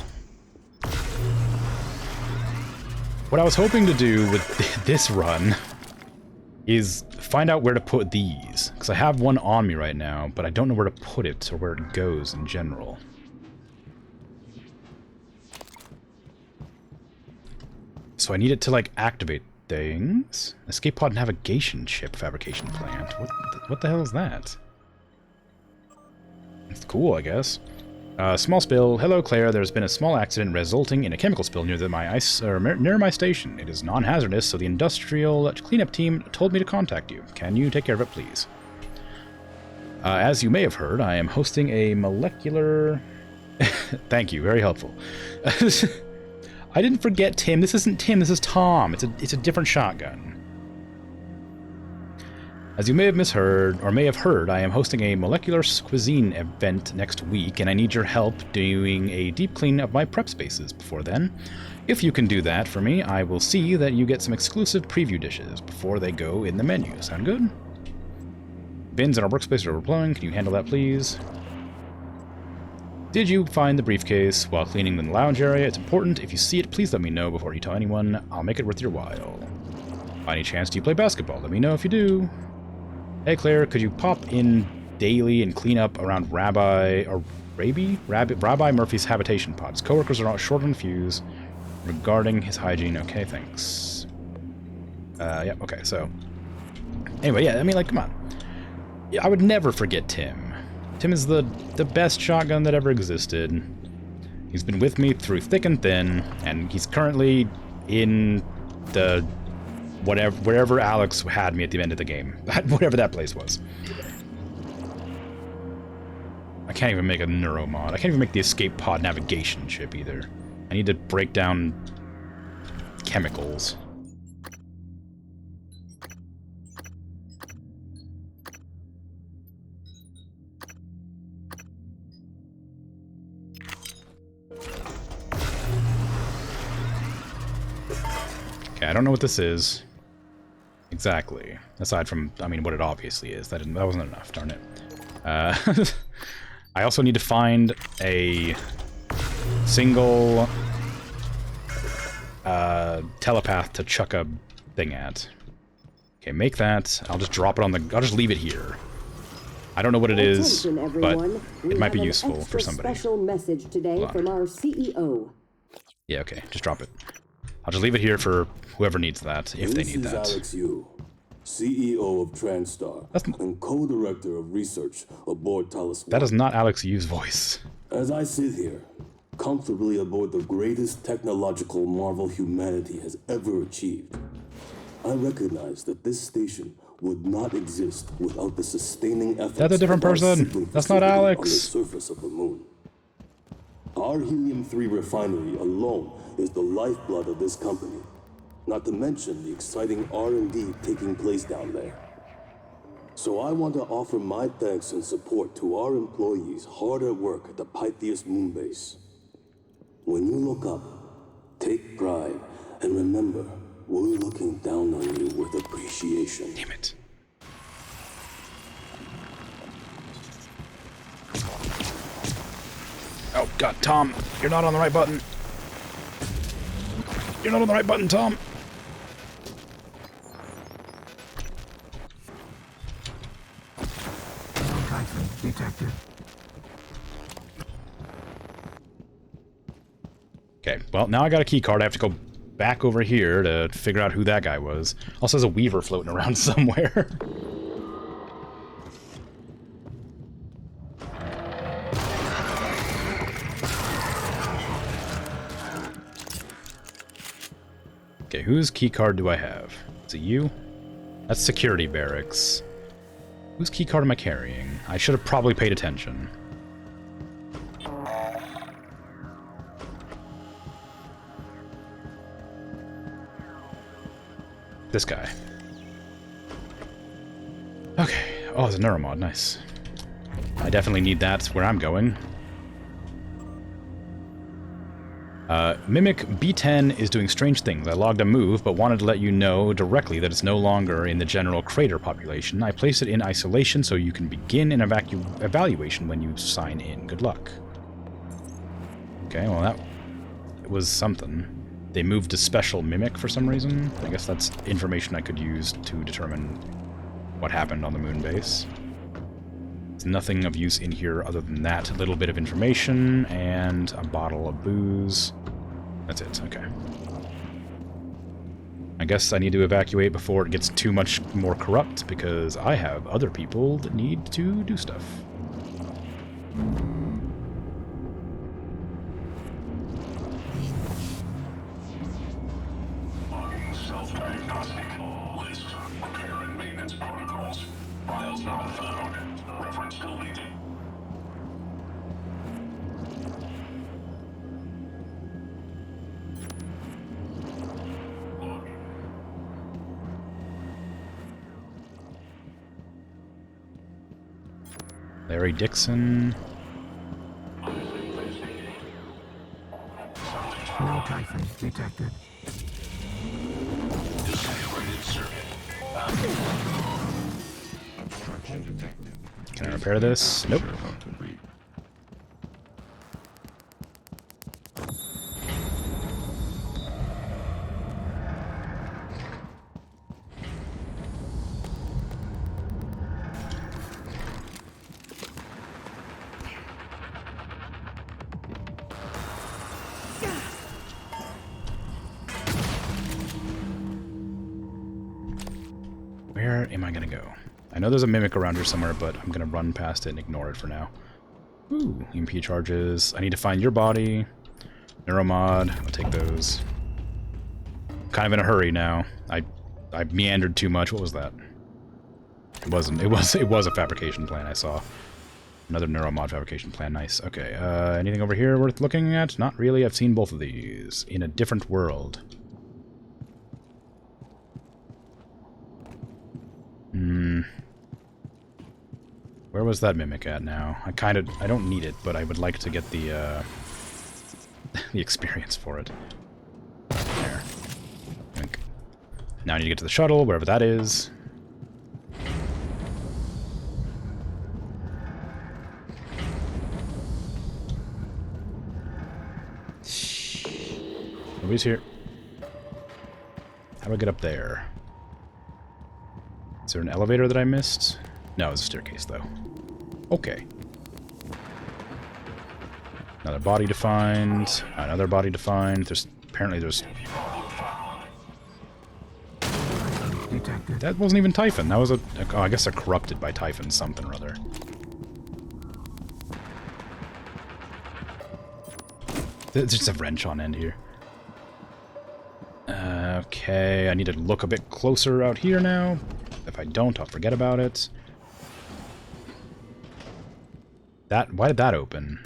What I was hoping to do with this run is find out where to put these, because I have one on me right now, but I don't know where to put it or where it goes in general. So I need it to, like, activate things. Escape pod navigation chip fabrication plant. What the hell is that? It's cool, I guess. Small spill. Hello, Claire. There's been a small accident resulting in a chemical spill near near my station. It is non-hazardous, so the industrial cleanup team told me to contact you. Can you take care of it, please? As you may have heard, I am hosting a molecular... Thank you. Very helpful. I didn't forget Tim. This isn't Tim. This is Tom. It's a different shotgun. As you may have misheard, or may have heard, I am hosting a molecular cuisine event next week, and I need your help doing a deep clean of my prep spaces before then. If you can do that for me, I will see that you get some exclusive preview dishes before they go in the menu. Sound good? Bins in our workspace are overflowing. Can you handle that, please? Did you find the briefcase while cleaning the lounge area? It's important. If you see it, please let me know before you tell anyone. I'll make it worth your while. By any chance, do you play basketball? Let me know if you do. Hey Claire, could you pop in daily and clean up around Rabbi Murphy's habitation pod? His coworkers are short on fuse regarding his hygiene. Okay, thanks. Yeah, okay, so... Anyway, yeah, I mean, like, come on. I would never forget Tim. Tim is the best shotgun that ever existed. He's been with me through thick and thin, and he's currently in the... wherever Alex had me at the end of the game. Whatever that place was. I can't even make a neuromod. I can't even make the escape pod navigation chip either. I need to break down chemicals. Okay, I don't know what this is. Exactly. Aside from, I mean, what it obviously is. That wasn't enough, darn it. I also need to find a single telepath to chuck a thing at. Okay, make that. I'll just drop it on the... I'll just leave it here. I don't know what it is, but it might be useful for somebody. Special message today from our CEO. Yeah, okay. Just drop it. I'll just leave it here for whoever needs that, if they need that. This is Alex Yu, CEO of TranStar and co-director of research aboard Talos 1. That is not Alex Yu's voice. As I sit here, comfortably aboard the greatest technological marvel humanity has ever achieved, I recognize that this station would not exist without the sustaining efforts. That's a different person. That's not Alex. On the surface of the moon. Our helium-3 refinery alone is the lifeblood of this company, not to mention the exciting R&D taking place down there. So I want to offer my thanks and support to our employees hard at work at the Pythias moonbase. When you look up, take pride, and remember, we're looking down on you with appreciation. Damn it. Oh, God, Tom, you're not on the right button. You're not on the right button, Tom. Detected. Okay, well, now I got a key card. I have to go back over here to figure out who that guy was. Also has a weaver floating around somewhere. Okay, whose key card do I have? Is it you? That's security barracks. Whose key card am I carrying? I should have probably paid attention. This guy. Okay. Oh, it's a neuromod. Nice. I definitely need that where I'm going. Mimic B10 is doing strange things. I logged a move, but wanted to let you know directly that it's no longer in the general crater population. I placed it in isolation so you can begin an evaluation when you sign in. Good luck. Okay, well that was something. They moved to special mimic for some reason. I guess that's information I could use to determine what happened on the moon base. There's nothing of use in here other than that little bit of information and a bottle of booze. That's it, okay. I guess I need to evacuate before it gets too much more corrupt, because I have other people that need to do stuff. Self-diagnostic. List. Repair and maintenance protocols. Files not found. Reference deleted. Larry Dixon. No Typhon detected. Can I repair this? Nope. Where am I gonna go? I know there's a mimic around here somewhere, but I'm gonna run past it and ignore it for now. Ooh, EMP charges. I need to find your body. Neuromod. I'll take those. Kind of in a hurry now. I meandered too much. What was that? It wasn't. It was a fabrication plan I saw. Another neuromod fabrication plan. Nice. Okay. Anything over here worth looking at? Not really. I've seen both of these in a different world. Where was that mimic at now? I don't need it, but I would like to get the the experience for it. There. Now I need to get to the shuttle, wherever that is. Nobody's here. How do I get up there? Is there an elevator that I missed? No, it's a staircase, though. Okay. Another body defined. Another body defined. Apparently there's... That wasn't even Typhon. That was oh, I guess they're corrupted by Typhon something or other. There's just a wrench on end here. Okay, I need to look a bit closer out here now. If I don't, I'll forget about it. Why did that open?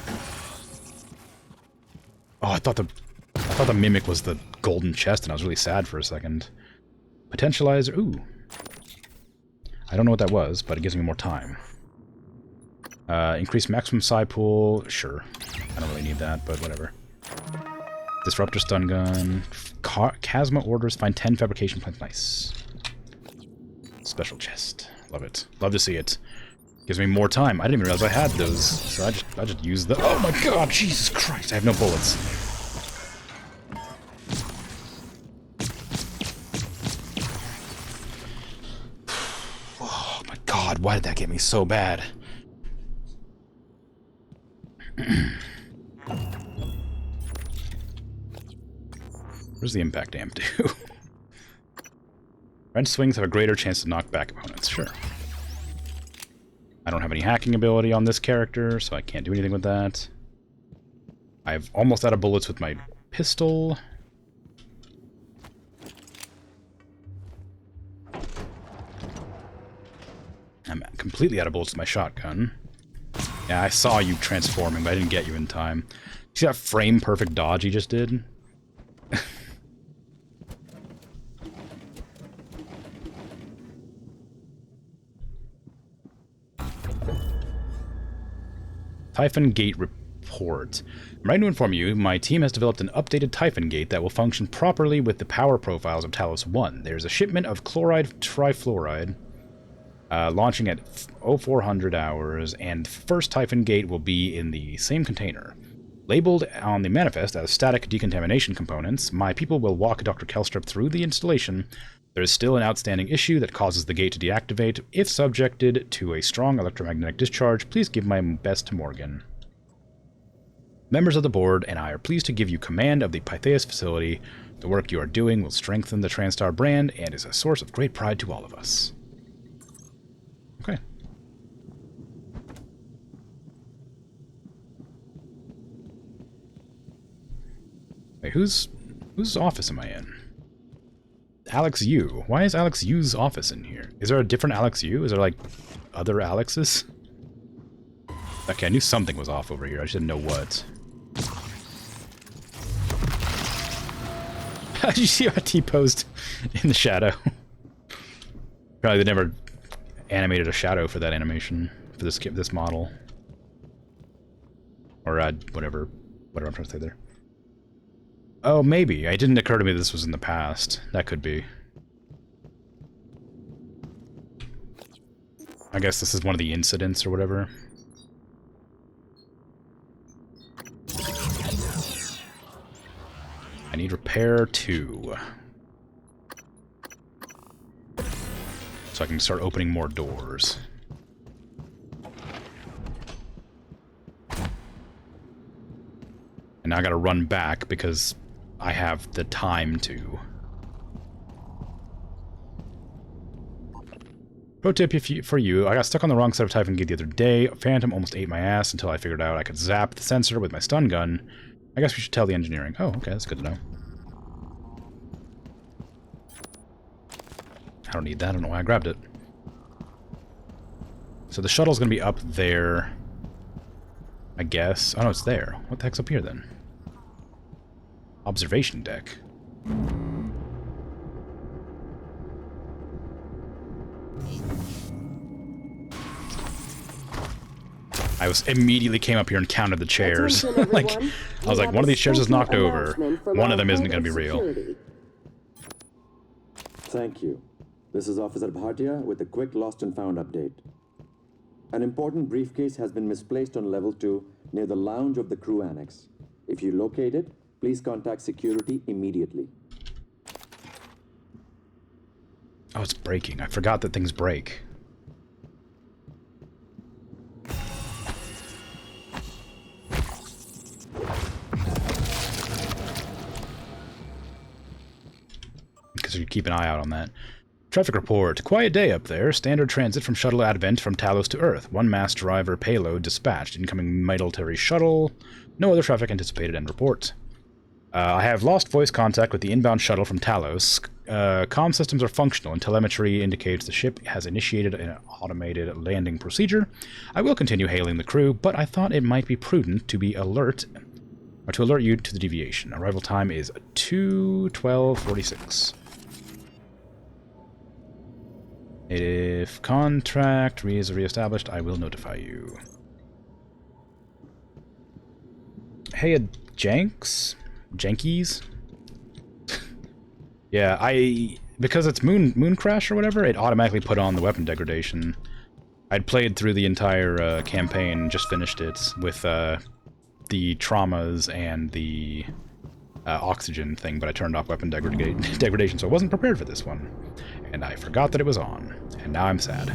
Oh, I thought the mimic was the golden chest, and I was really sad for a second. Potentializer. Ooh. I don't know what that was, but it gives me more time. Increase maximum psi pool. Sure. I don't really need that, but whatever. Disruptor stun gun. Chasma orders. Find 10 fabrication plants. Nice. Special chest. Love it. Love to see it. Gives me more time. I didn't even realize I had those, so I just used the. Oh my god, Jesus Christ! I have no bullets. Oh my god, why did that get me so bad? Where's the impact dam do? Wrench swings have a greater chance to knock back opponents. Sure. I don't have any hacking ability on this character, so I can't do anything with that. I've almost out of bullets with my pistol. I'm completely out of bullets with my shotgun. Yeah, I saw you transforming, but I didn't get you in time. See that frame-perfect dodge he just did? Typhon Gate report. I'm writing to inform you, my team has developed an updated Typhon Gate that will function properly with the power profiles of Talos 1. There's a shipment of chloride trifluoride launching at 0400 hours, and first Typhon Gate will be in the same container. Labeled on the manifest as static decontamination components, my people will walk Dr. Kelstrup through the installation. There is still an outstanding issue that causes the gate to deactivate. If subjected to a strong electromagnetic discharge, please give my best to Morgan. Members of the board and I are pleased to give you command of the Pytheas facility. The work you are doing will strengthen the TranStar brand and is a source of great pride to all of us. Okay. Wait, whose office am I in? Alex Yu. Why is Alex Yu's office in here? Is there a different Alex Yu? Is there, like, other Alexes? Okay, I knew something was off over here. I just didn't know what. Did you see how I T-posed in the shadow? Probably they never animated a shadow for that animation, for this model. Or, whatever I'm trying to say there. Oh, maybe. It didn't occur to me this was in the past. That could be. I guess this is one of the incidents or whatever. I need repair 2. So I can start opening more doors. And now I gotta run back because I have the time to. Pro tip for you, I got stuck on the wrong side of Typhon Gate the other day. Phantom almost ate my ass until I figured out I could zap the sensor with my stun gun. I guess we should tell the engineering. Oh, okay, that's good to know. I don't need that, I don't know why I grabbed it. So the shuttle's gonna be up there, I guess. Oh no, it's there. What the heck's up here then? Observation deck. I immediately came up here and counted the chairs. Like, I was like, one of these chairs is knocked over. One of them isn't going to be real. Thank you. This is Officer Bhatia with a quick lost and found update. An important briefcase has been misplaced on level 2 near the lounge of the crew annex. If you locate it, please contact security immediately. Oh, it's breaking. I forgot that things break. Because you keep an eye out on that. Traffic report. Quiet day up there. Standard transit from shuttle advent from Talos to Earth. One mass driver payload dispatched. Incoming military shuttle. No other traffic anticipated. End report. I have lost voice contact with the inbound shuttle from Talos. Comm systems are functional and telemetry indicates the ship has initiated an automated landing procedure. I will continue hailing the crew, but I thought it might be prudent to alert you to the deviation. Arrival time is 2:12:46. If contract is reestablished, I will notify you. Hey, Janks? Jankies? Yeah, because it's moon crash or whatever, it automatically put on the weapon degradation. I'd played through the entire campaign, just finished it with the traumas and the oxygen thing, but I turned off weapon degradation, so I wasn't prepared for this one. And I forgot that it was on, and now I'm sad.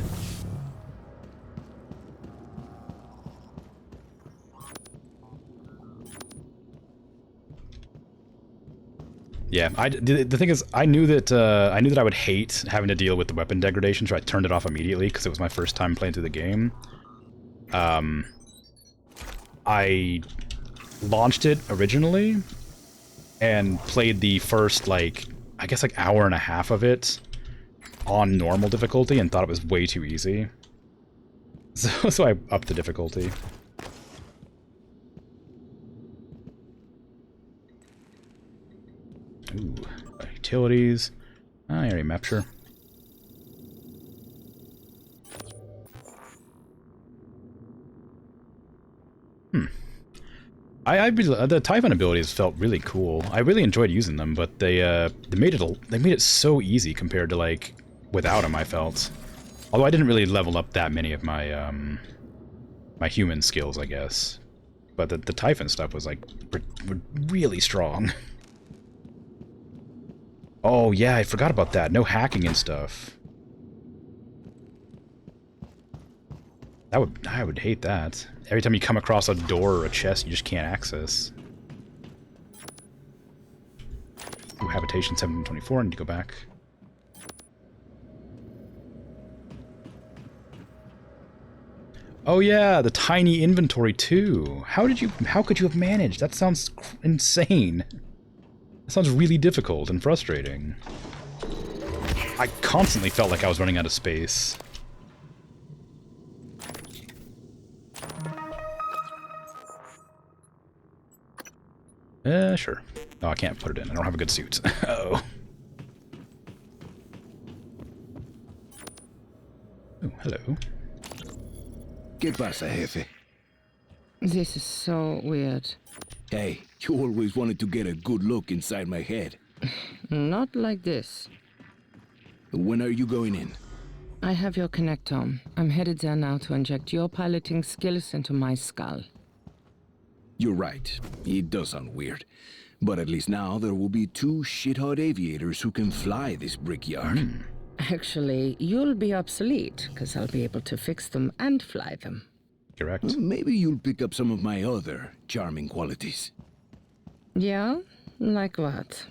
Yeah, the thing is, I knew that I would hate having to deal with the weapon degradation, so I turned it off immediately because it was my first time playing through the game. I launched it originally and played the first, like, I guess like hour and a half of it on normal difficulty and thought it was way too easy. So I upped the difficulty. Ooh, utilities. Area map, sure. The Typhon abilities felt really cool. I really enjoyed using them, but they made it so easy compared to like without them, I felt. Although I didn't really level up that many of my my human skills, I guess. But the Typhon stuff was like really strong. Oh yeah, I forgot about that. No hacking and stuff. I would hate that. Every time you come across a door or a chest, you just can't access. Ooh, habitation 1724. I need to go back. Oh yeah, the tiny inventory too. How could you have managed? That sounds insane. That sounds really difficult and frustrating. I constantly felt like I was running out of space. Sure. Oh, I can't put it in. I don't have a good suit. Uh-oh. Oh, hello. ¿Qué pasa, jefe? This is so weird. Hey, you always wanted to get a good look inside my head. Not like this. When are you going in? I have your connectome. I'm headed there now to inject your piloting skills into my skull. You're right. It does sound weird. But at least now there will be 2 shit-hot aviators who can fly this brickyard. Actually, you'll be obsolete, because I'll be able to fix them and fly them. Correct. Well, maybe you'll pick up some of my other charming qualities. Yeah? Like what?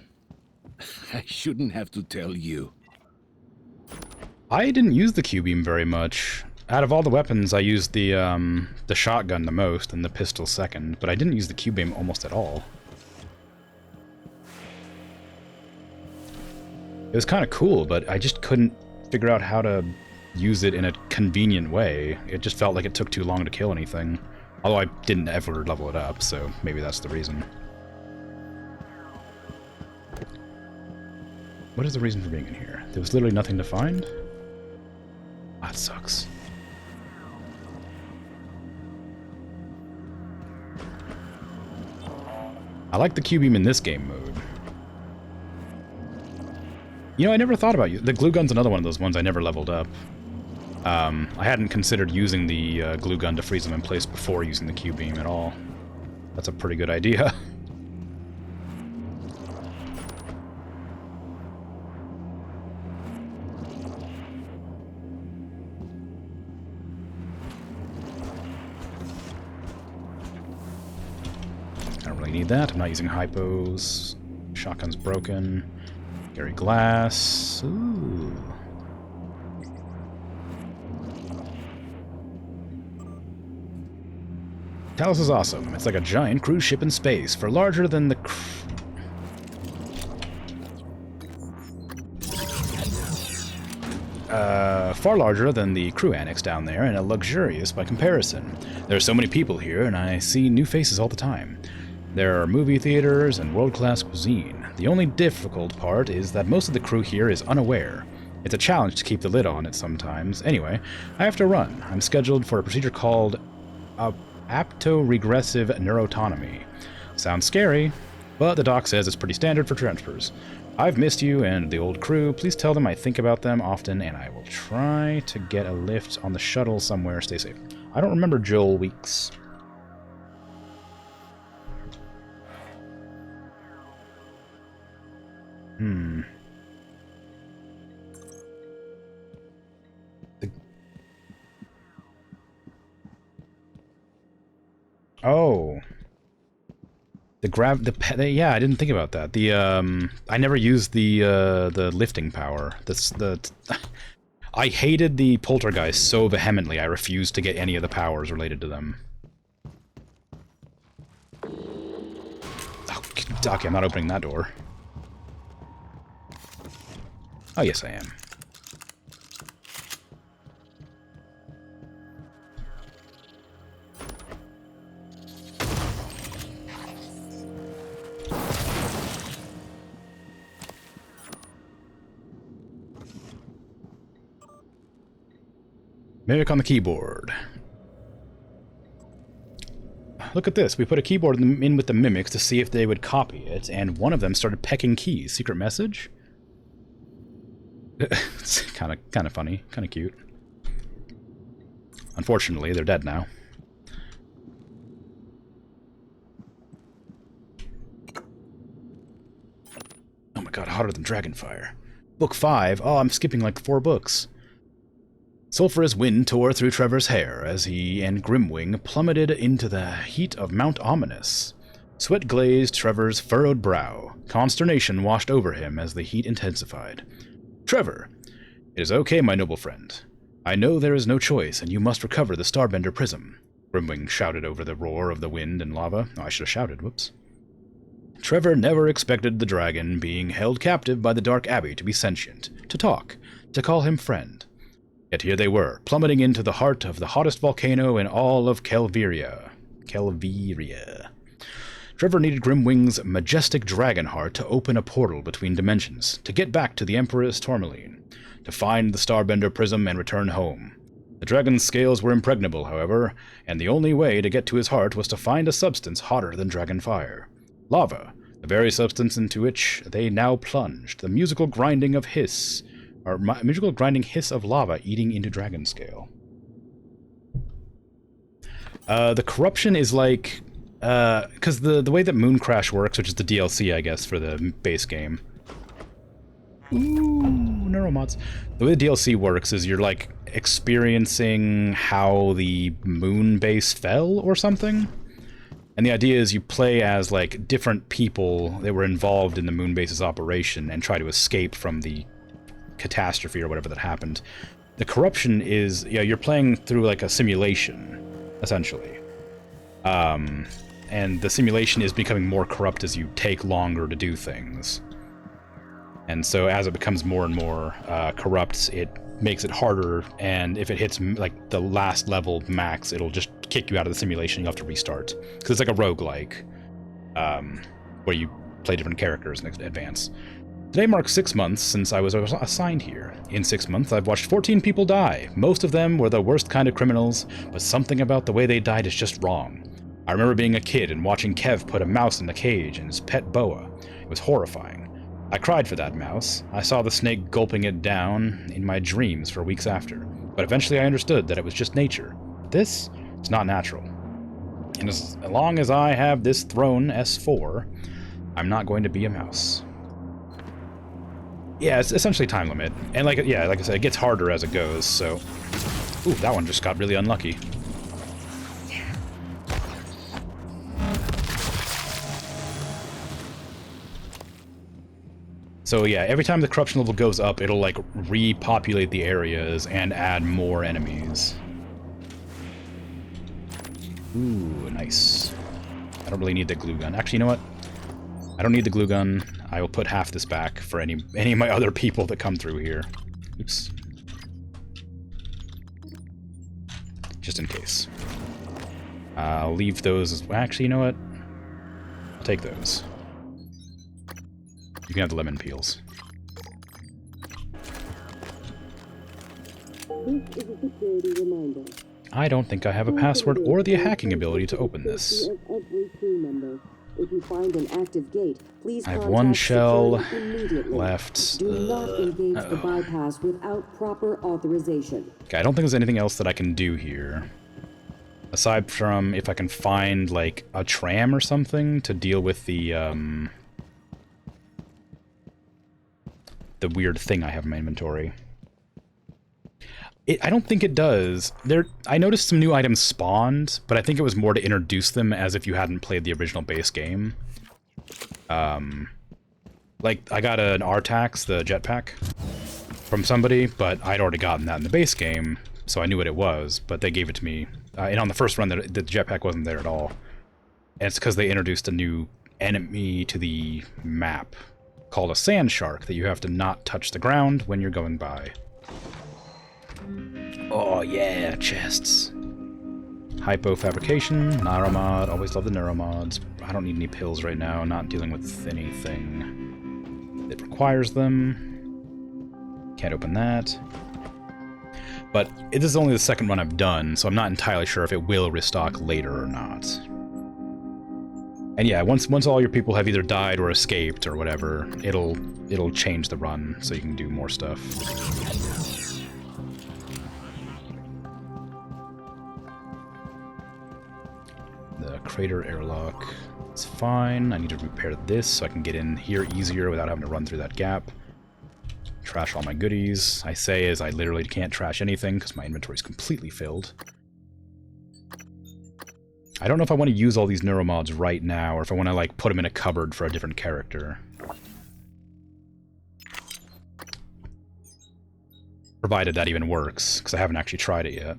I shouldn't have to tell you. I didn't use the Q-beam very much. Out of all the weapons, I used the shotgun the most and the pistol second, but I didn't use the Q-beam almost at all. It was kind of cool, but I just couldn't figure out how to use it in a convenient way. It just felt like it took too long to kill anything. Although I didn't ever level it up, so maybe that's the reason. What is the reason for being in here? There was literally nothing to find? That sucks. I like the Q-beam in this game mode. You know, I never thought about you. The glue gun's another one of those ones I never leveled up. I hadn't considered using the glue gun to freeze them in place before using the Q-beam at all. That's a pretty good idea. I don't really need that. I'm not using hypos. Shotgun's broken. Gary Glass. Ooh. Talos is awesome. It's like a giant cruise ship in space, far larger than the crew annex down there, and luxurious by comparison. There are so many people here, and I see new faces all the time. There are movie theaters and world-class cuisine. The only difficult part is that most of the crew here is unaware. It's a challenge to keep the lid on it sometimes. Anyway, I have to run. I'm scheduled for a procedure called aptoregressive neurotomy. Sounds scary, but the doc says it's pretty standard for transfers. I've missed you and the old crew. Please tell them I think about them often, and I will try to get a lift on the shuttle somewhere. Stay safe. I don't remember Joel Weeks. Oh. Yeah, I didn't think about that. I never used the lifting power. I hated the poltergeist so vehemently I refused to get any of the powers related to them. Oh, okay, I'm not opening that door. Oh, yes, I am. Mimic on the keyboard. Look at this. We put a keyboard in with the mimics to see if they would copy it, and one of them started pecking keys. Secret message? It's kind of funny, kind of cute. Unfortunately, they're dead now. Oh my god, hotter than Dragonfire. Book 5. Oh, I'm skipping like 4 books. Sulphurous wind tore through Trevor's hair as he and Grimwing plummeted into the heat of Mount Ominous. Sweat glazed Trevor's furrowed brow. Consternation washed over him as the heat intensified. Trevor, it is okay, my noble friend. I know there is no choice, and you must recover the Starbender Prism, Grimwing shouted over the roar of the wind and lava. Oh, I should have shouted, whoops. Trevor never expected the dragon being held captive by the Dark Abbey to be sentient, to talk, to call him friend. Yet here they were, plummeting into the heart of the hottest volcano in all of Kelviria. Trevor needed Grimwing's majestic dragon heart to open a portal between dimensions, to get back to the Empress Tourmaline, to find the Starbender Prism and return home. The dragon's scales were impregnable, however, and the only way to get to his heart was to find a substance hotter than dragon fire. Lava, the very substance into which they now plunged, the musical grinding hiss of lava eating into dragon scale. The corruption is like, because the way that Moon Crash works, which is the DLC, I guess, for the base game. Ooh, neuromods. The way the DLC works is you're like experiencing how the moon base fell or something. And the idea is you play as like different people that were involved in the moon base's operation and try to escape from the catastrophe or whatever that happened. The corruption is, yeah, you're playing through like a simulation, essentially. And the simulation is becoming more corrupt as you take longer to do things. And so as it becomes more and more corrupt, it makes it harder, and if it hits like the last level max, it'll just kick you out of the simulation. You have to restart. Because it's like a roguelike, where you play different characters and advance. Today marks 6 months since I was assigned here. In 6 months, I've watched 14 people die. Most of them were the worst kind of criminals, but something about the way they died is just wrong. I remember being a kid and watching Kev put a mouse in the cage and his pet boa. It was horrifying. I cried for that mouse. I saw the snake gulping it down in my dreams for weeks after. But eventually I understood that it was just nature. This is not natural. And as long as I have this throne S4, I'm not going to be a mouse. Yeah, it's essentially time limit. And like I said, it gets harder as it goes, so... Ooh, that one just got really unlucky. So yeah, every time the corruption level goes up, it'll like repopulate the areas and add more enemies. Ooh, nice. I don't really need the glue gun. Actually, you know what? I don't need the glue gun. I will put half this back for any of my other people that come through here. Oops. Just in case. I'll leave those as... Actually, you know what? I'll take those. You can have the lemon peels. This is a security reminder. I don't think I have a password or the hacking ability to open this. Every crew member. If you find an active gate, please I have contact one shell security immediately. left. Do not engage the bypass without proper authorization. Okay, I don't think there's anything else that I can do here. Aside from if I can find, like, a tram or something to deal with the weird thing I have in my inventory. I don't think it does. I noticed some new items spawned, but I think it was more to introduce them as if you hadn't played the original base game. Like, I got an Artax, the jetpack, from somebody, but I'd already gotten that in the base game, so I knew what it was, but they gave it to me. And on the first run, the jetpack wasn't there at all. And it's because they introduced a new enemy to the map called a sand shark that you have to not touch the ground when you're going by. Oh yeah, chests. Hypo fabrication, Neuromod, always love the Neuromods. I don't need any pills right now, not dealing with anything that requires them. Can't open that. But this is only the second run I've done, so I'm not entirely sure if it will restock later or not. And yeah, once all your people have either died or escaped or whatever, it'll change the run so you can do more stuff. The crater airlock is fine. I need to repair this so I can get in here easier without having to run through that gap. Trash all my goodies. I say as I literally can't trash anything because my inventory is completely filled. I don't know if I want to use all these neuromods right now or if I want to like put them in a cupboard for a different character. Provided that even works, because I haven't actually tried it yet.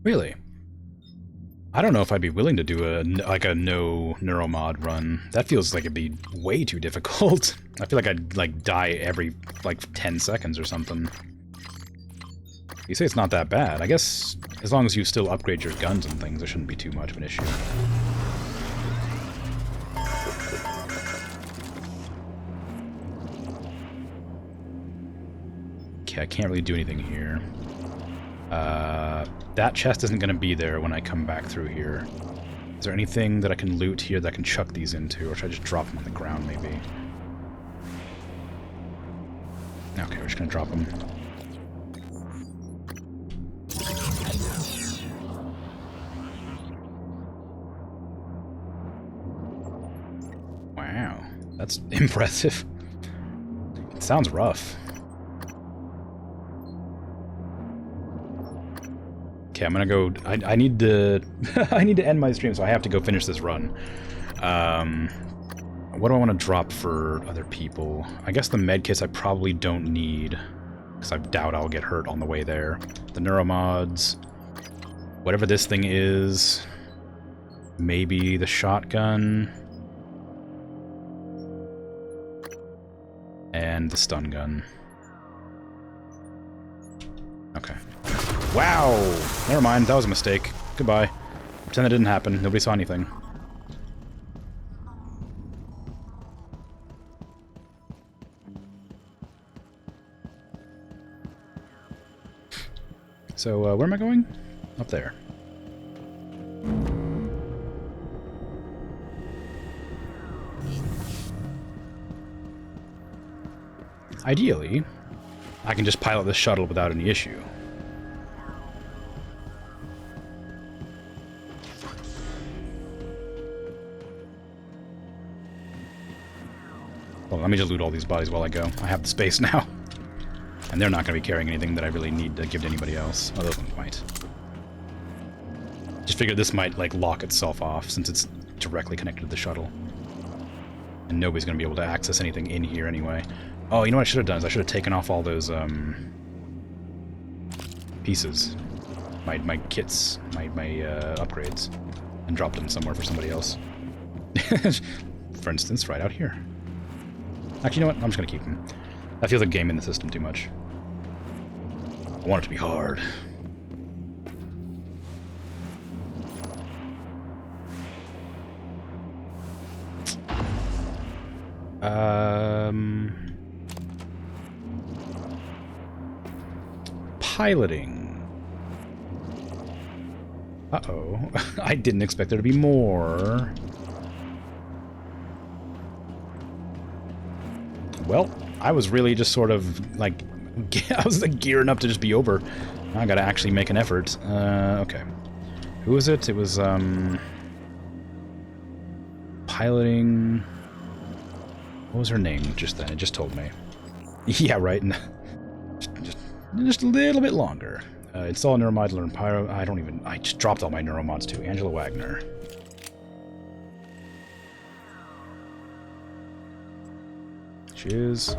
Really? I don't know if I'd be willing to do a no neuromod run. That feels like it'd be way too difficult. I feel like I'd like die every like 10 seconds or something. You say it's not that bad. I guess as long as you still upgrade your guns and things, there shouldn't be too much of an issue. Okay, I can't really do anything here. That chest isn't going to be there when I come back through here. Is there anything that I can loot here that I can chuck these into, or should I just drop them on the ground, maybe? Okay, we're just going to drop them. Wow, that's impressive. It sounds rough. Okay, I'm gonna go. I need to. I need to end my stream, so I have to go finish this run. What do I want to drop for other people? I guess the medkits I probably don't need, because I doubt I'll get hurt on the way there. The neuromods, whatever this thing is, maybe the shotgun, and the stun gun. Okay. Wow! Never mind, that was a mistake. Goodbye. Pretend that didn't happen. Nobody saw anything. So, where am I going? Up there. Ideally, I can just pilot this shuttle without any issue. Well, let me just loot all these bodies while I go. I have the space now. And they're not going to be carrying anything that I really need to give to anybody else. Oh, those ones might. Just figured this might, like, lock itself off, since it's directly connected to the shuttle. And nobody's going to be able to access anything in here anyway. Oh, you know what I should have done is I should have taken off all those, pieces. My kits, my upgrades. And dropped them somewhere for somebody else. For instance, right out here. Actually, you know what? I'm just going to keep them. That feels like gaming the system too much. I want it to be hard. piloting. Uh-oh. I didn't expect there to be more. Well, I was really just sort of, like, I was like, gearing up to just be over. I gotta actually make an effort. Okay. Who was it? It was, piloting... What was her name just then? It just told me. Yeah, right. Just a little bit longer. Install neuromod, learn pyro... I just dropped all my neuromods too. Angela Wagner. She is...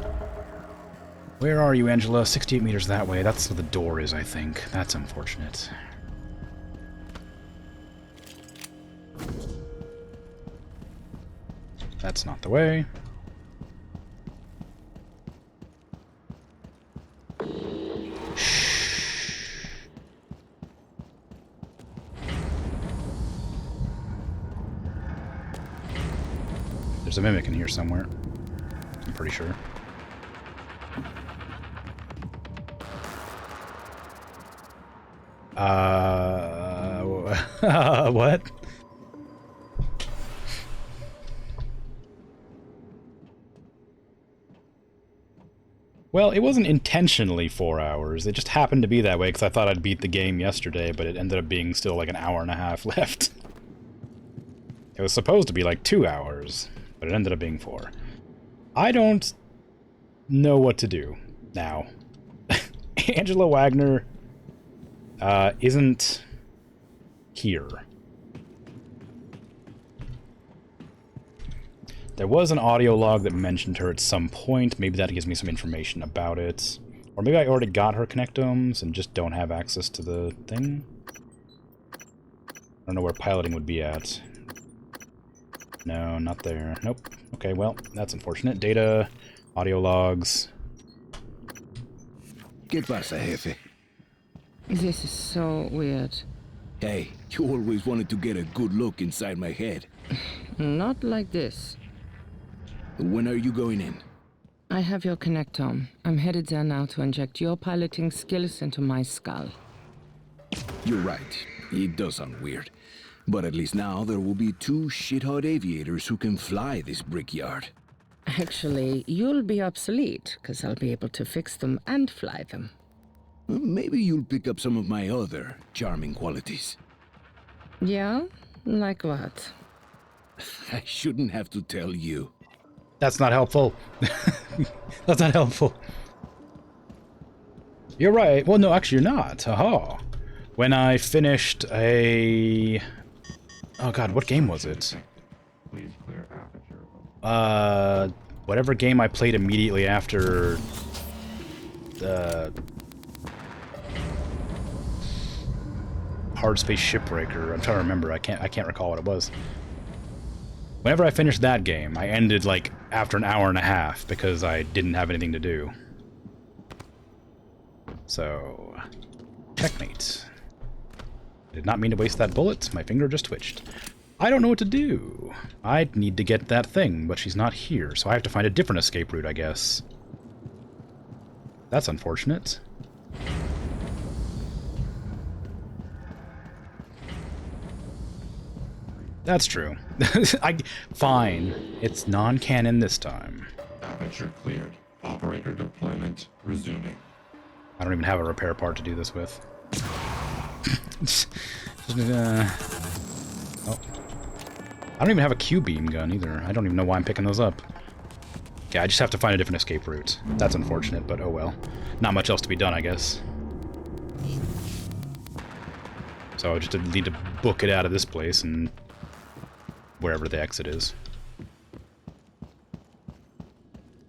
Where are you, Angela? 68 meters that way. That's where the door is, I think. That's unfortunate. That's not the way. There's a mimic in here somewhere. I'm pretty sure. What? Well, it wasn't intentionally 4 hours. It just happened to be that way because I thought I'd beat the game yesterday, but it ended up being still like an hour and a half left. It was supposed to be like 2 hours, but it ended up being 4. I don't know what to do now. Angela Wagner isn't here. There was an audio log that mentioned her at some point. Maybe that gives me some information about it. Or maybe I already got her connectomes and just don't have access to the thing. I don't know where piloting would be at. No, not there. Nope. Okay, well, that's unfortunate. Data, audio logs. ¿Qué pasa, jefe? This is so weird. Hey, you always wanted to get a good look inside my head. Not like this. When are you going in? I have your connectome. I'm headed there now to inject your piloting skills into my skull. You're right. It does sound weird. But at least now there will be 2 shit-hot aviators who can fly this brickyard. Actually, you'll be obsolete, because I'll be able to fix them and fly them. Maybe you'll pick up some of my other charming qualities. Yeah? Like what? I shouldn't have to tell you. That's not helpful. That's not helpful. You're right. Well, no, actually, you're not. Aha. When I finished a... Oh god, what game was it? Whatever game I played immediately after the Hard Space Shipbreaker. I'm trying to remember. I can't recall what it was. Whenever I finished that game, I ended like after an hour and a half because I didn't have anything to do. So, checkmate. I did not mean to waste that bullet. My finger just twitched. I don't know what to do. I need to get that thing, but she's not here, so I have to find a different escape route, I guess. That's unfortunate. That's true. Fine. It's non-canon this time. Aperture cleared. Operator deployment resuming. I don't even have a repair part to do this with. Oh. I don't even have a Q-beam gun either. I don't even know why I'm picking those up. Okay, I just have to find a different escape route. That's unfortunate, but oh well. Not much else to be done, I guess. So I just need to book it out of this place and wherever the exit is.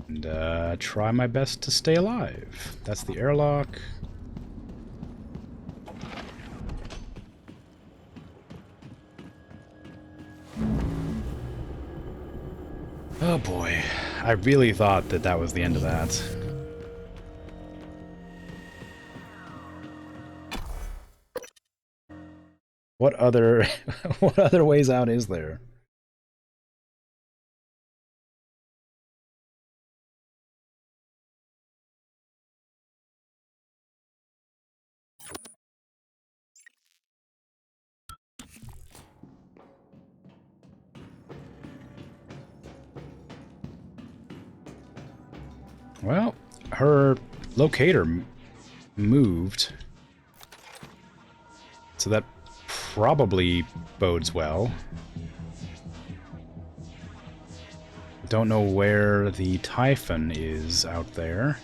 And try my best to stay alive. That's the airlock. Oh boy, I really thought that that was the end of that. What other what other ways out is there? Well, her locator moved. So that probably bodes well. Don't know where the Typhon is out there.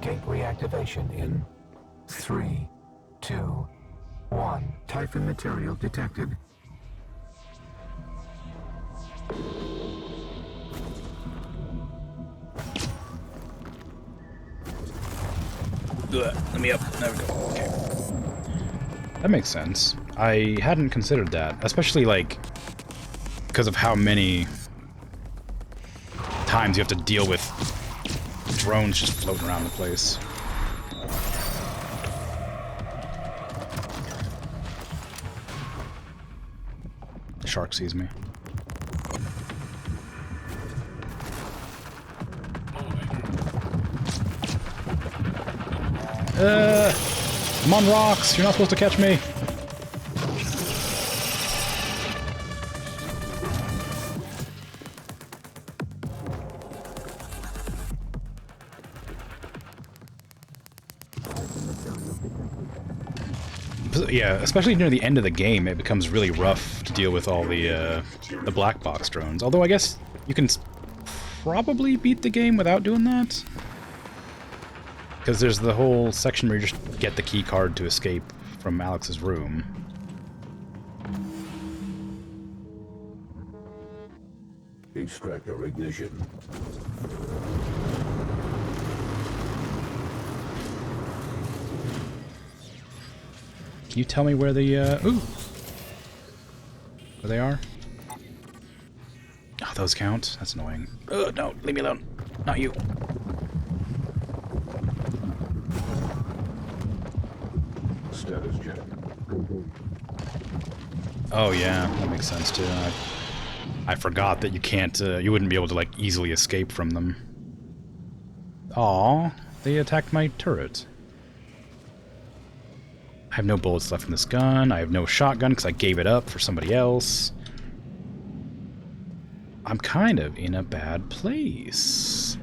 Gate reactivation in 3, 2, 1. Typhon material detected. Let me up. There we go. Okay. That makes sense. I hadn't considered that, especially like because of how many times you have to deal with drones just floating around the place. The shark sees me. I'm on rocks. You're not supposed to catch me. Yeah, especially near the end of the game, it becomes really rough to deal with all the black box drones. Although I guess you can probably beat the game without doing that. Because there's the whole section where you just get the key card to escape from Alex's room. Extractor ignition. Can you tell me where the, ooh! Where they are? Oh, those count? That's annoying. No, leave me alone. Not you. Status check. Oh yeah, that makes sense too. I forgot that you can't, you wouldn't be able to like easily escape from them. Aw, they attacked my turret. I have no bullets left in this gun. I have no shotgun because I gave it up for somebody else. I'm kind of in a bad place.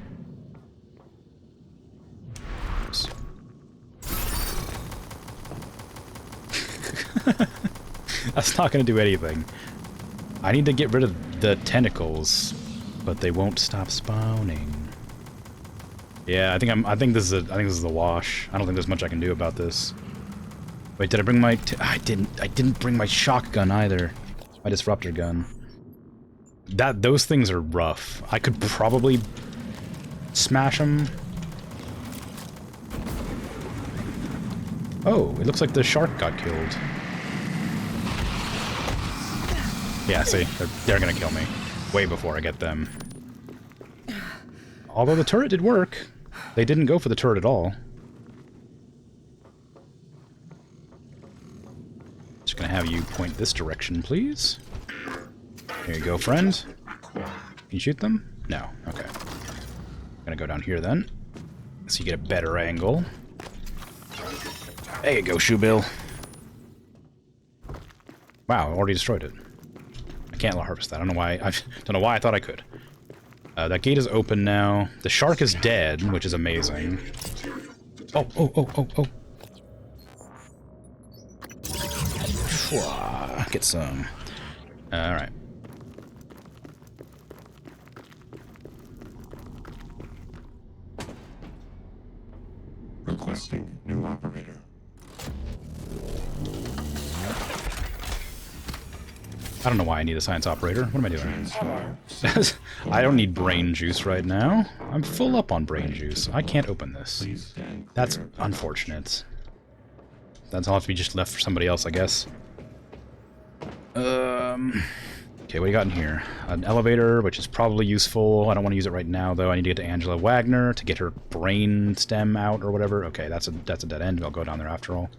That's not going to do anything. I need to get rid of the tentacles, but they won't stop spawning. Yeah, I think this is the wash. I don't think there's much I can do about this. Wait, did I bring my... I didn't bring my shotgun either. My disruptor gun. Those things are rough. I could probably smash them. Oh, it looks like the shark got killed. Yeah, see, they're gonna kill me way before I get them. Although the turret did work. They didn't go for the turret at all. Just gonna have you point this direction, please. Here you go, friend. Can you shoot them? No. Okay. I'm gonna go down here then, so you get a better angle. There you go, Shoebill. Wow, I already destroyed it. I can't harvest that. I don't know why. I don't know why I thought I could. That gate is open now. The shark is dead, which is amazing. Oh, oh, oh, oh, oh. Get some. Alright. Requesting new operator. I don't know why I need a science operator. What am I doing? I don't need brain juice right now. I'm full up on brain juice. I can't open this. That's unfortunate. That's all have to be just left for somebody else, I guess. Okay, what do you got in here? An elevator, which is probably useful. I don't want to use it right now, though. I need to get to Angela Wagner to get her brain stem out or whatever. Okay, that's a dead end. I'll go down there after all.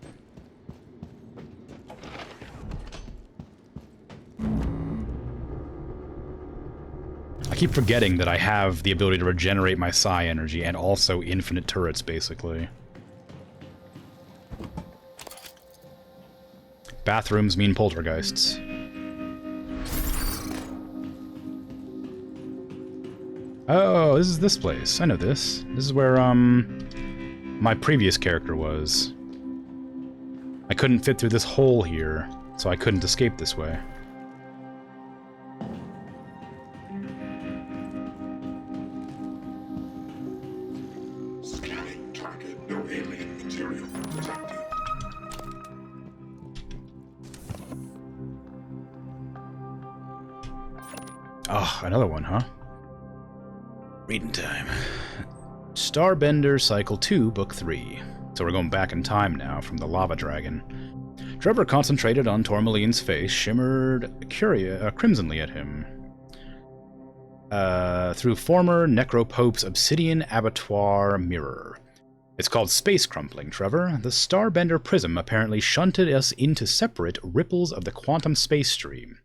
I keep forgetting that I have the ability to regenerate my psi energy and also infinite turrets, basically. Bathrooms mean poltergeists. Oh, this is this place. I know this. This is where, my previous character was. I couldn't fit through this hole here, so I couldn't escape this way. Scanning target. No alien material detected. Oh, another one, huh? Reading time. Starbender Cycle 2, Book 3. So we're going back in time now from the lava dragon. Trevor concentrated on Tourmaline's face, shimmered crimsonly at him. Through former Necropope's obsidian abattoir mirror. It's called space crumpling, Trevor. The Starbender prism apparently shunted us into separate ripples of the quantum space stream.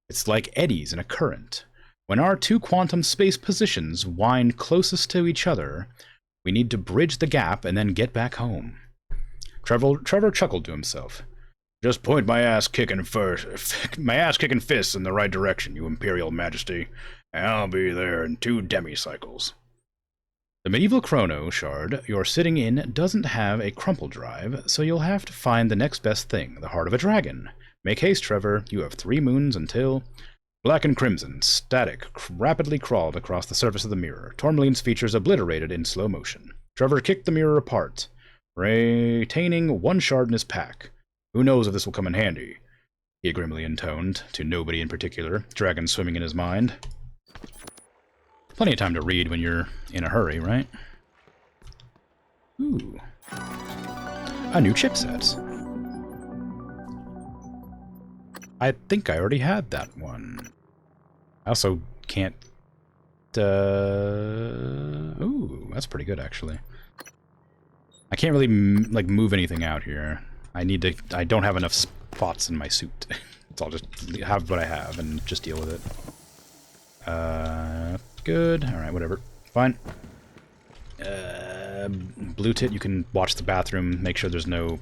It's like eddies in a current. When our two quantum space positions wind closest to each other, we need to bridge the gap and then get back home. Trevor chuckled to himself. Just point my ass-kicking fists in the right direction, you Imperial Majesty, and I'll be there in 2 demi-cycles. The medieval chrono shard you're sitting in doesn't have a crumple drive, so you'll have to find the next best thing, the heart of a dragon. Make haste, Trevor. You have 3 moons until... Black and crimson, static, rapidly crawled across the surface of the mirror, Tourmaline's features obliterated in slow motion. Trevor kicked the mirror apart, retaining 1 shard in his pack. Who knows if this will come in handy, he grimly intoned, to nobody in particular, dragon swimming in his mind. Plenty of time to read when you're in a hurry, right? Ooh. A new chipset. I think I already had that one. I also can't... Ooh, that's pretty good, actually. I can't really, move anything out here. I don't have enough spots in my suit. So I'll just have what I have and just deal with it. Good. Alright, whatever. Fine. Blue tit, you can watch the bathroom, make sure there's no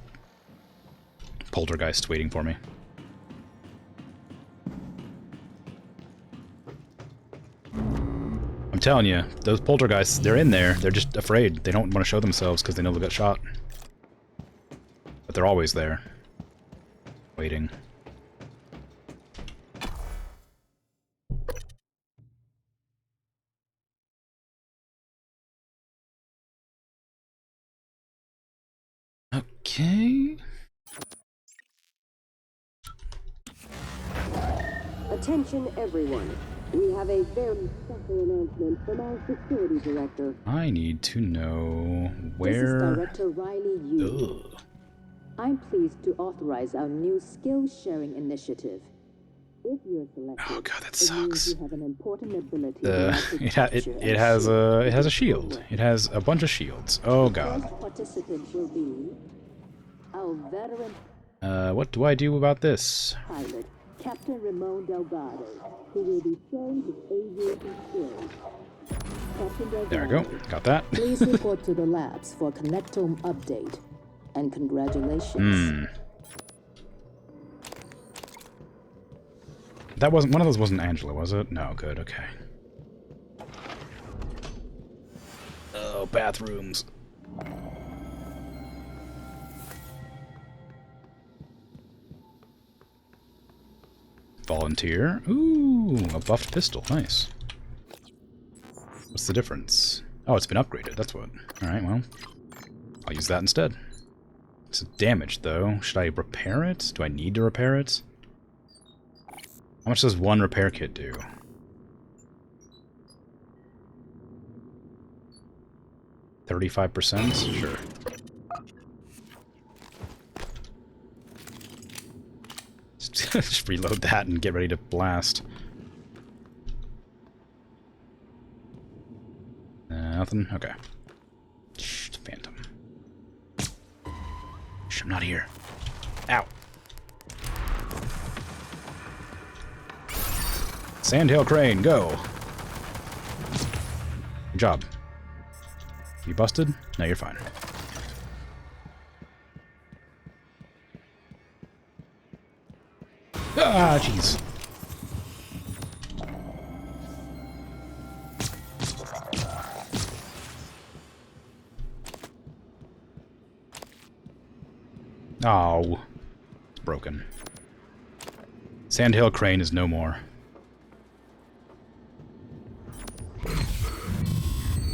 poltergeist waiting for me. I'm telling you, those poltergeists, they're in there. They're just afraid. They don't want to show themselves because they know they'll get shot. But they're always there. Waiting. Okay. Attention, everyone. We have a very special announcement from our security director. I need to know where... This is Director Riley Yu. Ugh. I'm pleased to authorize our new skills-sharing initiative. If you're selected, oh god, that sucks. You have an important ability it has a shield. It has a bunch of shields. Oh god. First participant will be our veteran what do I do about this? pilot, Captain Ramon Delgado, who will be showing his aviation skills. Captain Delgado, There we go. Got that. please report to the labs for Connectome update. And congratulations. That wasn't one of those. Wasn't Angela, was it? No, good. Okay. Oh, bathrooms. Volunteer. Ooh, a buffed pistol. Nice. What's the difference? Oh, it's been upgraded. That's what. All right. Well, I'll use that instead. It's damaged, though. Should I repair it? Do I need to repair it? How much does one repair kit do? $35%? Sure. Just reload that and get ready to blast. Nothing? Okay. Shh, it's Phantom. Shh, I'm not here. Ow. Sandhill Crane, go. Good job. You busted? No, you're fine. Ah, jeez. Oh. It's broken. Sandhill Crane is no more.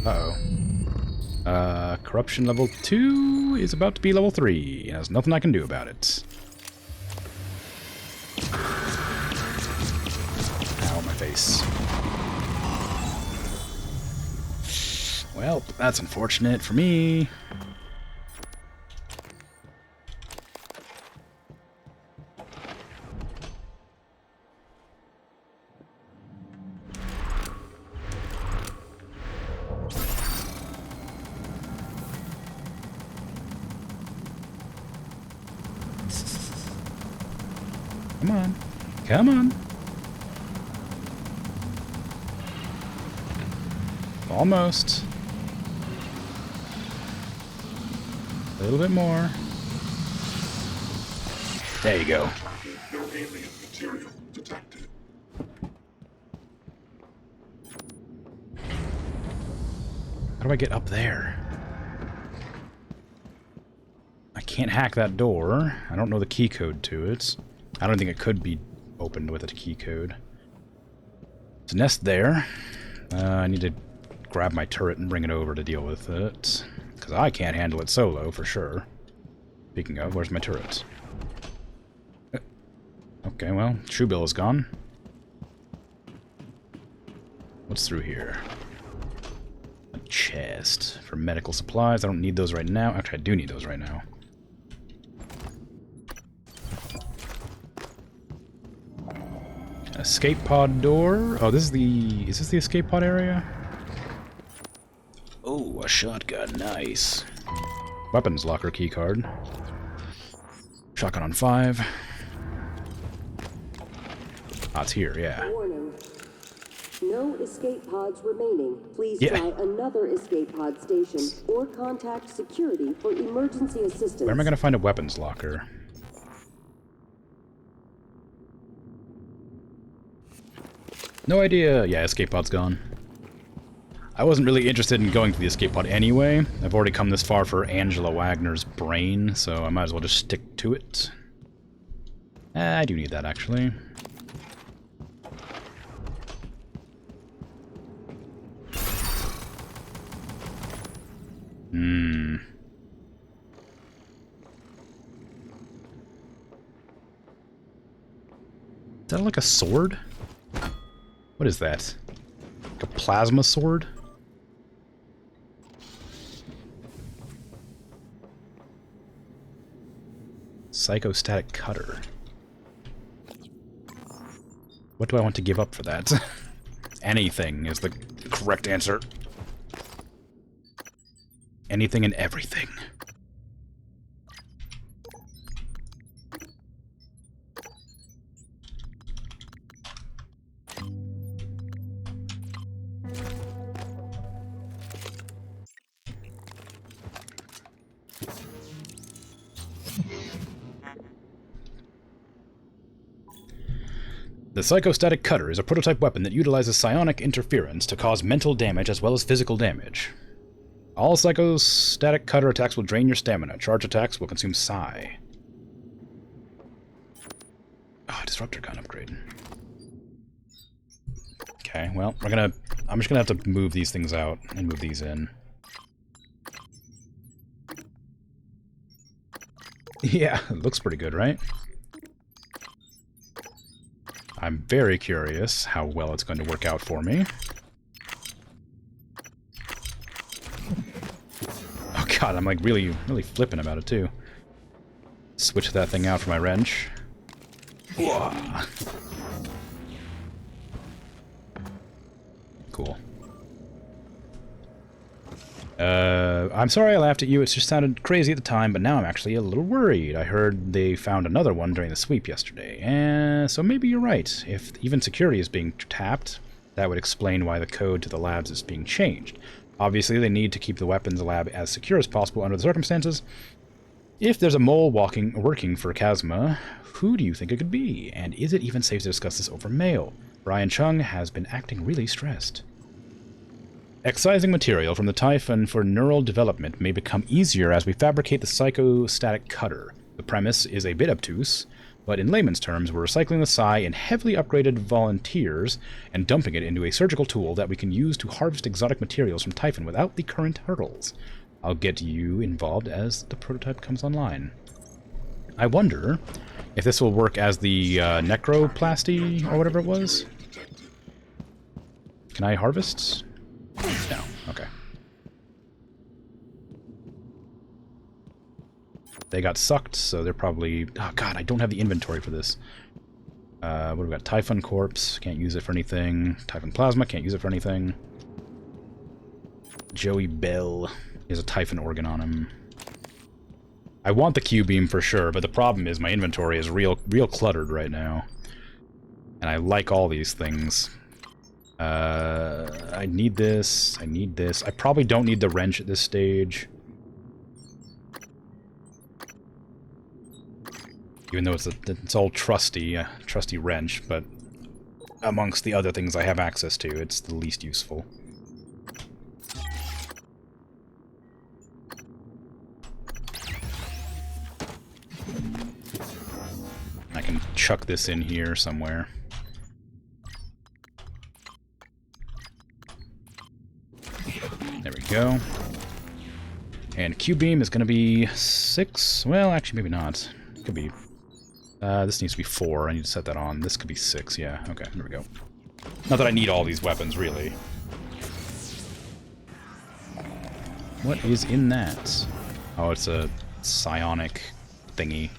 Uh-oh. Corruption level 2 is about to be level 3. There's nothing I can do about it. Ow, my face. Well, that's unfortunate for me. Come on. Come on. Almost. A little bit more. There you go. No alien material detected. How do I get up there? I can't hack that door. I don't know the key code to it. I don't think it could be opened with a key code. There's a nest there. I need to grab my turret and bring it over to deal with it. Because I can't handle it solo, for sure. Speaking of, where's my turret? Okay, well, Shoebill is gone. What's through here? A chest for medical supplies. I don't need those right now. Actually, I do need those right now. An escape pod door. Oh, this is the... Is this the escape pod area? Oh, a shotgun. Nice. Weapons locker keycard. Shotgun on 5. Ah, it's here, yeah. Warning. No escape pods remaining. Please Yeah. try another escape pod station or contact security for emergency assistance. Where am I going to find a weapons locker? No idea. Yeah, escape pod's gone. I wasn't really interested in going to the escape pod anyway. I've already come this far for Angela Wagner's brain, so I might as well just stick to it. I do need that, actually. Is that like a sword? What is that? Like a plasma sword? Psychostatic cutter. What do I want to give up for that? Anything is the correct answer. Anything and everything. The Psychostatic Cutter is a prototype weapon that utilizes psionic interference to cause mental damage as well as physical damage. All Psychostatic Cutter attacks will drain your stamina. Charge attacks will consume Psi. Oh, Disruptor gun upgrade. Okay, well, I'm just gonna have to move these things out and move these in. Yeah, it looks pretty good, right? I'm very curious how well it's going to work out for me. Oh god, I'm like really flipping about it too. Switch that thing out for my wrench. Whoa. Cool. I'm sorry I laughed at you, it just sounded crazy at the time, but now I'm actually a little worried. I heard they found another one during the sweep yesterday, so maybe you're right. If even security is being tapped, that would explain why the code to the labs is being changed. Obviously, they need to keep the weapons lab as secure as possible under the circumstances. If there's a mole working for Chasma, who do you think it could be? And is it even safe to discuss this over mail? Brian Chung has been acting really stressed. Excising material from the Typhon for neural development may become easier as we fabricate the Psychostatic Cutter. The premise is a bit obtuse, but in layman's terms, we're recycling the Psi in heavily upgraded volunteers and dumping it into a surgical tool that we can use to harvest exotic materials from Typhon without the current hurdles. I'll get you involved as the prototype comes online. I wonder if this will work as the necroplasty or whatever it was. Can I harvest? No. Okay. They got sucked, so they're probably... Oh god, I don't have the inventory for this. What do we got? Typhon Corpse, can't use it for anything. Typhon Plasma, can't use it for anything. Joey Bell. He has a Typhon organ on him. I want the Q-beam for sure, but the problem is my inventory is real cluttered right now. And I like all these things. I need this, I need this. I probably don't need the wrench at this stage. Even though it's all trusty wrench, but amongst the other things I have access to, it's the least useful. I can chuck this in here somewhere. There we go. And Q-beam is going to be 6. Well, actually, maybe not. It could be... this needs to be 4. I need to set that on. This could be 6, yeah. Okay, there we go. Not that I need all these weapons, really. What is in that? Oh, it's a psionic thingy.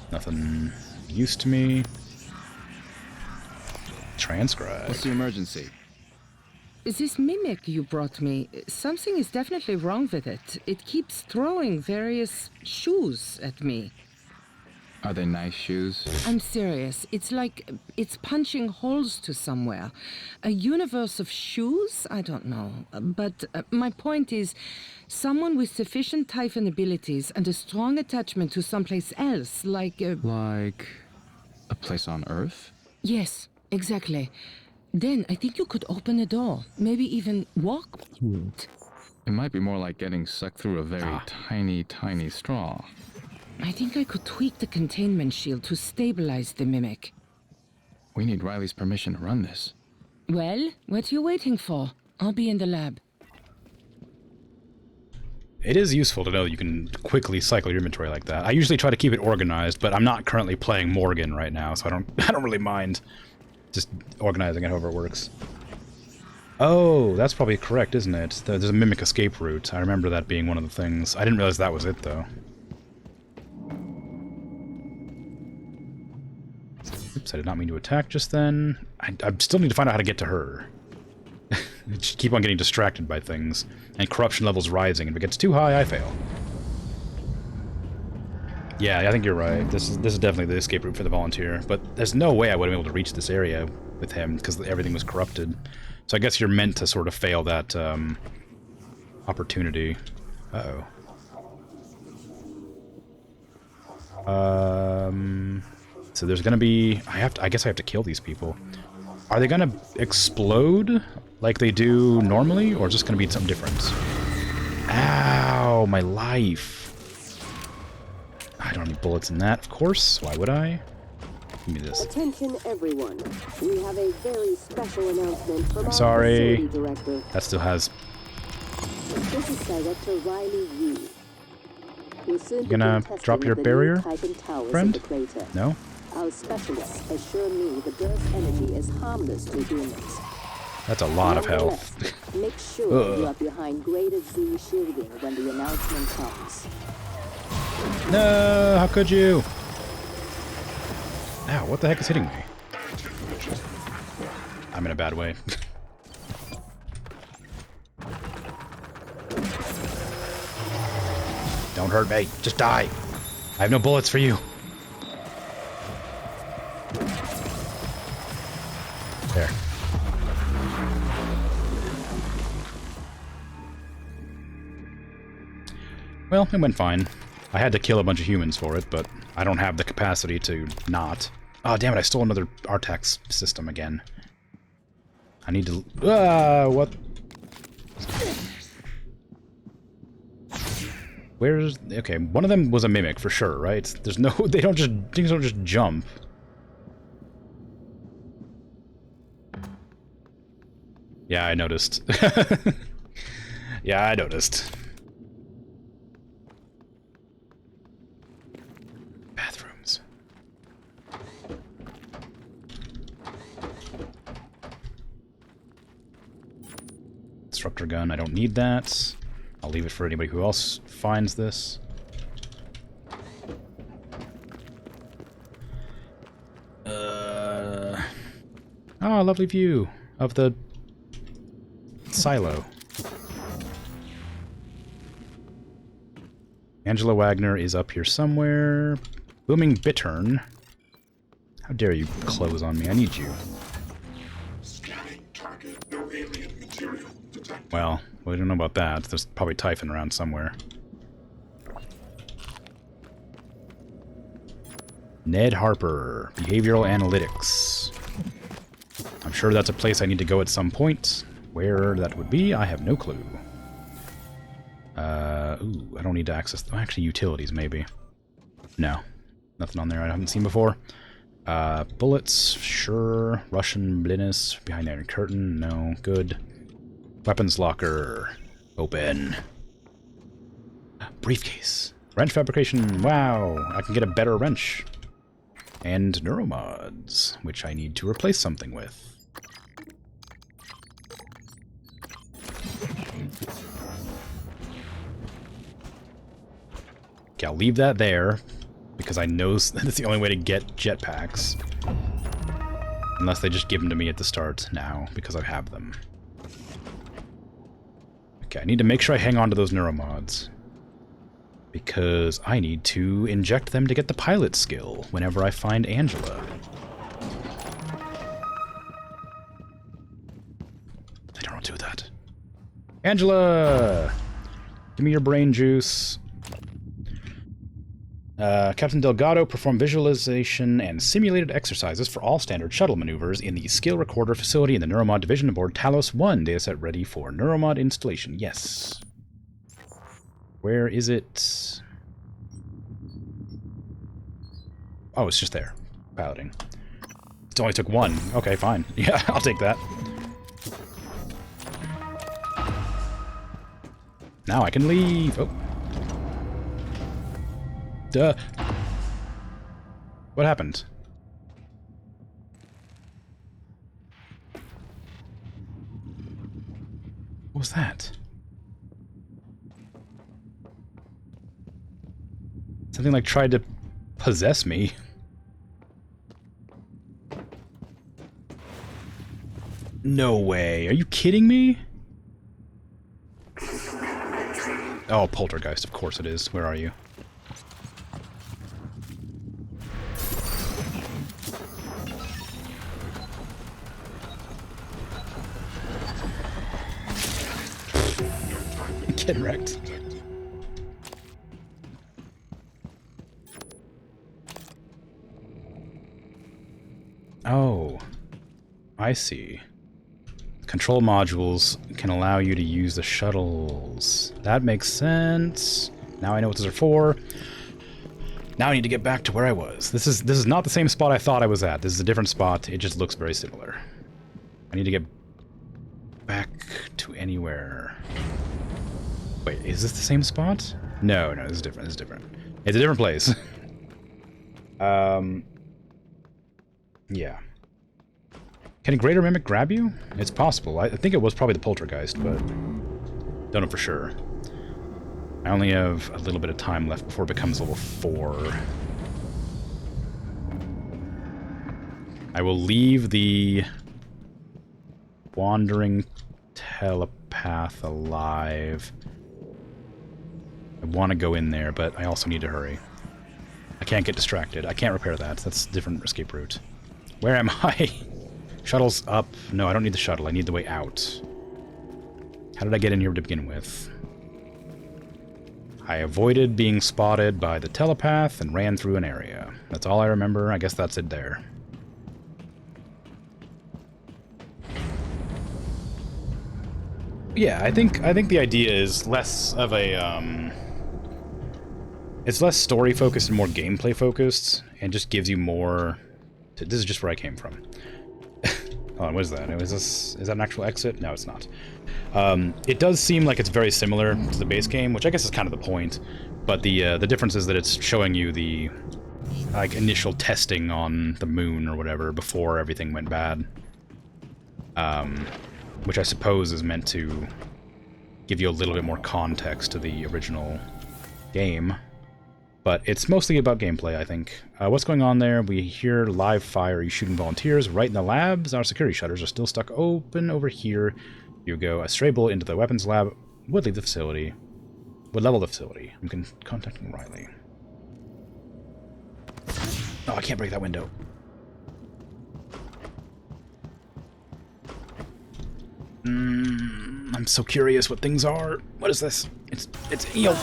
Nothing use to me. Transcribe. What's the emergency? This mimic you brought me, something is definitely wrong with it. It keeps throwing various shoes at me. Are they nice shoes? I'm serious. It's like it's punching holes to somewhere. A universe of shoes? I don't know. But my point is, someone with sufficient Typhon abilities and a strong attachment to someplace else, like... Like a place on Earth? Yes, exactly. Then I think you could open a door, maybe even walk through it. It might be more like getting sucked through a very tiny straw. I think I could tweak the containment shield to stabilize the mimic. We need Riley's permission to run this. Well, what are you waiting for? I'll be in the lab. It is useful to know that you can quickly cycle your inventory like that. I usually try to keep it organized, but I'm not currently playing Morgan right now, so I don't really mind just organizing it however it works. Oh, that's probably correct, isn't it? There's a mimic escape route. I remember that being one of the things. I didn't realize that was it, though. Oops, I did not mean to attack just then. I still need to find out how to get to her. I just keep on getting distracted by things. And corruption levels rising. If it gets too high, I fail. Yeah, I think you're right. This is definitely the escape route for the volunteer. But there's no way I would have been able to reach this area with him, because everything was corrupted. So I guess you're meant to sort of fail that opportunity. Uh-oh. So there's gonna be... I guess I have to kill these people. Are they gonna explode like they do normally, or is this gonna be something different? Ow, my life. I don't need bullets in that, of course. Why would I? Give me this. Attention, everyone. We have a very special announcement from I'm our sorry. facility director. That still has... This is Director Riley Yu. We'll soon You gonna begin drop testing your of the new barrier, Titan towers friend? of the crater. No? Our specialists assure me the burst energy is harmless to humans. That's a lot of health. Make sure you are behind graded Z shielding when the announcement comes. No, how could you? Ow, what the heck is hitting me? I'm in a bad way. Don't hurt me, just die. I have no bullets for you. There. Well, it went fine. I had to kill a bunch of humans for it, but I don't have the capacity to not. Oh, damn it, I stole another Artax system again. I need to... what? Where's... Okay, one of them was a mimic for sure, right? There's no... They don't just... Things don't just jump. Yeah, I noticed. Yeah, I noticed. Bathrooms. Disruptor gun, I don't need that. I'll leave it for anybody who else finds this. Oh, lovely view of the silo. Angela Wagner is up here somewhere. Booming Bittern. How dare you close on me? I need you. Scanning target. No alien material detected. Well, we don't know about that. There's probably Typhon around somewhere. Ned Harper. Behavioral Analytics. I'm sure that's a place I need to go at some point. Where that would be, I have no clue. Ooh, I don't need to access... Oh, actually, utilities, maybe. No. Nothing on there I haven't seen before. Bullets, sure. Russian Blinis, behind Iron Curtain, no. Good. Weapons locker. Open. Briefcase. Wrench fabrication, wow. I can get a better wrench. And neuromods, which I need to replace something with. Okay, I'll leave that there, because I know that's the only way to get jetpacks. Unless they just give them to me at the start now, because I have them. Okay, I need to make sure I hang on to those neuromods. Because I need to inject them to get the pilot skill whenever I find Angela. I don't know what to do with that. Angela! Give me your brain juice. Captain Delgado performed visualization and simulated exercises for all standard shuttle maneuvers in the skill recorder facility in the Neuromod division aboard Talos 1. Dataset ready for Neuromod installation. Yes. Where is it? Oh, it's just there. Piloting. It only took one. Okay, fine. Yeah, I'll take that. Now I can leave. Oh. Duh. What happened? What was that? Something like tried to possess me. No way. Are you kidding me? Oh, Poltergeist. Of course it is. Where are you? Get wrecked. Oh, I see. Control modules can allow you to use the shuttles. That makes sense. Now I know what those are for. Now I need to get back to where I was. This is not the same spot I thought I was at. This is a different spot. It just looks very similar. I need to get back to anywhere. Wait, is this the same spot? No, this is different. This is different. It's a different place. Yeah. Can a greater mimic grab you? It's possible. I think it was probably the poltergeist, but don't know for sure. I only have a little bit of time left before it becomes level 4. I will leave the wandering telepath alive. I want to go in there, but I also need to hurry. I can't get distracted. I can't repair that. That's a different escape route. Where am I? Shuttle's up. No, I don't need the shuttle. I need the way out. How did I get in here to begin with? I avoided being spotted by the telepath and ran through an area. That's all I remember. I guess that's it there. Yeah, I think the idea is less of a It's less story focused and more gameplay focused, and just gives you more. This is just where I came from. Hold on, what is that? Is that an actual exit? No, it's not. It does seem like it's very similar to the base game, which I guess is kind of the point. But the difference is that it's showing you the like initial testing on the moon or whatever before everything went bad, which I suppose is meant to give you a little bit more context to the original game. But it's mostly about gameplay, I think. What's going on there? We hear live fire. Are you shooting volunteers right in the labs? Our security shutters are still stuck open over here. You go. A stray bullet into the weapons lab would leave the facility. Would level the facility. I'm contacting Riley. Oh, I can't break that window. I'm so curious what things are. What is this? It's eel.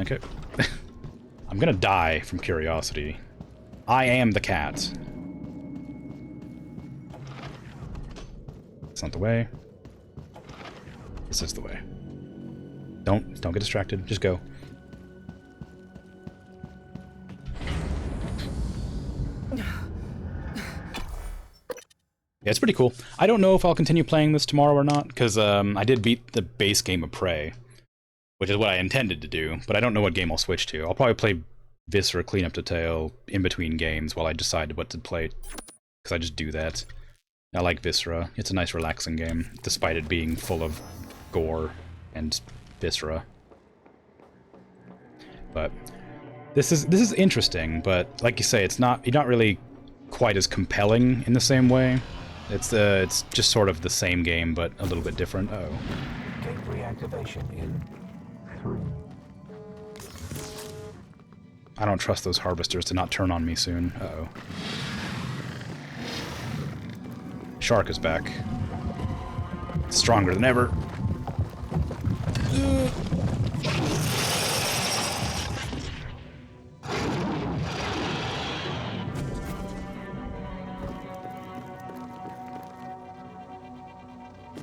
Okay. I'm gonna die from curiosity. I am the cat. It's not the way. This is the way. Don't get distracted. Just go. Yeah, it's pretty cool. I don't know if I'll continue playing this tomorrow or not, because I did beat the base game of Prey, which is what I intended to do, but I don't know what game I'll switch to. I'll probably play Viscera Clean Up Detail in between games while I decide what to play, because I just do that. I like Viscera. It's a nice relaxing game, despite it being full of gore and viscera. But this is interesting, but like you say, you're not really quite as compelling in the same way. It's just sort of the same game, but a little bit different. Uh-oh. Gate reactivation in 3. I don't trust those harvesters to not turn on me soon. Uh-oh. Shark is back. Stronger than ever.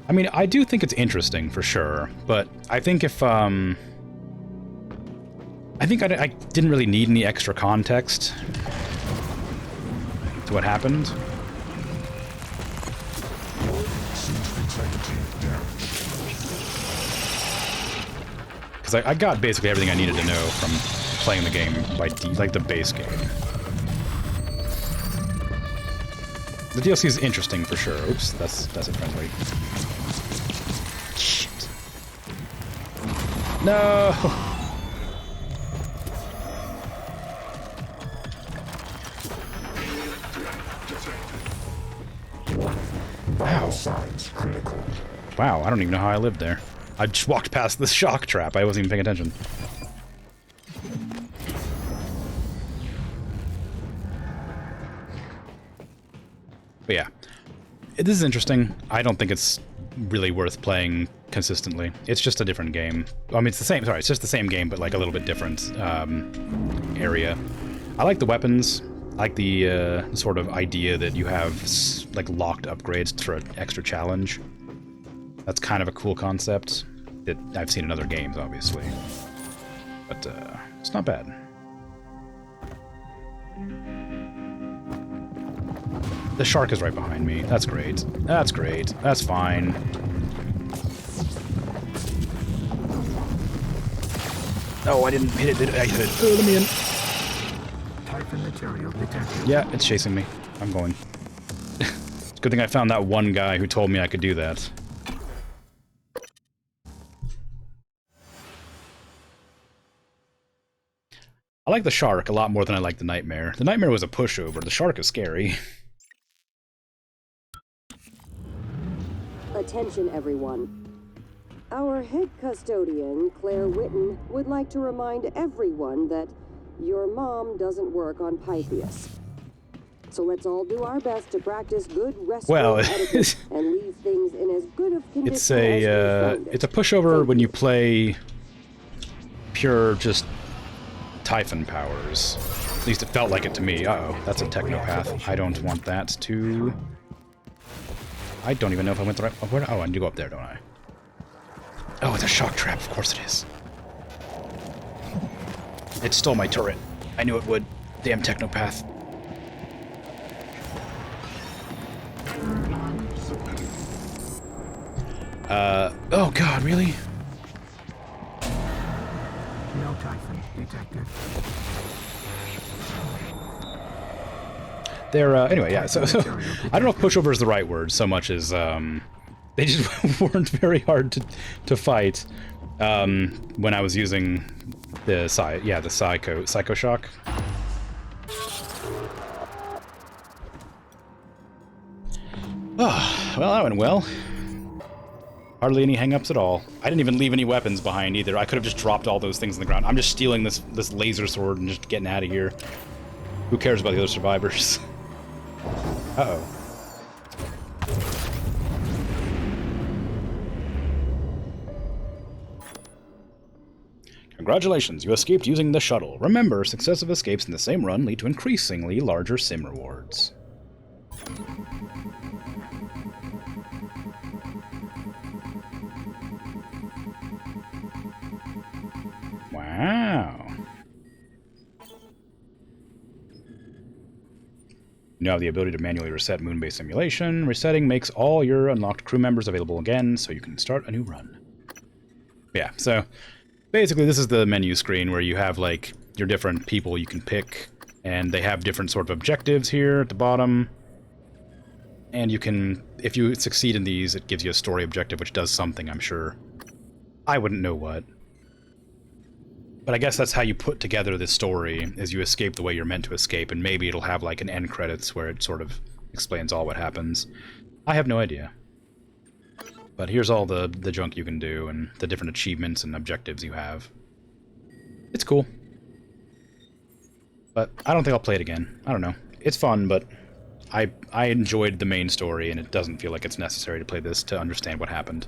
I mean, I do think it's interesting for sure, but I think if I didn't really need any extra context to what happened. Because I got basically everything I needed to know from playing the game by like the base game. The DLC is interesting for sure. Oops, that's a friendly. Shit. No. Wow. Wow, I don't even know how I lived there. I just walked past the shock trap. I wasn't even paying attention. But yeah, this is interesting. I don't think it's really worth playing consistently. It's just a different game. I mean, it's the same. Sorry, it's just the same game, but like a little bit different area. I like the weapons. I like the sort of idea that you have like locked upgrades for an extra challenge. That's kind of a cool concept that I've seen in other games, obviously. But it's not bad. The shark is right behind me. That's great. That's great. That's fine. Oh, I didn't hit it. I hit it. Oh, let me in. Typhon material detected. Yeah, it's chasing me. I'm going. It's a good thing I found that one guy who told me I could do that. I like the shark a lot more than I like the nightmare. The nightmare was a pushover. The shark is scary. Attention, everyone. Our head custodian, Claire Witten, would like to remind everyone that your mom doesn't work on Pythias. So let's all do our best to practice good restroom etiquette and leave things in as good of condition as we found it. It's a pushover when you play pure just Typhon powers. At least it felt like it to me. Uh-oh, that's a technopath. I don't want that to... I don't even know if I went the right... Oh, I need to go up there, don't I? Oh, it's a shock trap. Of course it is. It stole my turret. I knew it would. Damn technopath. Oh god, really? No Typhon detected. They're, anyway, yeah, so I don't know if pushover is the right word so much as, they just weren't very hard to fight, when I was using the Psycho Shock. Oh, well, that went well. Hardly any hang-ups at all. I didn't even leave any weapons behind either. I could have just dropped all those things on the ground. I'm just stealing this laser sword and just getting out of here. Who cares about the other survivors? Uh-oh. Congratulations, you escaped using the shuttle. Remember, successive escapes in the same run lead to increasingly larger sim rewards. Wow. You now have the ability to manually reset Moonbase Simulation. Resetting makes all your unlocked crew members available again, so you can start a new run. Yeah, so basically this is the menu screen where you have, like, your different people you can pick, and they have different sort of objectives here at the bottom. And you can, if you succeed in these, it gives you a story objective, which does something, I'm sure. I wouldn't know what. But I guess that's how you put together this story, is you escape the way you're meant to escape, and maybe it'll have like an end credits where it sort of explains all what happens. I have no idea. But here's all the junk you can do, and the different achievements and objectives you have. It's cool. But I don't think I'll play it again. I don't know. It's fun, but I enjoyed the main story, and it doesn't feel like it's necessary to play this to understand what happened.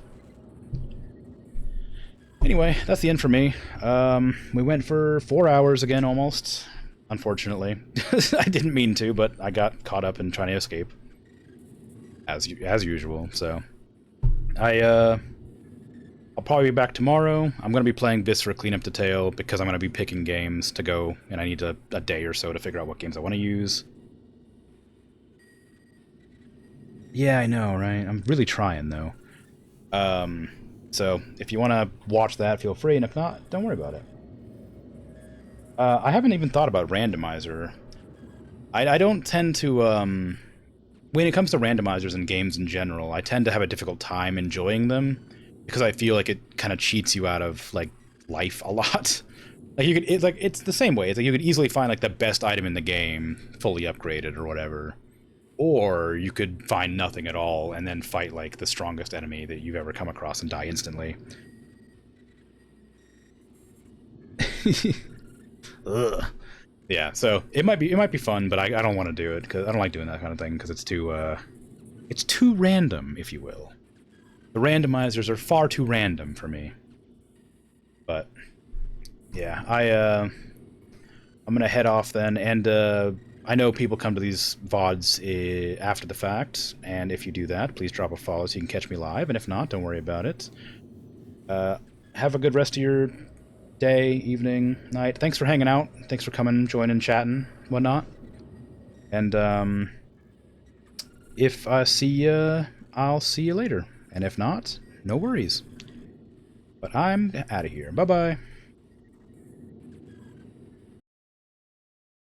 Anyway, that's the end for me. We went for 4 hours again, almost. Unfortunately. I didn't mean to, but I got caught up in trying to escape. As usual, so... I'll probably be back tomorrow. I'm going to be playing Viscera Cleanup Detail, because I'm going to be picking games to go, and I need a day or so to figure out what games I want to use. Yeah, I know, right? I'm really trying, though. So, if you want to watch that, feel free, and if not, don't worry about it. I haven't even thought about randomizer. I don't tend to, when it comes to randomizers in games in general, I tend to have a difficult time enjoying them, because I feel like it kind of cheats you out of, like, life a lot. Like, you could, it's the same way. It's like you could easily find, like, the best item in the game, fully upgraded or whatever. Or you could find nothing at all and then fight, like, the strongest enemy that you've ever come across and die instantly. Ugh. Yeah, so it might be fun, but I don't want to do it, because I don't like doing that kind of thing, because it's too random, if you will. The randomizers are far too random for me. But, yeah, I'm gonna head off then, and, I know people come to these VODs after the fact, and if you do that, please drop a follow so you can catch me live, and if not, don't worry about it. Have a good rest of your day, evening, night. Thanks for hanging out. Thanks for coming, joining, chatting, whatnot. And, if I see you, I'll see you later. And if not, no worries. But I'm out of here. Bye-bye.